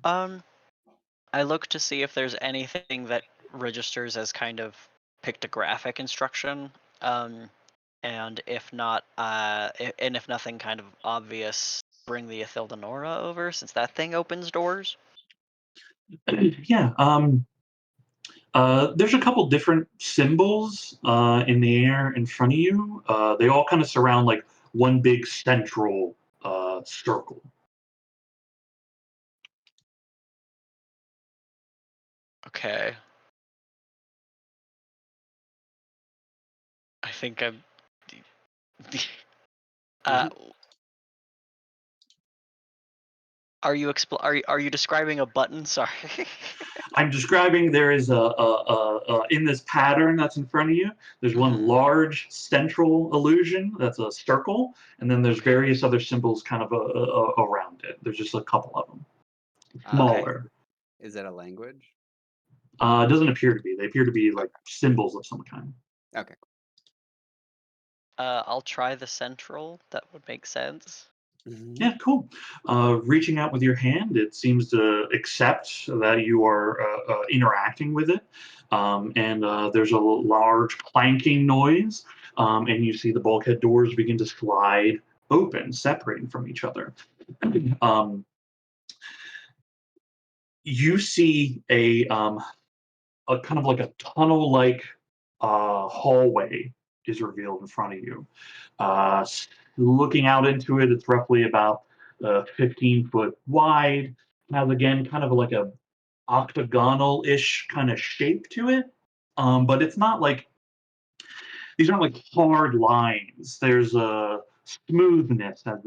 Um, I look to see if there's anything that registers as kind of pictographic instruction. And if not, and if nothing kind of obvious, bring the Ithildanora over since that thing opens doors. Yeah. There's a couple different symbols in the air in front of you. They all kind of surround like one big central circle. Okay. I think I'm. uh, are you describing a button? Sorry. I'm describing there is in this pattern that's in front of you, there's one large central illusion that's a circle, and then there's various other symbols kind of around it. There's just a couple of them, smaller. Is it a language? It doesn't appear to be. They appear to be like symbols of some kind. Okay. I'll try the central. That would make sense. Yeah, cool. Reaching out with your hand, it seems to accept that you are interacting with it. And there's a large clanking noise, and you see the bulkhead doors begin to slide open, separating from each other. You see a kind of like a tunnel-like hallway is revealed in front of you. Looking out into it, it's roughly about 15 foot wide. Has again kind of like a octagonal-ish kind of shape to it, but it's not like these aren't like hard lines. There's a smoothness as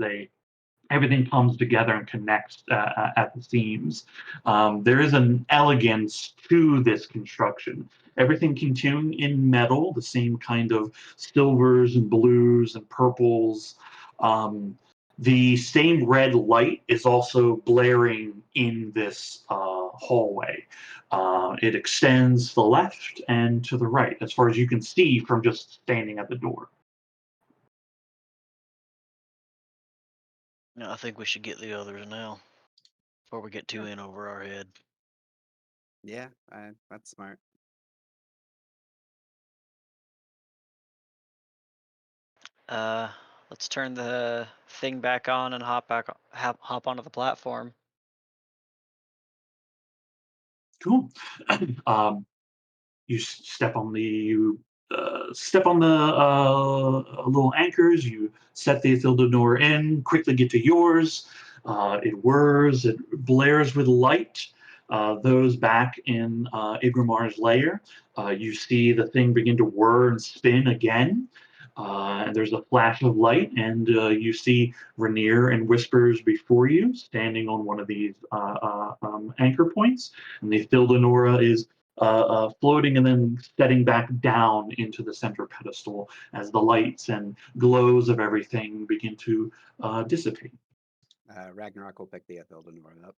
everything comes together and connects at the seams. There is an elegance to this construction. Everything continuing in metal, the same kind of silvers and blues and purples. The same red light is also blaring in this hallway. It extends to the left and to the right, as far as you can see from just standing at the door. No, I think we should get the others now before we get too in over our head. Yeah, that's smart. Let's turn the thing back on and hop onto the platform. Cool. You step on the little anchors. You set the Ithildanor in. Quickly get to yours. It whirs. It blares with light. Those back in Igramar's lair, you see the thing begin to whir and spin again. And there's a flash of light, and you see Rainier and Whispers before you, standing on one of these anchor points. And the Ithildanora is floating and then setting back down into the center pedestal as the lights and glows of everything begin to dissipate. Ragnarok will pick the Ethildonor up.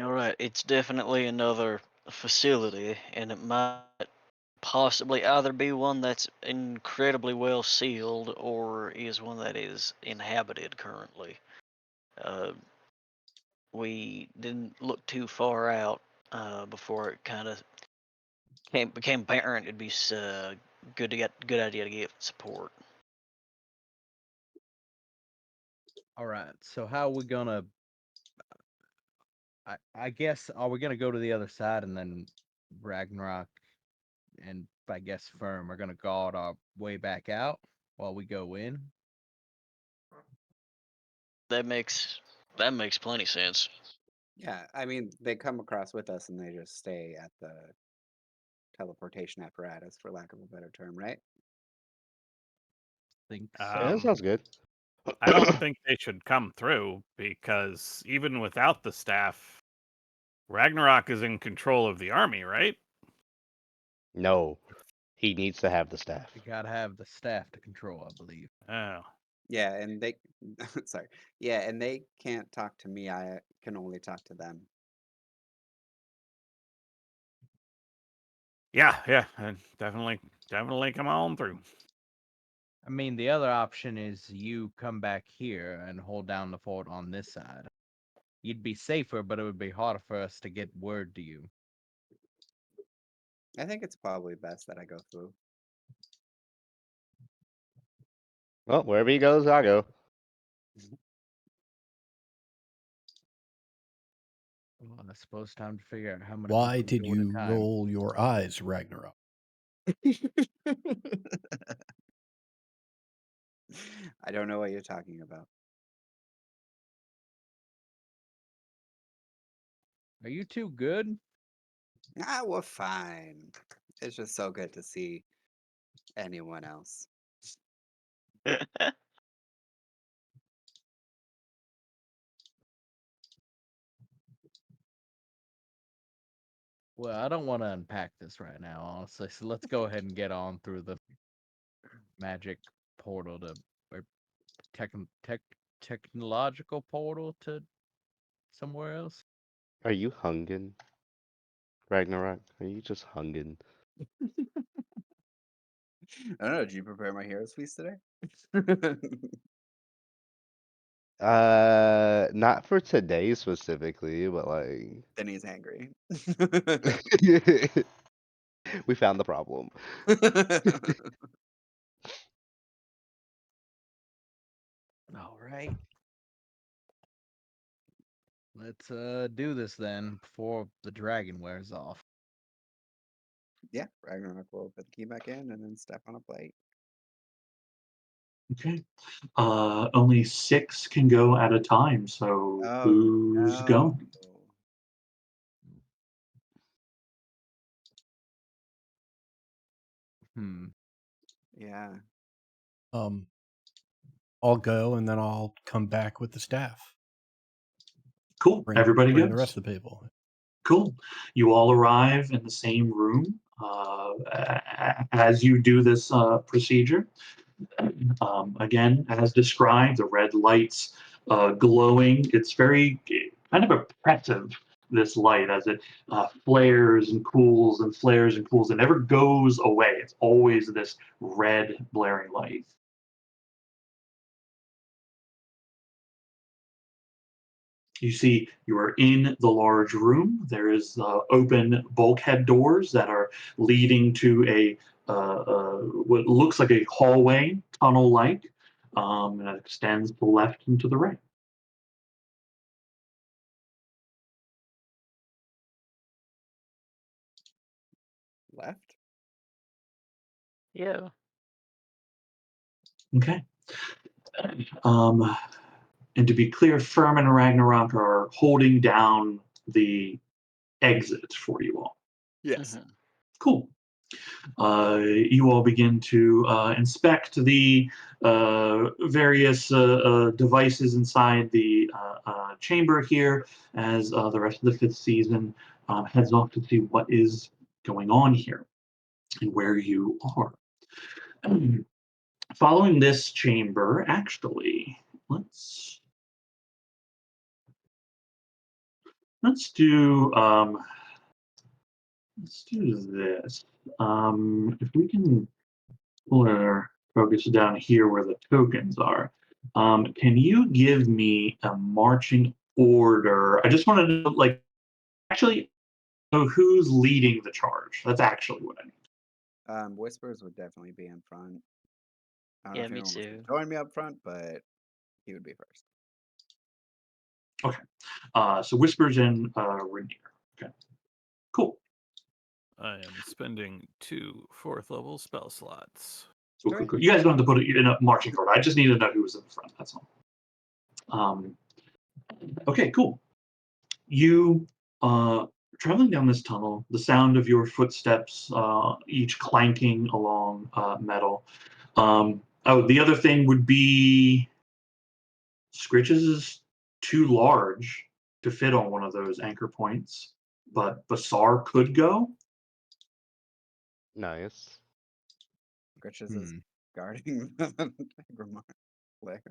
All right, it's definitely another facility, and it might possibly either be one that's incredibly well sealed or is one that is inhabited currently. Uh, we didn't look too far out before it kind of became apparent it'd be good idea to get support. All right. So how are we gonna? I guess are we gonna go to the other side and then Ragnarok and I guess Firm are gonna guard our way back out while we go in? That makes plenty sense. Yeah, I mean, they come across with us and they just stay at the teleportation apparatus, for lack of a better term, right? Think Yeah, that so. sounds good. I don't think they should come through because even without the staff, Ragnarok is in control of the army, right? No, he needs to have the staff. We gotta have the staff to control, I believe. Oh. Yeah, and they, sorry, yeah, and they can't talk to me. I can only talk to them. Yeah, definitely come on through. I mean, the other option is you come back here and hold down the fort on this side. You'd be safer, but it would be harder for us to get word to you. I think it's probably best that I go through. Well, wherever he goes, I go. Well, I suppose time to figure out how many Why people did go at a you time. roll your eyes, Ragnarok? I don't know what you're talking about. Are you too good? Ah, we're fine. It's just so good to see anyone else. Well, I don't want to unpack this right now, honestly. So let's go ahead and get on through the magic portal to or technological portal to somewhere else. Are you hunging, Ragnarok? Are you just hunging? I don't know. Did you prepare my heroes feast today? Not for today specifically, but like Then he's angry. we found the problem. All right. Let's do this then before the dragon wears off. Yeah, Ragnarok will put the key back in and then step on a plate. Okay. Only 6 can go at a time, so Oh who's no. going? Yeah. I'll go and then I'll come back with the staff. Cool. Everybody Bring goes. the rest of the people. Cool. You all arrive in the same room as you do this procedure. Again, as described, the red lights glowing. It's very kind of oppressive, this light, as it flares and cools and flares and cools. It never goes away. It's always this red blaring light. You see, you are in the large room. There is open bulkhead doors that are leading to a what looks like a hallway, tunnel-like, and it extends to the left and to the right. Left? Yeah. Okay. Um, and to be clear, Firm and Ragnarok are holding down the exit for you all. Yes. Mhm. Cool. You all begin to inspect the various devices inside the chamber here as the rest of the fifth season heads off to see what is going on here and where you are. Following this chamber, actually, let's let's do um, let's do this. If we can pull our focus down here where the tokens are, can you give me a marching order? I just want to know, like, actually know who's leading the charge. That's actually what I need. Whispers would definitely be in front. I don't know Yeah, if me anyone wants to too. join me up front, but he would be first. Okay. So Whispers and Rainier. Okay. Cool. I am spending 2 4th level spell slots. Cool, cool, Sure. cool. You guys don't have to put it in a marching order. I just need to know who was in the front. That's all. Okay, cool. You traveling down this tunnel, the sound of your footsteps, each clanking along metal. Oh, the other thing would be Scritches is too large to fit on one of those anchor points, but Basar could go. Nice. Gritches is guarding the Grimar Lair.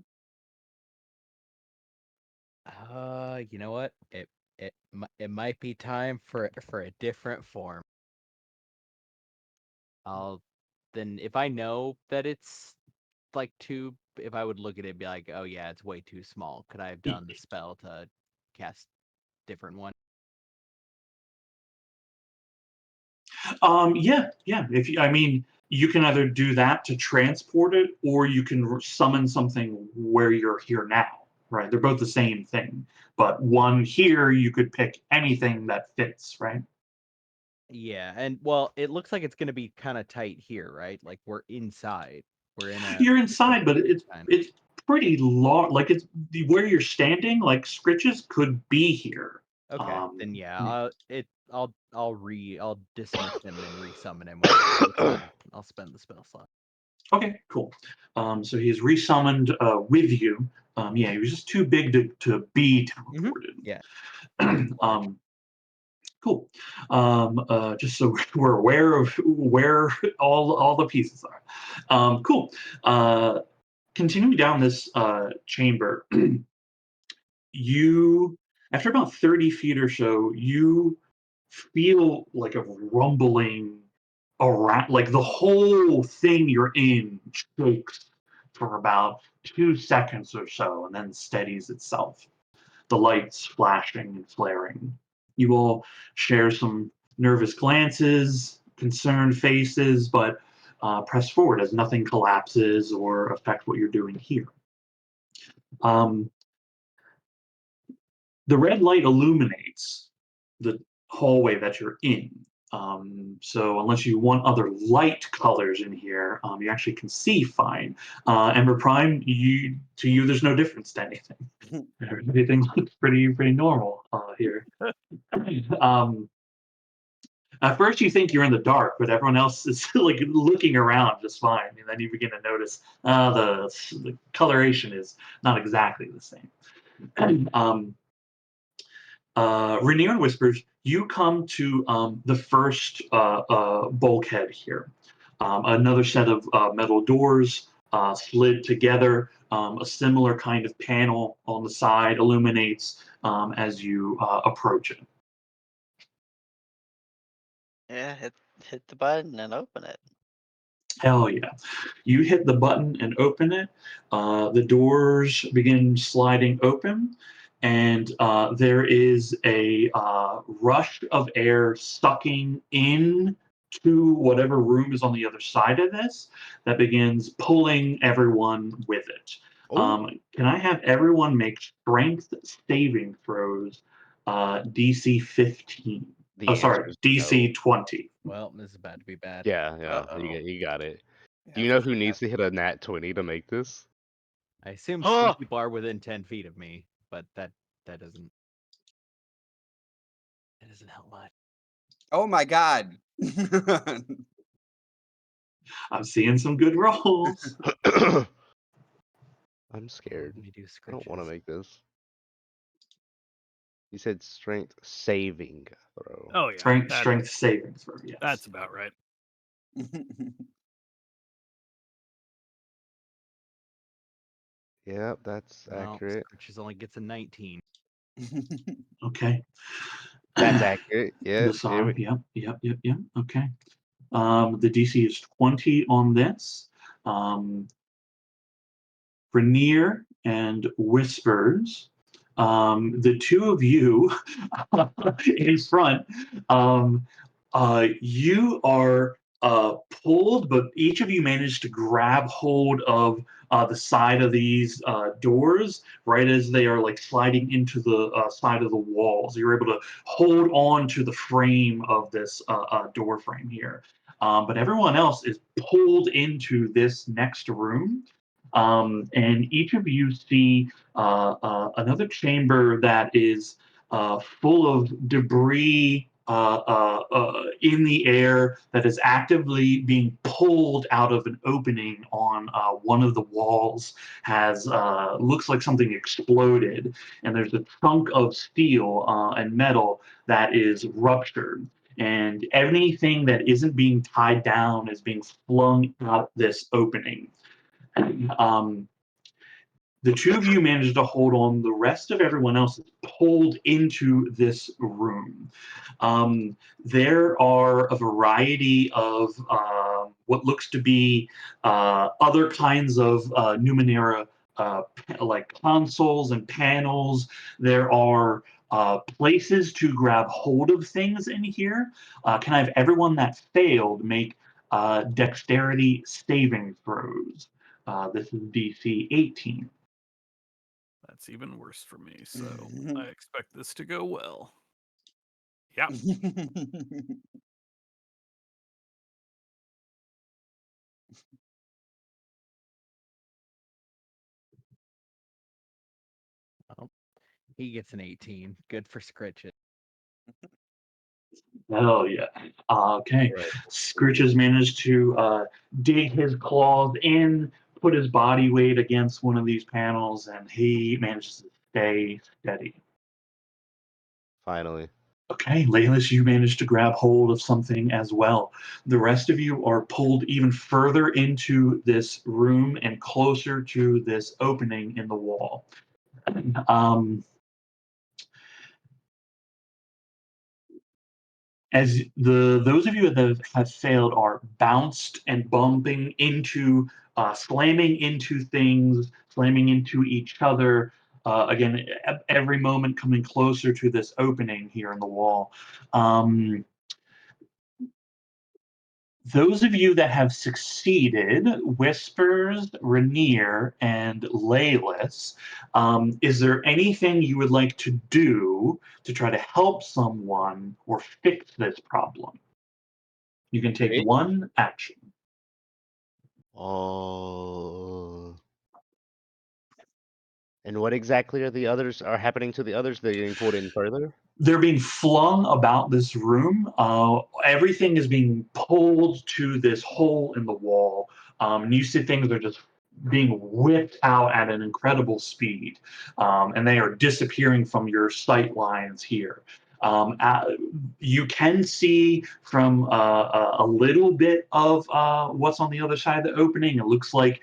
You know what? It might be time for a different form. I'll then if I know that it's like too, if I would look at it and be like, oh yeah, it's way too small. Could I have done the spell to cast different one? Yeah, yeah. If you, I mean, you can either do that to transport it, or you can summon something where you're here now. Right? They're both the same thing, but one here you could pick anything that fits. Right? Yeah, and well, it looks like it's gonna be kind of tight here, right? Like we're inside. We're in a You're inside, but kind. it's pretty large. Like it's where you're standing. Like Scritches could be here. Okay, then yeah, Yeah. I'll dismiss him and resummon him with haste. I'll spend the spell slot. Okay, cool. So he's resummoned with you. Yeah, he was just too big to be teleported. Yeah. um, cool. Just so we're aware of where all the pieces are. Cool. Continuing down this chamber, you after about 30 feet or so, you feel like a rumbling around, like the whole thing you're in shakes for about 2 seconds or so and then steadies itself. The lights flashing and flaring. You all share some nervous glances, concerned faces, but press forward as nothing collapses or affect what you're doing here. Um, the red light illuminates the hallway that you're in. So unless you want other light colors in here, you actually can see fine. Ember Prime, to you, there's no difference to anything. Everything looks pretty normal here. um, at first, you think you're in the dark, but everyone else is like looking around just fine, and then you begin to notice the coloration is not exactly the same. Rainier and Whispers, you come to the first bulkhead here. Another set of metal doors slid together. A similar kind of panel on the side illuminates as you approach it. Yeah, hit the button and open it. Hell yeah. You hit the button and open it. The doors begin sliding open, and there is a rush of air sucking in to whatever room is on the other side of this that begins pulling everyone with it. Oh, Can I have everyone make strength saving throws, DC 15? Oh, the answer sorry, is no. DC 20. Well, this is about to be bad. Yeah, yeah, Uh-oh. you got it. Yeah, Do you know it's who gonna be needs to hit a nat 20 to make this? I assume some Oh, people are within 10 feet of me, but that doesn't help much. Oh my god. I'm seeing some good rolls. I'm scared. Let me do I don't want to scritches. make this. You said strength saving throw. Oh yeah, Strength saving throw. Yes. that's about right. Yep, that's Well, accurate. scritches only gets a 19. Okay. That's accurate. Yeah. The song. Yep. Okay. The DC is 20 on this. Rainier and Whispers. The two of you in front, you are pulled, but each of you managed to grab hold of the side of these doors right as they are like sliding into the side of the walls. You're able to hold on to the frame of this door frame here. But everyone else is pulled into this next room. And each of you see another chamber that is full of debris in the air that is actively being pulled out of an opening on one of the walls. Has looks like something exploded, and there's a chunk of steel and metal that is ruptured. And anything that isn't being tied down is being flung out this opening. Um, the two of you managed to hold on. The rest of everyone else is pulled into this room. There are a variety of what looks to be other kinds of Numenera, like consoles and panels. There are places to grab hold of things in here. Can I have everyone that failed make dexterity saving throws? This is DC 18. That's even worse for me. So I expect this to go well. Yeah. Well, he gets an 18. Good for scritches. Oh yeah. Okay. Right. Scritches managed to dig his claws in, put his body weight against one of these panels, and he manages to stay steady. Finally. Okay, Laylis, you managed to grab hold of something as well. The rest of you are pulled even further into this room and closer to this opening in the wall. As those of you that have failed are bounced and bumping into, slamming into things, slamming into each other. Again, every moment coming closer to this opening here in the wall. Those of you that have succeeded, Whispers, Rainier, and Laylis, is there anything you would like to do to try to help someone or fix this problem? You can take Me? one action. Oh. And what exactly are the others are happening to the others? They're getting pulled in further? They're being flung about this room. Everything is being pulled to this hole in the wall. And you see things are just being whipped out at an incredible speed. And they are disappearing from your sight lines here. You can see from a little bit of what's on the other side of the opening. It looks like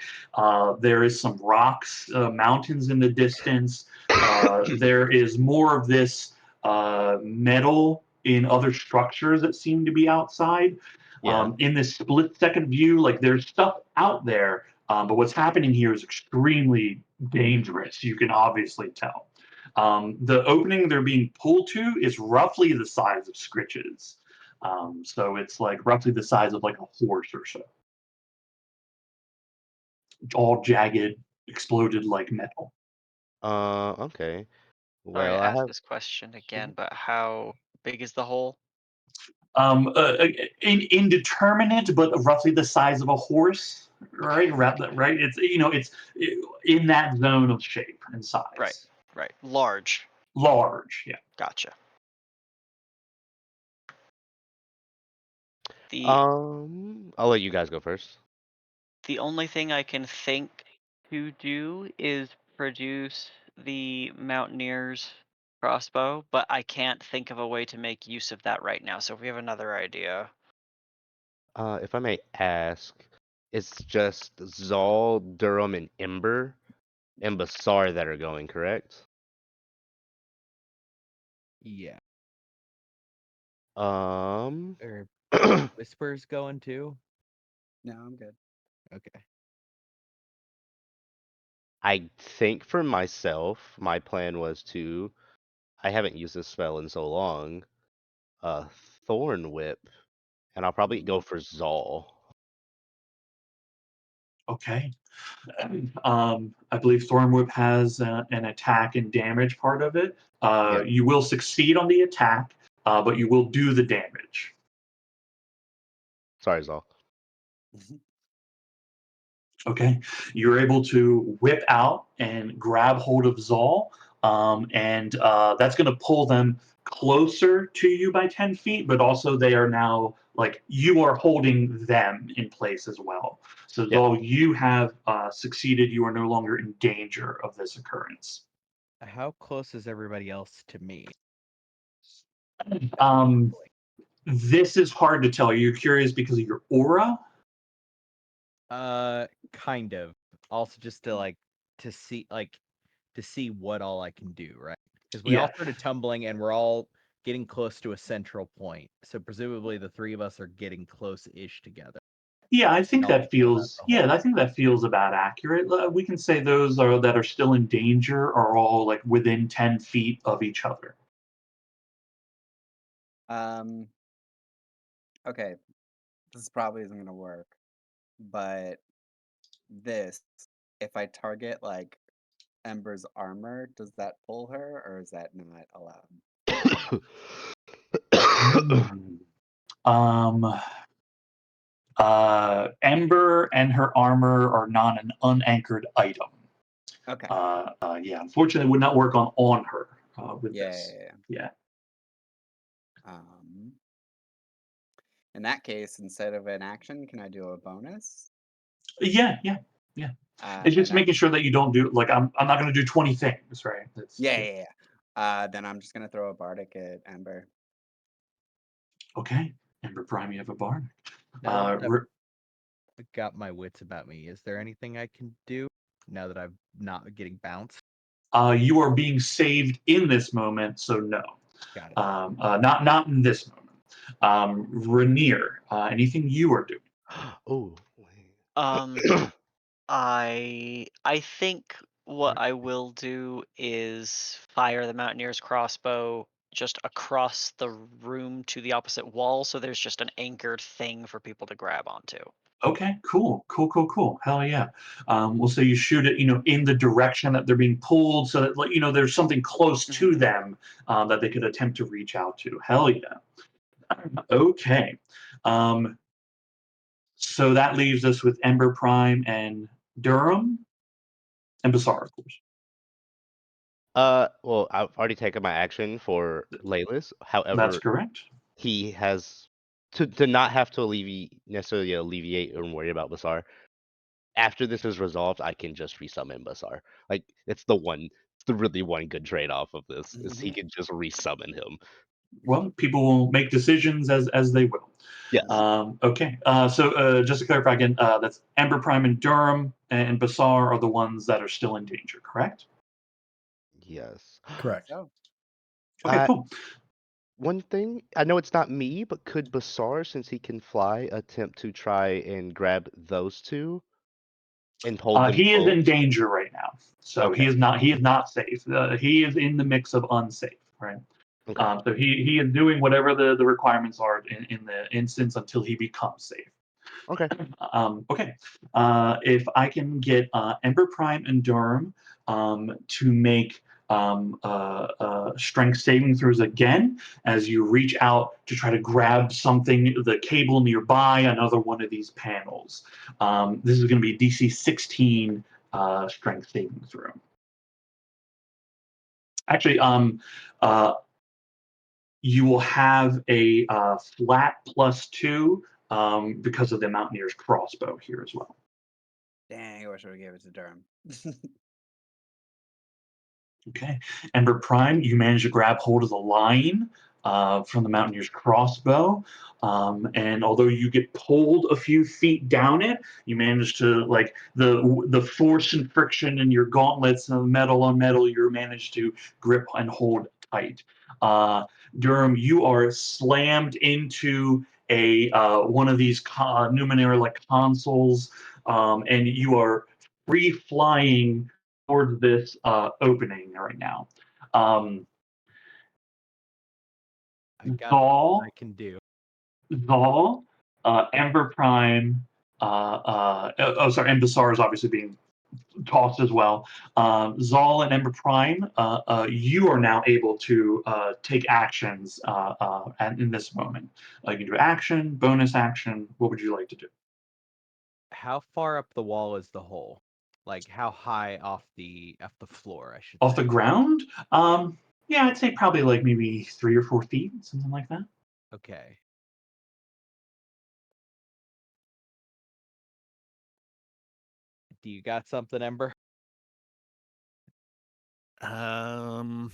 there is some rocks, mountains in the distance. There is more of this metal in other structures that seem to be outside. Yeah. In this split second view, like there's stuff out there, but what's happening here is extremely dangerous. You can obviously tell. The opening they're being pulled to is roughly the size of Scritches. So it's like roughly the size of like a horse or so. All jagged, exploded like metal. Okay. Sorry Well, to I ask have this question again, but how big is the hole? Indeterminate, but roughly the size of a horse, right? Right. It's it's in that zone of shape and Right, size. right. Large. Large, yeah. Gotcha. The I'll let you guys go first. the only thing I can think to do is produce the Mountaineer's crossbow, but I can't think of a way to make use of that right now. So if we have another idea. If I may ask, it's just Zal, Durham, and Ember and Basar that are going, correct? Yeah. Um, Or Whisper's going too. No, I'm good. Okay. I think for myself, my plan was to. I haven't used this spell in so long. Thorn Whip, and I'll probably go for Zal. Okay. I believe Thornwhip has an attack and damage part of it. Yeah, You will succeed on the attack, but you will do the damage. sorry, Zal. Okay. You're able to whip out and grab hold of Zal, and that's going to pull them closer to you by 10 feet, but also they are now like you are holding them in place as well. So, Yeah. Zal, you have succeeded. You are no longer in danger of this occurrence. How close is everybody else to me? Um, this is hard to tell. You're curious because of your aura? Kind of. Also, just to see what all I can do, right? Because we all Yeah. started tumbling and we're all getting close to a central point. So presumably the three of us are getting close-ish together. Yeah, I think all that pull out feels the yeah, whole- I think that feels about accurate. We can say those are that are still in danger are all like within 10 feet of each other. Um, okay, this probably isn't gonna work, but this, if I target like Ember's armor, does that pull her, or is that not allowed? Hmm. Um, Ember and her armor are not an unanchored item. Okay. Yeah, unfortunately, it would not work on her with Yeah, this. yeah, Yeah. yeah. In that case, instead of an action, can I do a bonus? Yeah, yeah, yeah. It's just And I'm making sure that you don't do like I'm not going to do 20 things, right? That's yeah, yeah, yeah. Then I'm just gonna throw a bardic at Ember. okay. Ember Prime, you have a bardic. Now that Re- I've got my wits about me, is there anything I can do now that I'm not getting bounced? you are being saved in this moment, so no. Got it. Not in this moment. Rainier, anything you are doing? Oh, Um, I think what I will do is fire the Mountaineer's crossbow just across the room to the opposite wall, so there's just an anchored thing for people to grab onto. Okay, cool. Hell yeah. We'll say you shoot it, in the direction that they're being pulled, so that like there's something close to Mhm. them that they could attempt to reach out to. Hell yeah. Okay. Um, so that leaves us with Ember Prime and Durham and Bassar, of course. well, I've already taken my action for Laylis. That's However, correct. he has to not have to necessarily alleviate or worry about Basar. After this is resolved, I can just resummon Basar. Like it's the really one good trade off of this is he can just resummon him. Well, people will make decisions as they will. Yes. Okay. So just to clarify again, that's Ember Prime and Durham and Bassar are the ones that are still in danger, correct? Yes. Correct. So Okay, cool. One thing, I know it's not me, but could Basar, since he can fly, attempt to try and grab those two and hold them He is in close? danger right now, so Okay. he is not safe. He is in the mix of unsafe, right? Okay. So he is doing whatever the requirements are in the instance until he becomes safe. Okay. Okay. If I can get Ember Prime and Durham to make strength saving throws again as you reach out to try to grab something, the cable nearby, another one of these panels. This is going to be DC 16 strength saving throw. Actually, uh, you will have a flat +2 because of the Mountaineer's crossbow here as well. Dang, I wish I would give it to Durham. Okay. Ember Prime, you manage to grab hold of the line from the Mountaineer's crossbow. And although you get pulled a few feet down it, you manage to, like, the force and friction in your gauntlets and metal on metal, you manage to grip and hold tight. Durham, you are slammed into a one of these Numenera like consoles, and you are free flying towards this opening right now. Um, I got Zal, what I can do. Zal, Ember Prime, sorry, and Basar is obviously being tossed as well. Zal and Ember Prime, you are now able to take actions in this moment. You can do action, bonus action. What would you like to do? How far up the wall is the hole? Like how high off the floor, I should Off say. the ground? Yeah, I'd say probably like maybe 3 or 4 feet, something like that. Okay. Do you got something, Ember? Um,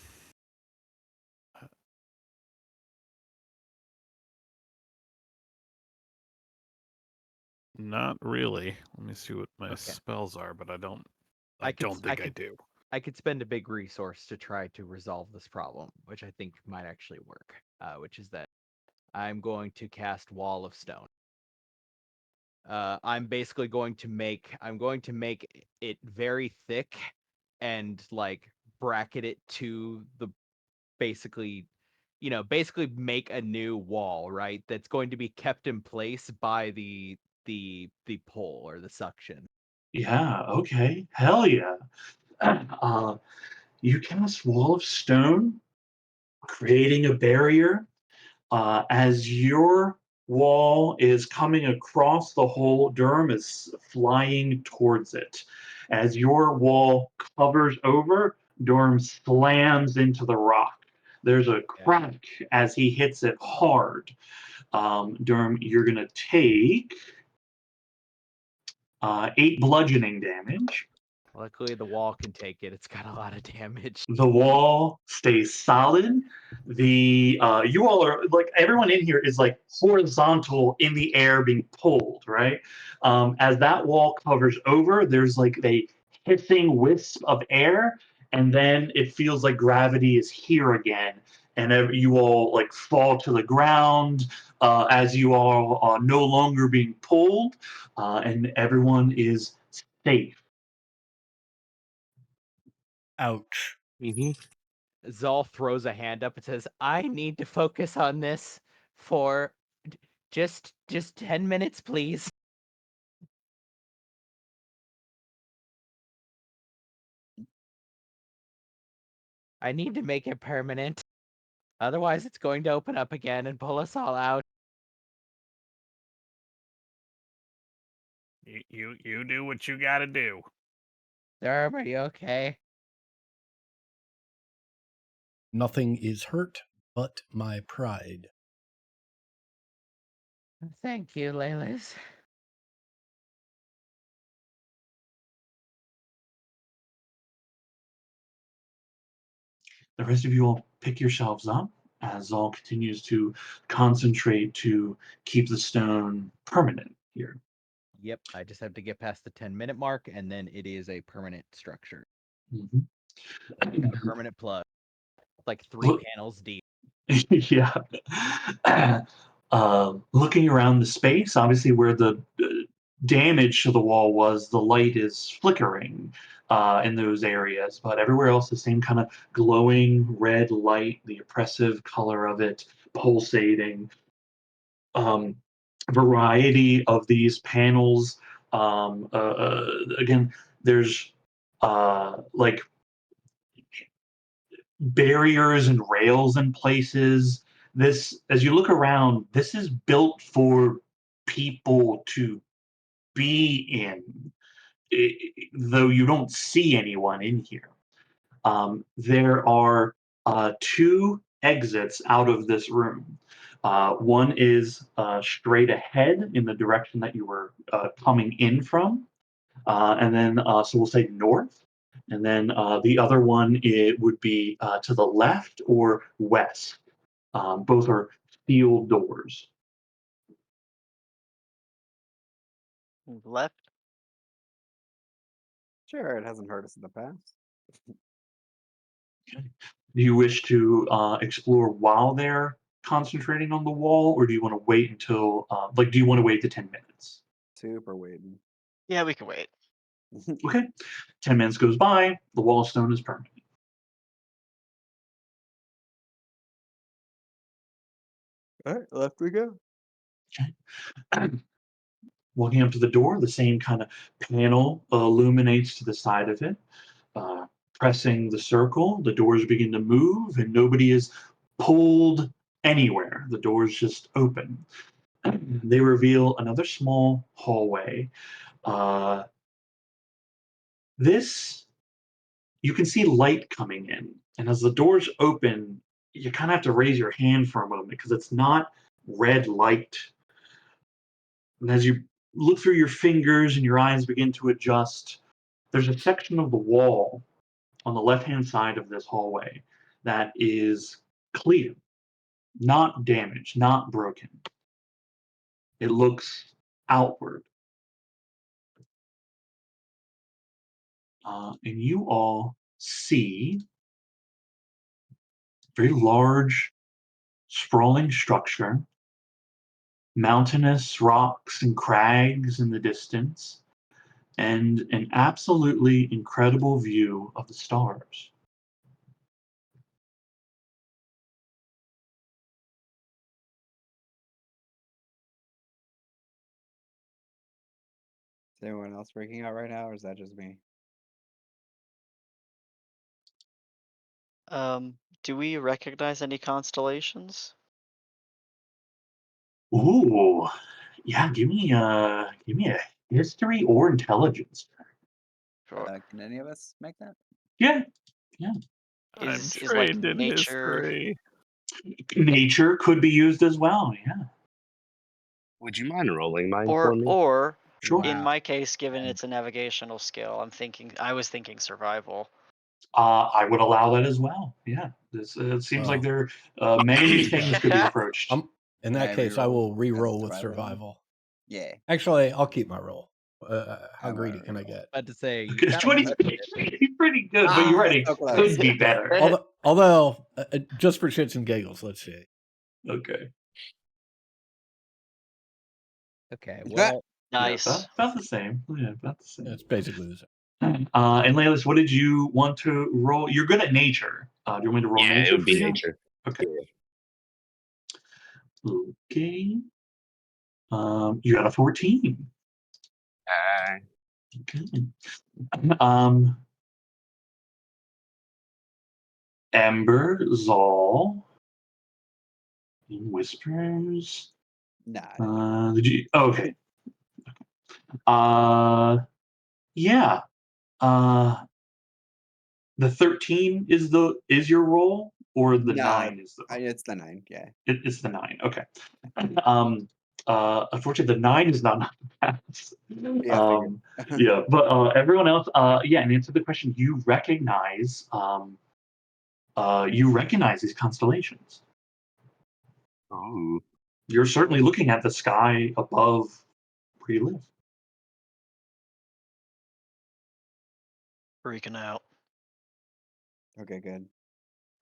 not really. Let me see what my Okay. spells are, but I don't I think I do. I could spend a big resource to try to resolve this problem, which I think might actually work. Which is that I'm going to cast Wall of Stone. I'm basically going to make it very thick and like bracket it to the basically basically make a new wall, right? That's going to be kept in place by the pull or the suction. Yeah, okay. Hell yeah. Uh, you cast Wall of Stone, creating a barrier. As your wall is coming across the hole, Durham is flying towards it. As your wall covers over, Durham slams into the rock. There's a Yeah. crack as he hits it hard. Durham, you're going to take 8 bludgeoning damage. Luckily, the wall can take it. It's got a lot of damage. The wall stays solid. The you all are like, everyone in here is like horizontal in the air being pulled, right? As that wall covers over, there's like a hissing wisp of air, and then it feels like gravity is here again, and you all like fall to the ground as you all are no longer being pulled, and everyone is safe. Ouch. Zal throws a hand up and says, "I need to focus on this for just 10 minutes, please." I need to make it permanent. Otherwise, it's going to open up again and pull us all out. You do what you got to do. Derm, are you okay? Nothing is hurt but my pride. Thank you, Laylas. The rest of you all pick yourselves up as Zal continues to concentrate to keep the stone permanent here. Yep, I just have to get past the 10-minute mark, and then it is a permanent structure. Mhm. Got a permanent plug. Like 3 Look, panels deep. yeah. Looking around the space, obviously where the damage to the wall was, the light is flickering in those areas, but everywhere else, the same kind of glowing red light, the oppressive color of it pulsating. Um, Variety of these panels. Again, there's like barriers and rails in places. This, as you look around, this is built for people to be in, though you don't see anyone in here. There are 2 exits out of this room. One is straight ahead in the direction that you were coming in from, and then so we'll say north. And then the other one it would be to the left or west. Both are steel doors. Left. Sure, it hasn't hurt us in the past. Do you wish to explore while they're concentrating on the wall, or do you want to wait until like do you want to wait the 10 minutes? Super waiting. Yeah, we can wait. Okay, 10 minutes goes by. The wall of stone is permanent. All right, left we go. Walking up to the door, the same kind of panel illuminates to the side of it. Uh, Pressing the circle, the doors begin to move, and nobody is pulled anywhere. The doors just open. They reveal another small hallway. Uh, this, you can see light coming in, and as the doors open, you kind of have to raise your hand for a moment because it's not red light. And as you look through your fingers and your eyes begin to adjust, there's a section of the wall on the left-hand side of this hallway that is clear, not damaged, not broken. It looks outward. And you all see a very large, sprawling structure, mountainous rocks and crags in the distance, and an absolutely incredible view of the stars. Is anyone else freaking out right now, or is that just me? Do we recognize any constellations? Ooh, yeah. Give me a history or intelligence. Sure. Can any of us make that? Yeah, yeah. I'm Is like trained in nature history. Nature could be used as well. Yeah, Would you mind rolling mine for me? or sure. in Wow. my case, given it's a navigational skill, I was thinking survival. I would allow that as well. Yeah, this it seems like Well, there many things could be approached. in Can that I case, I reroll will as a re-roll with survival then? survival. Yeah. Actually, I'll keep my roll. How I greedy wanna can I reroll. get? About to say you Because kind of 20 is pretty good, but you're right, so it close. could be better. Although, just for shits and giggles, let's see. Okay, okay. Well, yeah, Nice. about the same. Yeah, about the same. It's basically the same. And Laylis, what did you want to roll? You're good at nature. Do you want me to roll Yeah, it nature would for be you? nature. Okay. Okay. You got a 14. Okay. Um, Ember, Zal, and Whispers. Nah, I didn't. Did you? Okay. Uh, yeah. Uh, the 13 is your roll, or the No, 9 is the it's the 9. Yeah. it's the 9. Okay. Unfortunately, the 9 is not pass. Yeah, I figured. Yeah, but everyone else, yeah, and answer the question. You recognize these constellations. Ooh. You're certainly looking at the sky above where you live. Freaking out. Okay, good.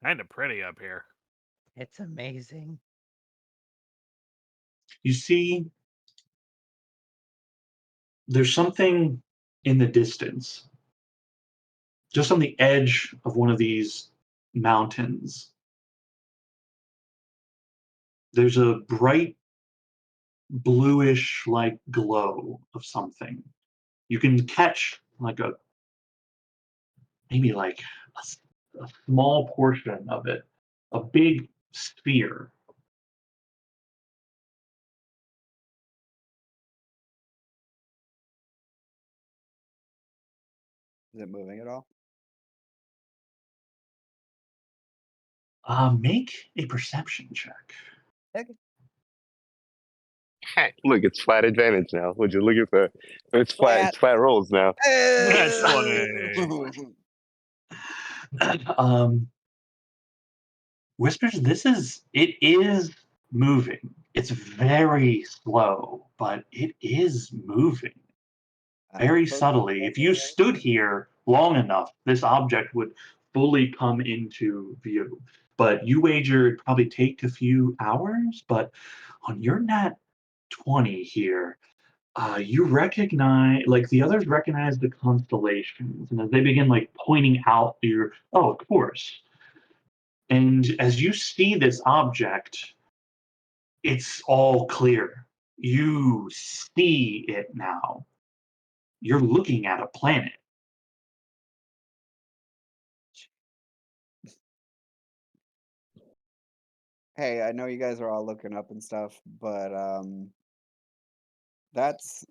Kind of pretty up here. it's amazing. You see, there's something in the distance, just on the edge of one of these mountains. There's a bright bluish like glow of something. You can catch like a maybe like a small portion of it, a big sphere. Is it moving at all? Make a perception check. Okay. Look, it's flat advantage now. Would you look at the? It's Flat. It's flat rolls now. That's Oh! um, Whispers, it is moving. It's very slow, but it is moving very subtly. If you stood here long enough, this object would fully come into view. But you wager it'd probably take a few hours. But on your nat 20 here, you recognize, like the others recognize the constellations, and as they begin like pointing out, oh, of course. And as you see this object, it's all clear. You see it now. You're looking at a planet. Hey, I know you guys are all looking up and stuff, but that's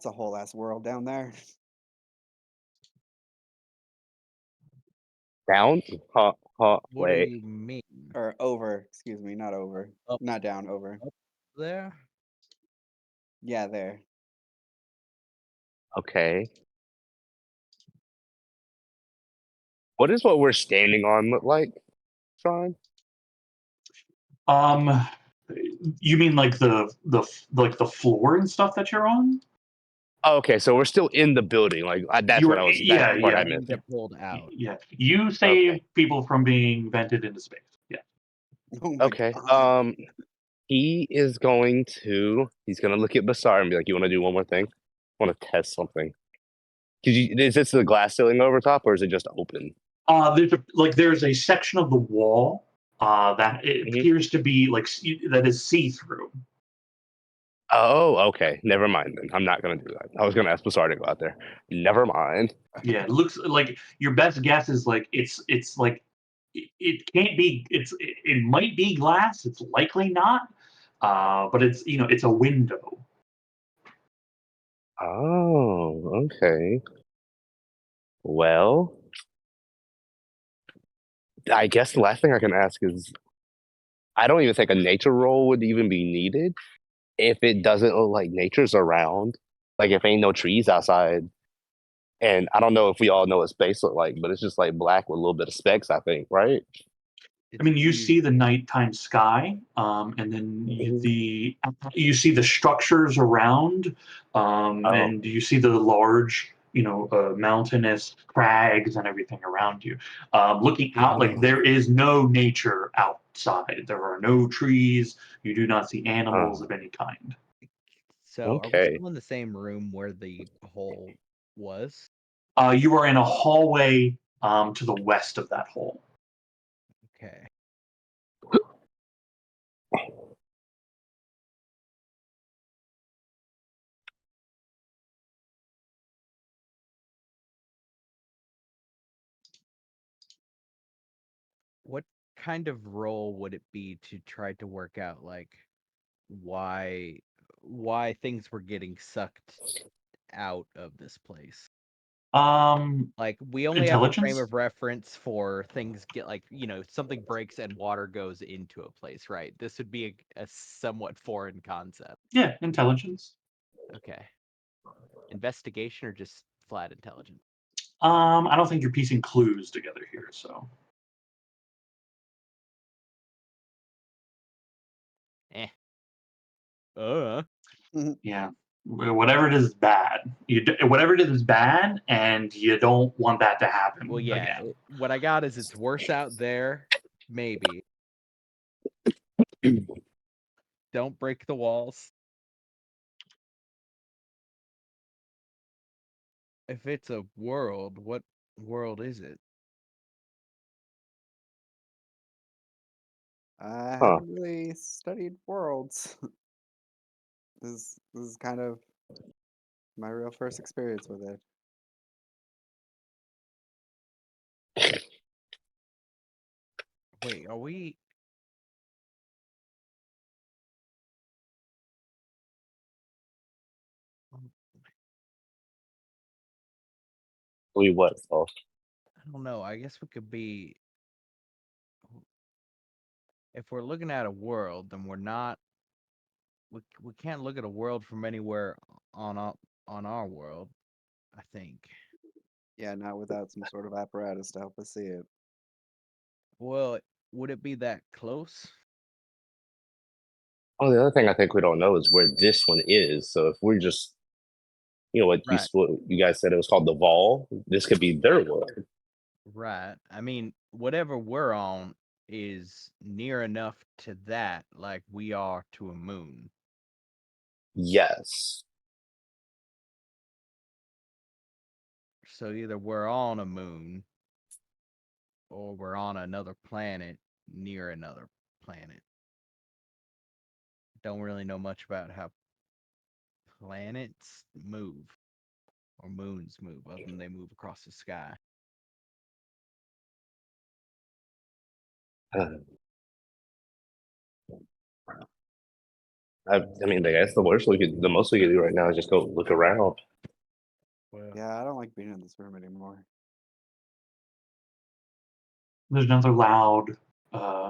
a whole ass world down there. Down? What do Wait. you mean? Or over, excuse me, not over. Up. Not down, over. Up there? Yeah, there. Okay. What does what we're standing on look like, Sean? Um, you mean like the floor and stuff that you're on? Oh, okay, so we're still in the building. Like that's You what were, I was. That's yeah, the part yeah, I Didn't missed. get pulled out. yeah. You Okay. save people from being vented into space. Yeah. Oh my Okay. god. He's gonna look at Basar and be like, "You want to do one more thing? Want to test something? Is this the glass ceiling over top, or is it just open?" There's a section of the wall that it Mhm. appears to be that is see through. Oh, okay. Never mind then. I'm not gonna do that. I was gonna ask Basar to go out there. Never mind. Yeah, it looks like your best guess is like it's like it can't be. It might be glass. It's likely not. But it's a window. Oh, okay. Well, I guess the last thing I can ask is, I don't even think a nature roll would even be needed if it doesn't look like nature's around. Like if ain't no trees outside. And I don't know if we all know what space look like, but it's just like black with a little bit of specks, I think, right? I mean, you It's see the nighttime sky, and then Mhm. you see the structures around, Oh, and you see the large, mountainous crags and everything around you. Looking out, like oh, there is no nature outside. There are no trees. You do not see animals oh, of any kind. so are we okay. still in the same room where the hole was? You are in a hallway to the west of that hole. Okay. What kind of role would it be to try to work out like why things were getting sucked out of this place? Like we only have a frame Intelligence. of reference for things get like, something breaks and water goes into a place, right? This would be a somewhat foreign concept. Yeah, intelligence. Okay. Investigation or just flat intelligence? I don't think you're piecing clues together here, so. Eh. Yeah. Whatever it is bad. Whatever it is bad, and you don't want that to happen Well, yeah. again. What I got is it's worse out there. Maybe. Don't break the walls. If it's a world, what world is it? I Huh. haven't really studied worlds. This is kind of my real first experience with it. Wait, are we? We what? Oh, I don't know. I guess we could be. If we're looking at a world, then we're not we can't look at a world from anywhere on our world. I think. Yeah, not without some sort of apparatus to help us see it. Well, would it be that close? Oh, the other thing I think we don't know is where this one is. So if we're just, Right. what you guys said it was called the Vol, this could be their world. Right. I mean, whatever we're on is near enough to that, like we are to a moon. Yes. So either we're on a moon or we're on another planet near another planet. Don't really know much about how planets move or moons move, other than they move across the sky. Uh, I mean, I guess the most we could do right now is just go look around. Well, Yeah, I don't like being in this room anymore. There's another loud,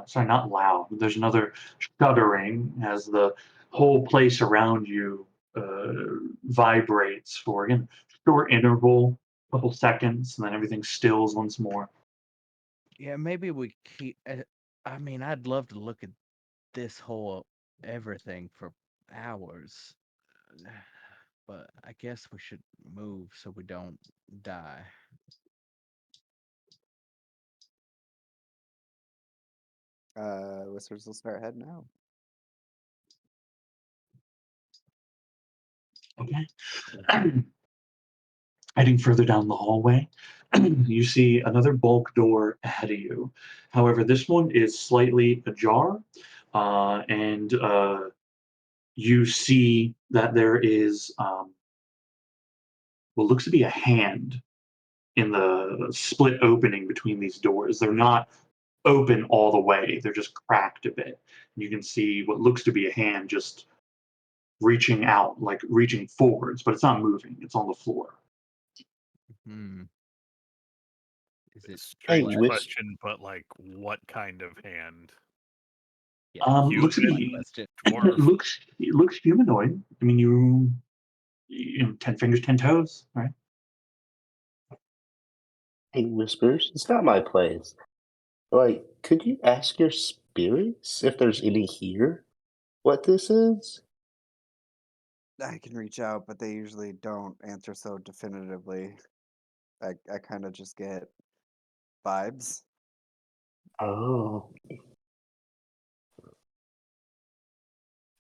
sorry, not loud. There's another shuddering as the whole place around you vibrates for again short interval, couple seconds, and then everything stills once more. yeah, maybe we keep. I mean, I'd love to look at this whole everything for hours, but I guess we should move so we don't die. Whispers will start heading out. Okay. Heading further down the hallway, you see another bulk door ahead of you. However, this one is slightly ajar, and you see that there is what looks to be a hand in the split opening between these doors. They're not open all the way, they're just cracked a bit. You can see what looks to be a hand just reaching out, like reaching forwards, but it's not moving, it's on the floor. Hmm. Is it Hey, Strange flesh? question, but like, what kind of hand? Yeah, Looks to good be question. Dwarf? it looks humanoid. I mean, you know, 10 fingers, 10 toes, right? Hey, Whispers, it's not my place. Like, could you ask your spirits if there's any here what this is? I can reach out, but they usually don't answer so definitively. I kind of just get vibes. Oh,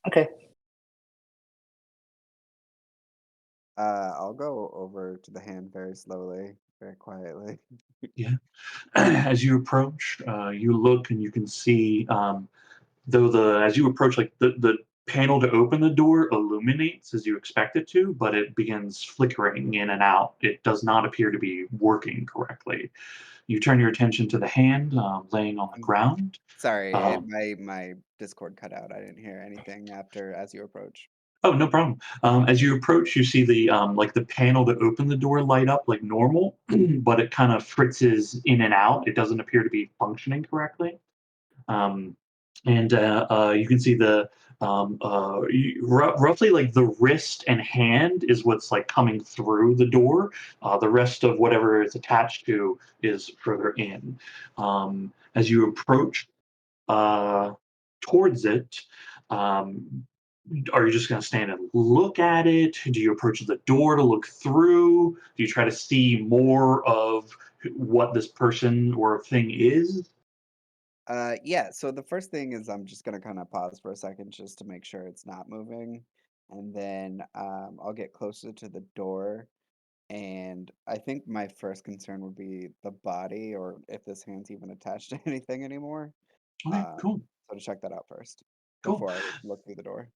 okay. I'll go over to the hand very slowly, very quietly. Yeah. As you approach, you look and you can see, though as you approach, like the panel to open the door illuminates as you expect it to, but it begins flickering in and out. It does not appear to be working correctly. You turn your attention to the hand laying on the Mm, ground. Sorry, Um, my Discord cut out. I didn't hear anything after as you approach. oh, no problem. As you approach, you see the like the panel to open the door light up like normal, but it kind of fritzes in and out. It doesn't appear to be functioning correctly. Um, and you can see the roughly like the wrist and hand is what's like coming through the door. The rest of whatever it's attached to is further in. As you approach uh, towards it, um, are you just going to stand and look at it? Do you approach the door to look through? Do you try to see more of what this person or thing is? Yeah, so the first thing is I'm just gonna kind of pause for a second just to make sure it's not moving. And then I'll get closer to the door. And I think my first concern would be the body or if this hand's even attached to anything anymore. Okay, cool, So to check that out first cool. before I look through the door.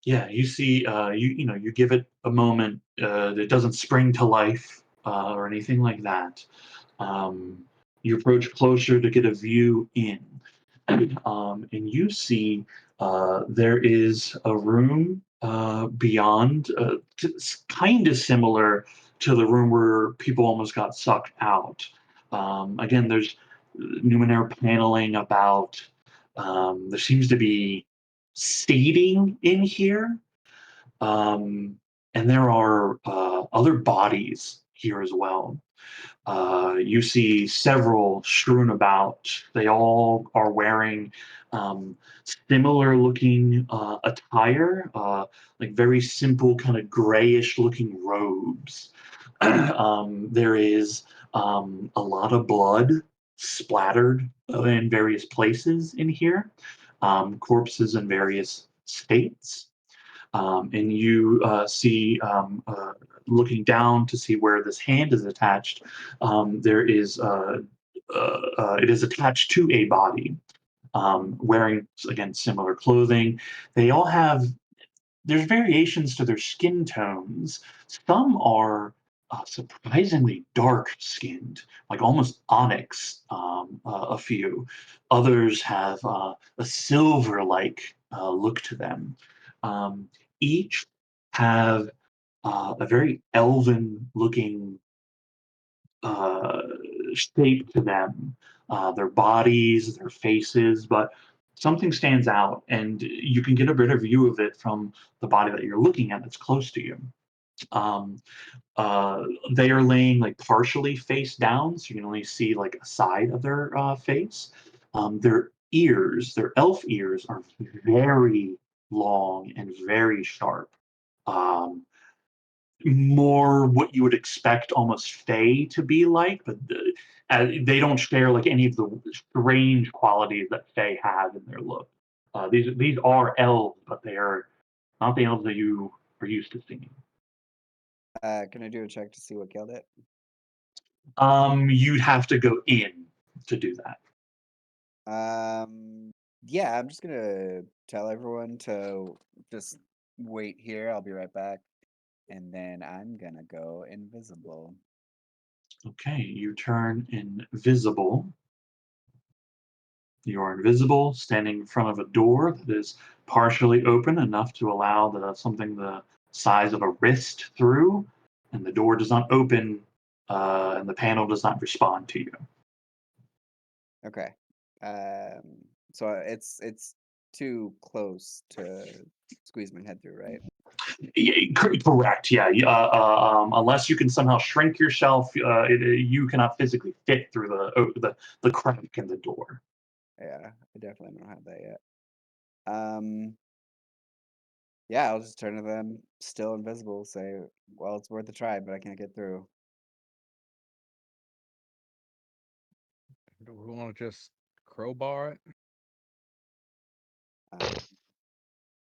Yeah, you see, you give it a moment. It doesn't spring to life or anything like that. Um, you approach closer to get a view in, and you see there is a room beyond, kind of similar to the room where people almost got sucked out. Again, there's Numenera paneling about. There seems to be seating in here. And there are other bodies here as well. You see several strewn about. They all are wearing similar looking attire, like very simple, kind of grayish looking robes. There is a lot of blood splattered in various places in here, corpses in various states. And you see, looking down to see where this hand is attached, there is it is attached to a body, wearing again similar clothing. They all have there's variations to their skin tones. Some are surprisingly dark skinned, like almost onyx. A few others have a silver like look to them. Um, each have a very elven looking uh, shape to them, their bodies, their faces, but something stands out, and you can get a better view of it from the body that you're looking at that's close to you. Um, uh, they are laying like partially face down, so you can only see like a side of their face. Their ears, their elf ears, are very long and very sharp. Um, More what you would expect almost Fae to be like, but they don't share like any of the strange qualities that Fae have in their look. These are elves, but they are not the elves that you are used to seeing. Can I do a check to see what killed it? You'd have to go in to do that. Yeah, I'm just gonna tell everyone to just wait here. I'll be right back. And then I'm gonna go invisible. Okay, you turn invisible. You are invisible, standing in front of a door that is partially open enough to allow something the size of a wrist through, and the door does not open, and the panel does not respond to you. Okay. So it's too close to squeeze my head through, right? Correct. Yeah. Unless you can somehow shrink yourself, you cannot physically fit through the crack in the door. Yeah, I definitely don't have that yet. Um, yeah, I'll just turn to them, still invisible, say, well, it's worth a try, but I can't get through. Do we want to just crowbar it? Um,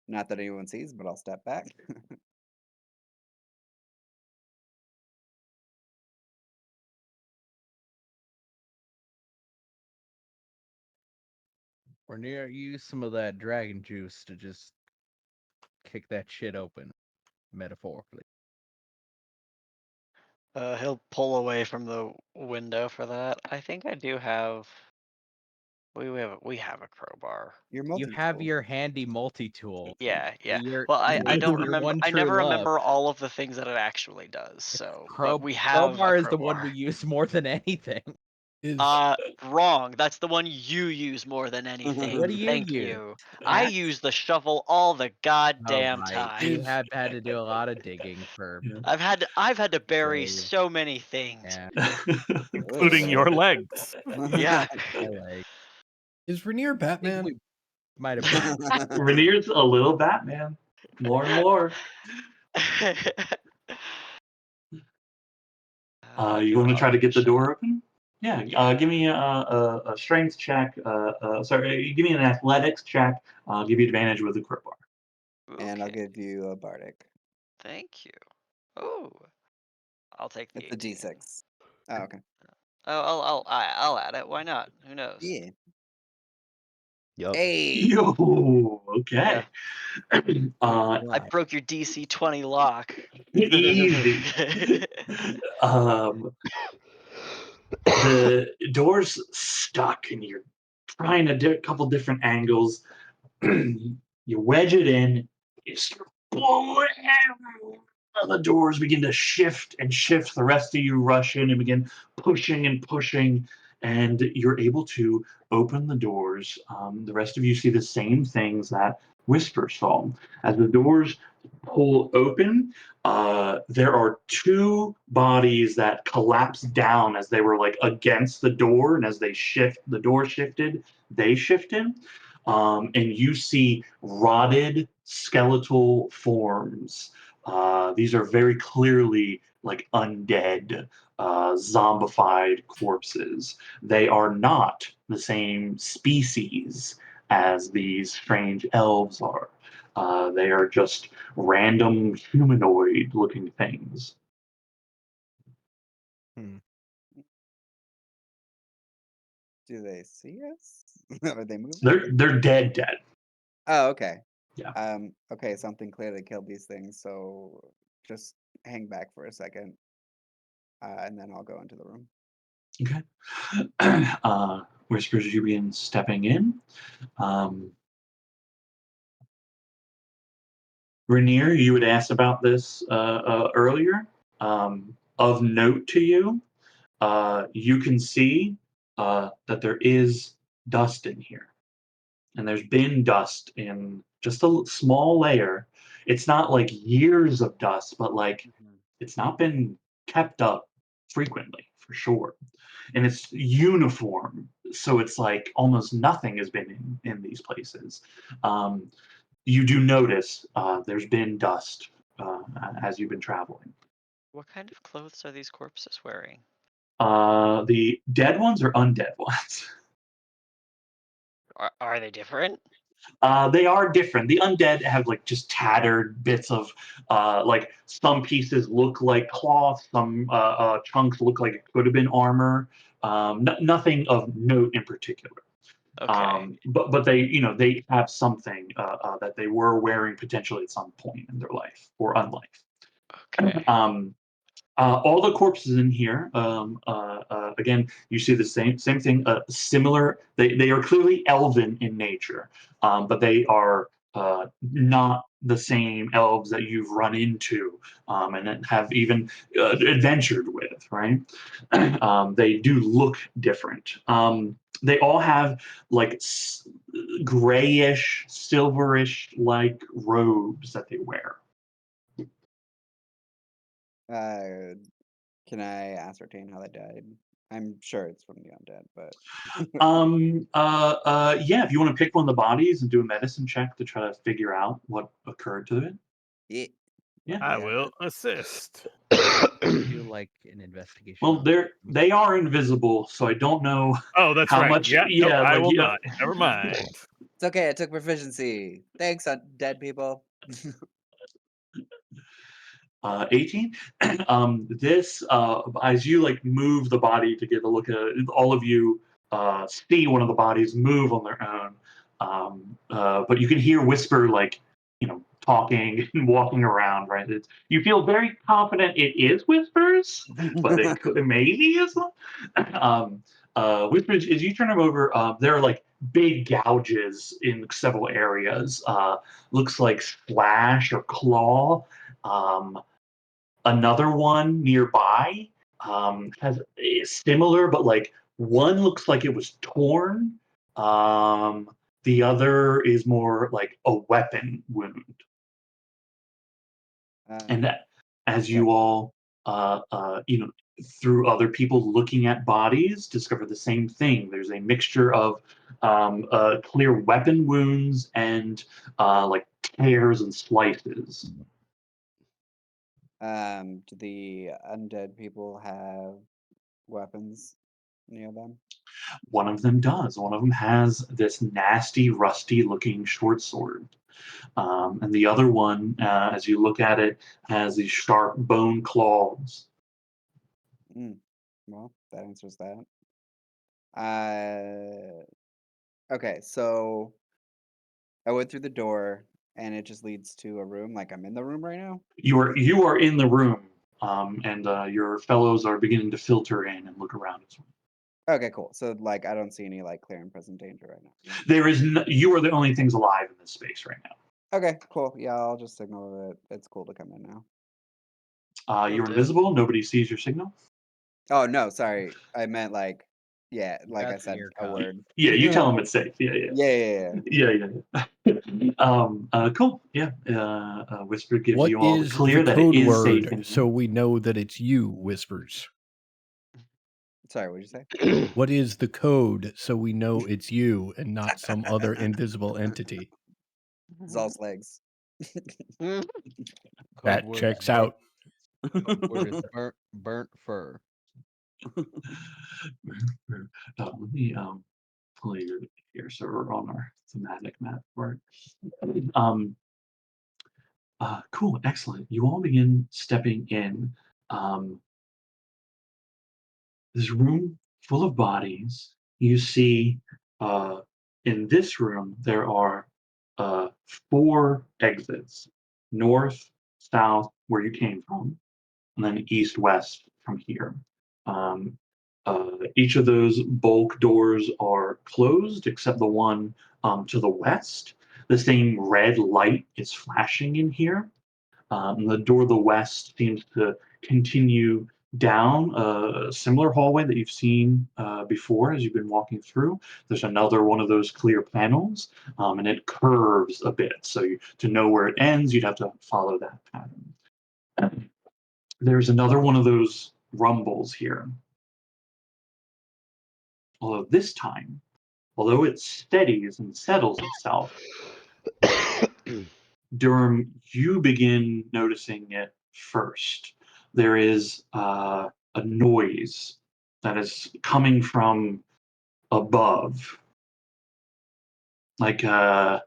not that anyone sees, but I'll step back. Or near use some of that dragon juice to just kick that shit open, metaphorically. He'll pull away from the window for that. I think I do have. We have a crowbar. You're You have multi-tool. your handy multi-tool. Yeah. Your Well, I don't your remember. one I true never love. remember all of the things that it actually does. So, but we have crowbar a is the one we crowbar. use more than anything. Is Wrong. That's the one you use more than anything. What do you Thank use? you. I Axe? use the shovel all the Oh, goddamn right. You time. is have had to do a lot of digging for Yeah. I've had to bury days. so many things. Yeah, including your legs. Yeah. I like. is Rainier I think Batman? we might have. Rainier's a little Batman, more and more. You want to try to get the door open? Yeah. Give me a strength check. Sorry, give me an athletics check. I'll give you advantage with the crowbar. And I'll Okay. give you a bardic. Thank you. Oh, I'll take the It's a 18. D6. Oh, okay. Oh, I'll add it. Why not? Who knows? Yeah. Yup. Hey. Yo. Okay. I Right. broke your DC 20 lock. Easy. um, the door's stuck, and you're trying a couple different angles. You wedge it in. You start blowing. The doors begin to shift and shift. The rest of you rush in and begin pushing and pushing. and you're able to open the doors. The rest of you see the same things that Whisper saw. As the doors pull open, there are two bodies that collapsed down as they were like against the door, and as the door shifted, they shifted. And you see rotted skeletal forms. These are very clearly like undead, zombified corpses. They are not the same species as these strange elves are. They are just random humanoid looking things. Do they see us? Are they moving? They're dead. Oh, okay. Yeah. Okay, something clearly killed these things, so just hang back for a second, and then I'll go into the room. Okay. Whispers, you begin stepping in. Rainier, you had asked about this earlier. Of note to you, you can see that there is dust in here. And there's been dust in just a small layer. It's not like years of dust, but like it's not been kept up frequently for sure. And it's uniform, so it's like almost nothing has been in these places. Um, you do notice there's been dust as you've been traveling. What kind of clothes are these corpses wearing? The dead ones or undead ones? Are they different? They are different. The undead have like just tattered bits of, like some pieces look like cloth, some chunks look like it could have been armor. Nothing of note in particular. Okay. But they they have something that they were wearing potentially at some point in their life or unlife. Okay. All the corpses in here, again, you see the same thing. Similar, they are clearly elven in nature, but they are not the same elves that you've run into and have even adventured with, right? They do look different. They all have like grayish, silverish like robes that they wear. Can I ascertain how they died? I'm sure it's from the undead, but Yeah, if you want to pick one of the bodies and do a medicine check to try to figure out what occurred to it. yeah. Yeah. I will assist. Do like an investigation. Well, on they are invisible, so I don't know Oh, that's how right. much. Yeah, nope, Yeah, I like will not. Never mind. It's okay. I took proficiency. Thanks, dead people. 18. This as you like move the body to get a look at it, all of you see one of the bodies move on their own. But you can hear Whisper like talking and walking around, right? You feel very confident it is Whispers, but it maybe isn't. Whispers, as you turn them over, there are like big gouges in several areas. Looks like slash or claw. Um, Another one nearby has similar, but like one looks like it was torn. Um, the other is more like a weapon wound. And as Yeah. you all, through other people looking at bodies, discover the same thing. There's a mixture of clear weapon wounds and like tears and slices. Do the undead people have weapons near them? One of them does. One of them has this nasty, rusty looking short sword. And the other one, as you look at it, has these sharp bone claws. Well, that answers that. Okay, so I went through the door and it just leads to a room. Like I'm in the room right now. You are in the room, and your fellows are beginning to filter in and look around as well. Okay, cool. So like I don't see any like clear and present danger right now. There is you are the only things alive in this space right now. Okay, cool. Yeah, I'll just signal that it's cool to come in now. You're do. invisible. Nobody sees your signal. Oh no, sorry. I meant like Yeah, like I That's said, ear a cup. word. Yeah, you tell him it's safe. Yeah, yeah. Yeah. Cool. Yeah. Whisper gives What you all the is clear the that it code is safe word in so we know that it's you, Whispers? Sorry, what did you say? What is the code so we know it's you and not some other invisible entity? Zal's legs. Code That word checks is out. Code word is burnt fur. Let me pull your here so we're on our thematic map for it. Cool, excellent. You all begin stepping in. Um, this room full of bodies. You see, in this room there are 4 exits: north, south, where you came from, and then east, west from here. Um, each of those bulk doors are closed except the one to the west. The same red light is flashing in here. The door to the west seems to continue down a similar hallway that you've seen before as you've been walking through. There's another one of those clear panels, and it curves a bit. So to know where it ends, you'd have to follow that pattern. There's another one of those rumbles here. Although this time, although it steadies and settles itself, Durham, you begin noticing it first. There is a noise that is coming from above, like the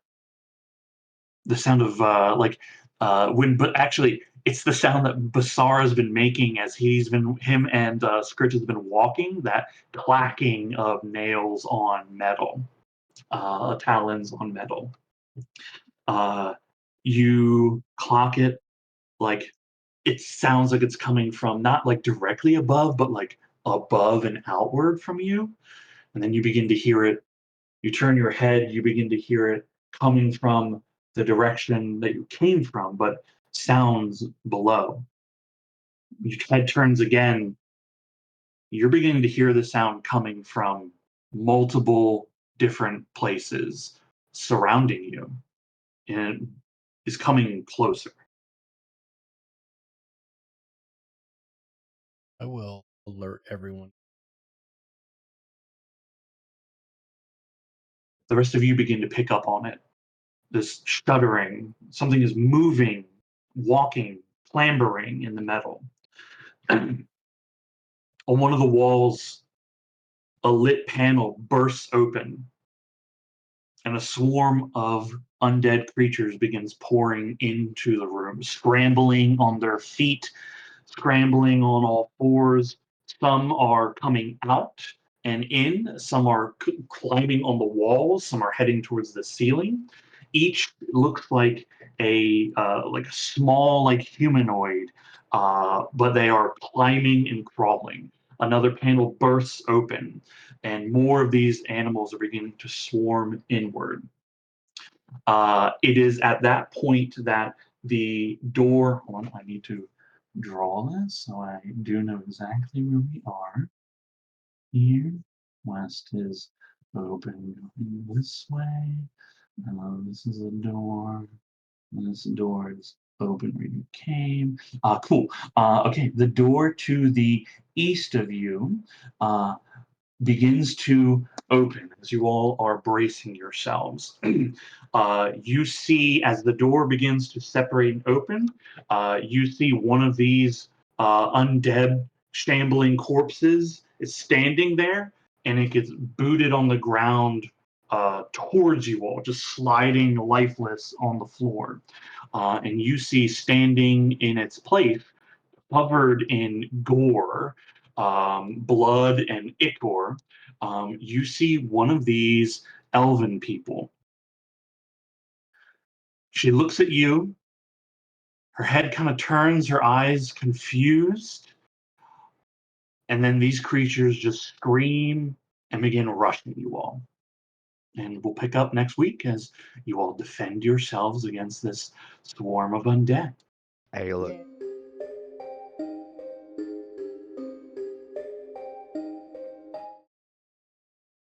sound of but actually it's the sound that Basar has been making as him and Scourge has been walking. That clacking of nails on metal, talons on metal. Uh, you clock it like it sounds like it's coming from not like directly above, but like above and outward from you. And then you begin to hear it. You turn your head, you begin to hear it coming from the direction that you came from, but sounds below. Your head turns again. You're beginning to hear the sound coming from multiple different places surrounding you, and it is coming closer. I will alert everyone. The rest of you begin to pick up on it. This shuddering, something is moving, walking, clambering in the metal. On one of the walls, a lit panel bursts open, and a swarm of undead creatures begins pouring into the room, scrambling on their feet, scrambling on all fours. Some are coming out and in, some are climbing on the walls, some are heading towards the ceiling. Each looks like a small like humanoid, but they are climbing and crawling. Another panel bursts open, and more of these animals are beginning to swarm inward. It is at that point that the door. Hold on, I need to draw this so I do know exactly where we are. Here, west is open going this way. This is a door. This door is open where you came. Cool. Okay, the door to the east of you begins to open as you all are bracing yourselves. You see, as the door begins to separate and open, you see one of these undead, shambling corpses is standing there, and it gets booted on the ground towards you all, just sliding lifeless on the floor. And you see standing in its place, covered in gore, blood, and ichor, you see one of these elven people. She looks at you, her head kind of turns, her eyes confused, and then these creatures just scream and begin rushing you all. And we'll pick up next week as you all defend yourselves against this swarm of undead. Hey, look, Yeah.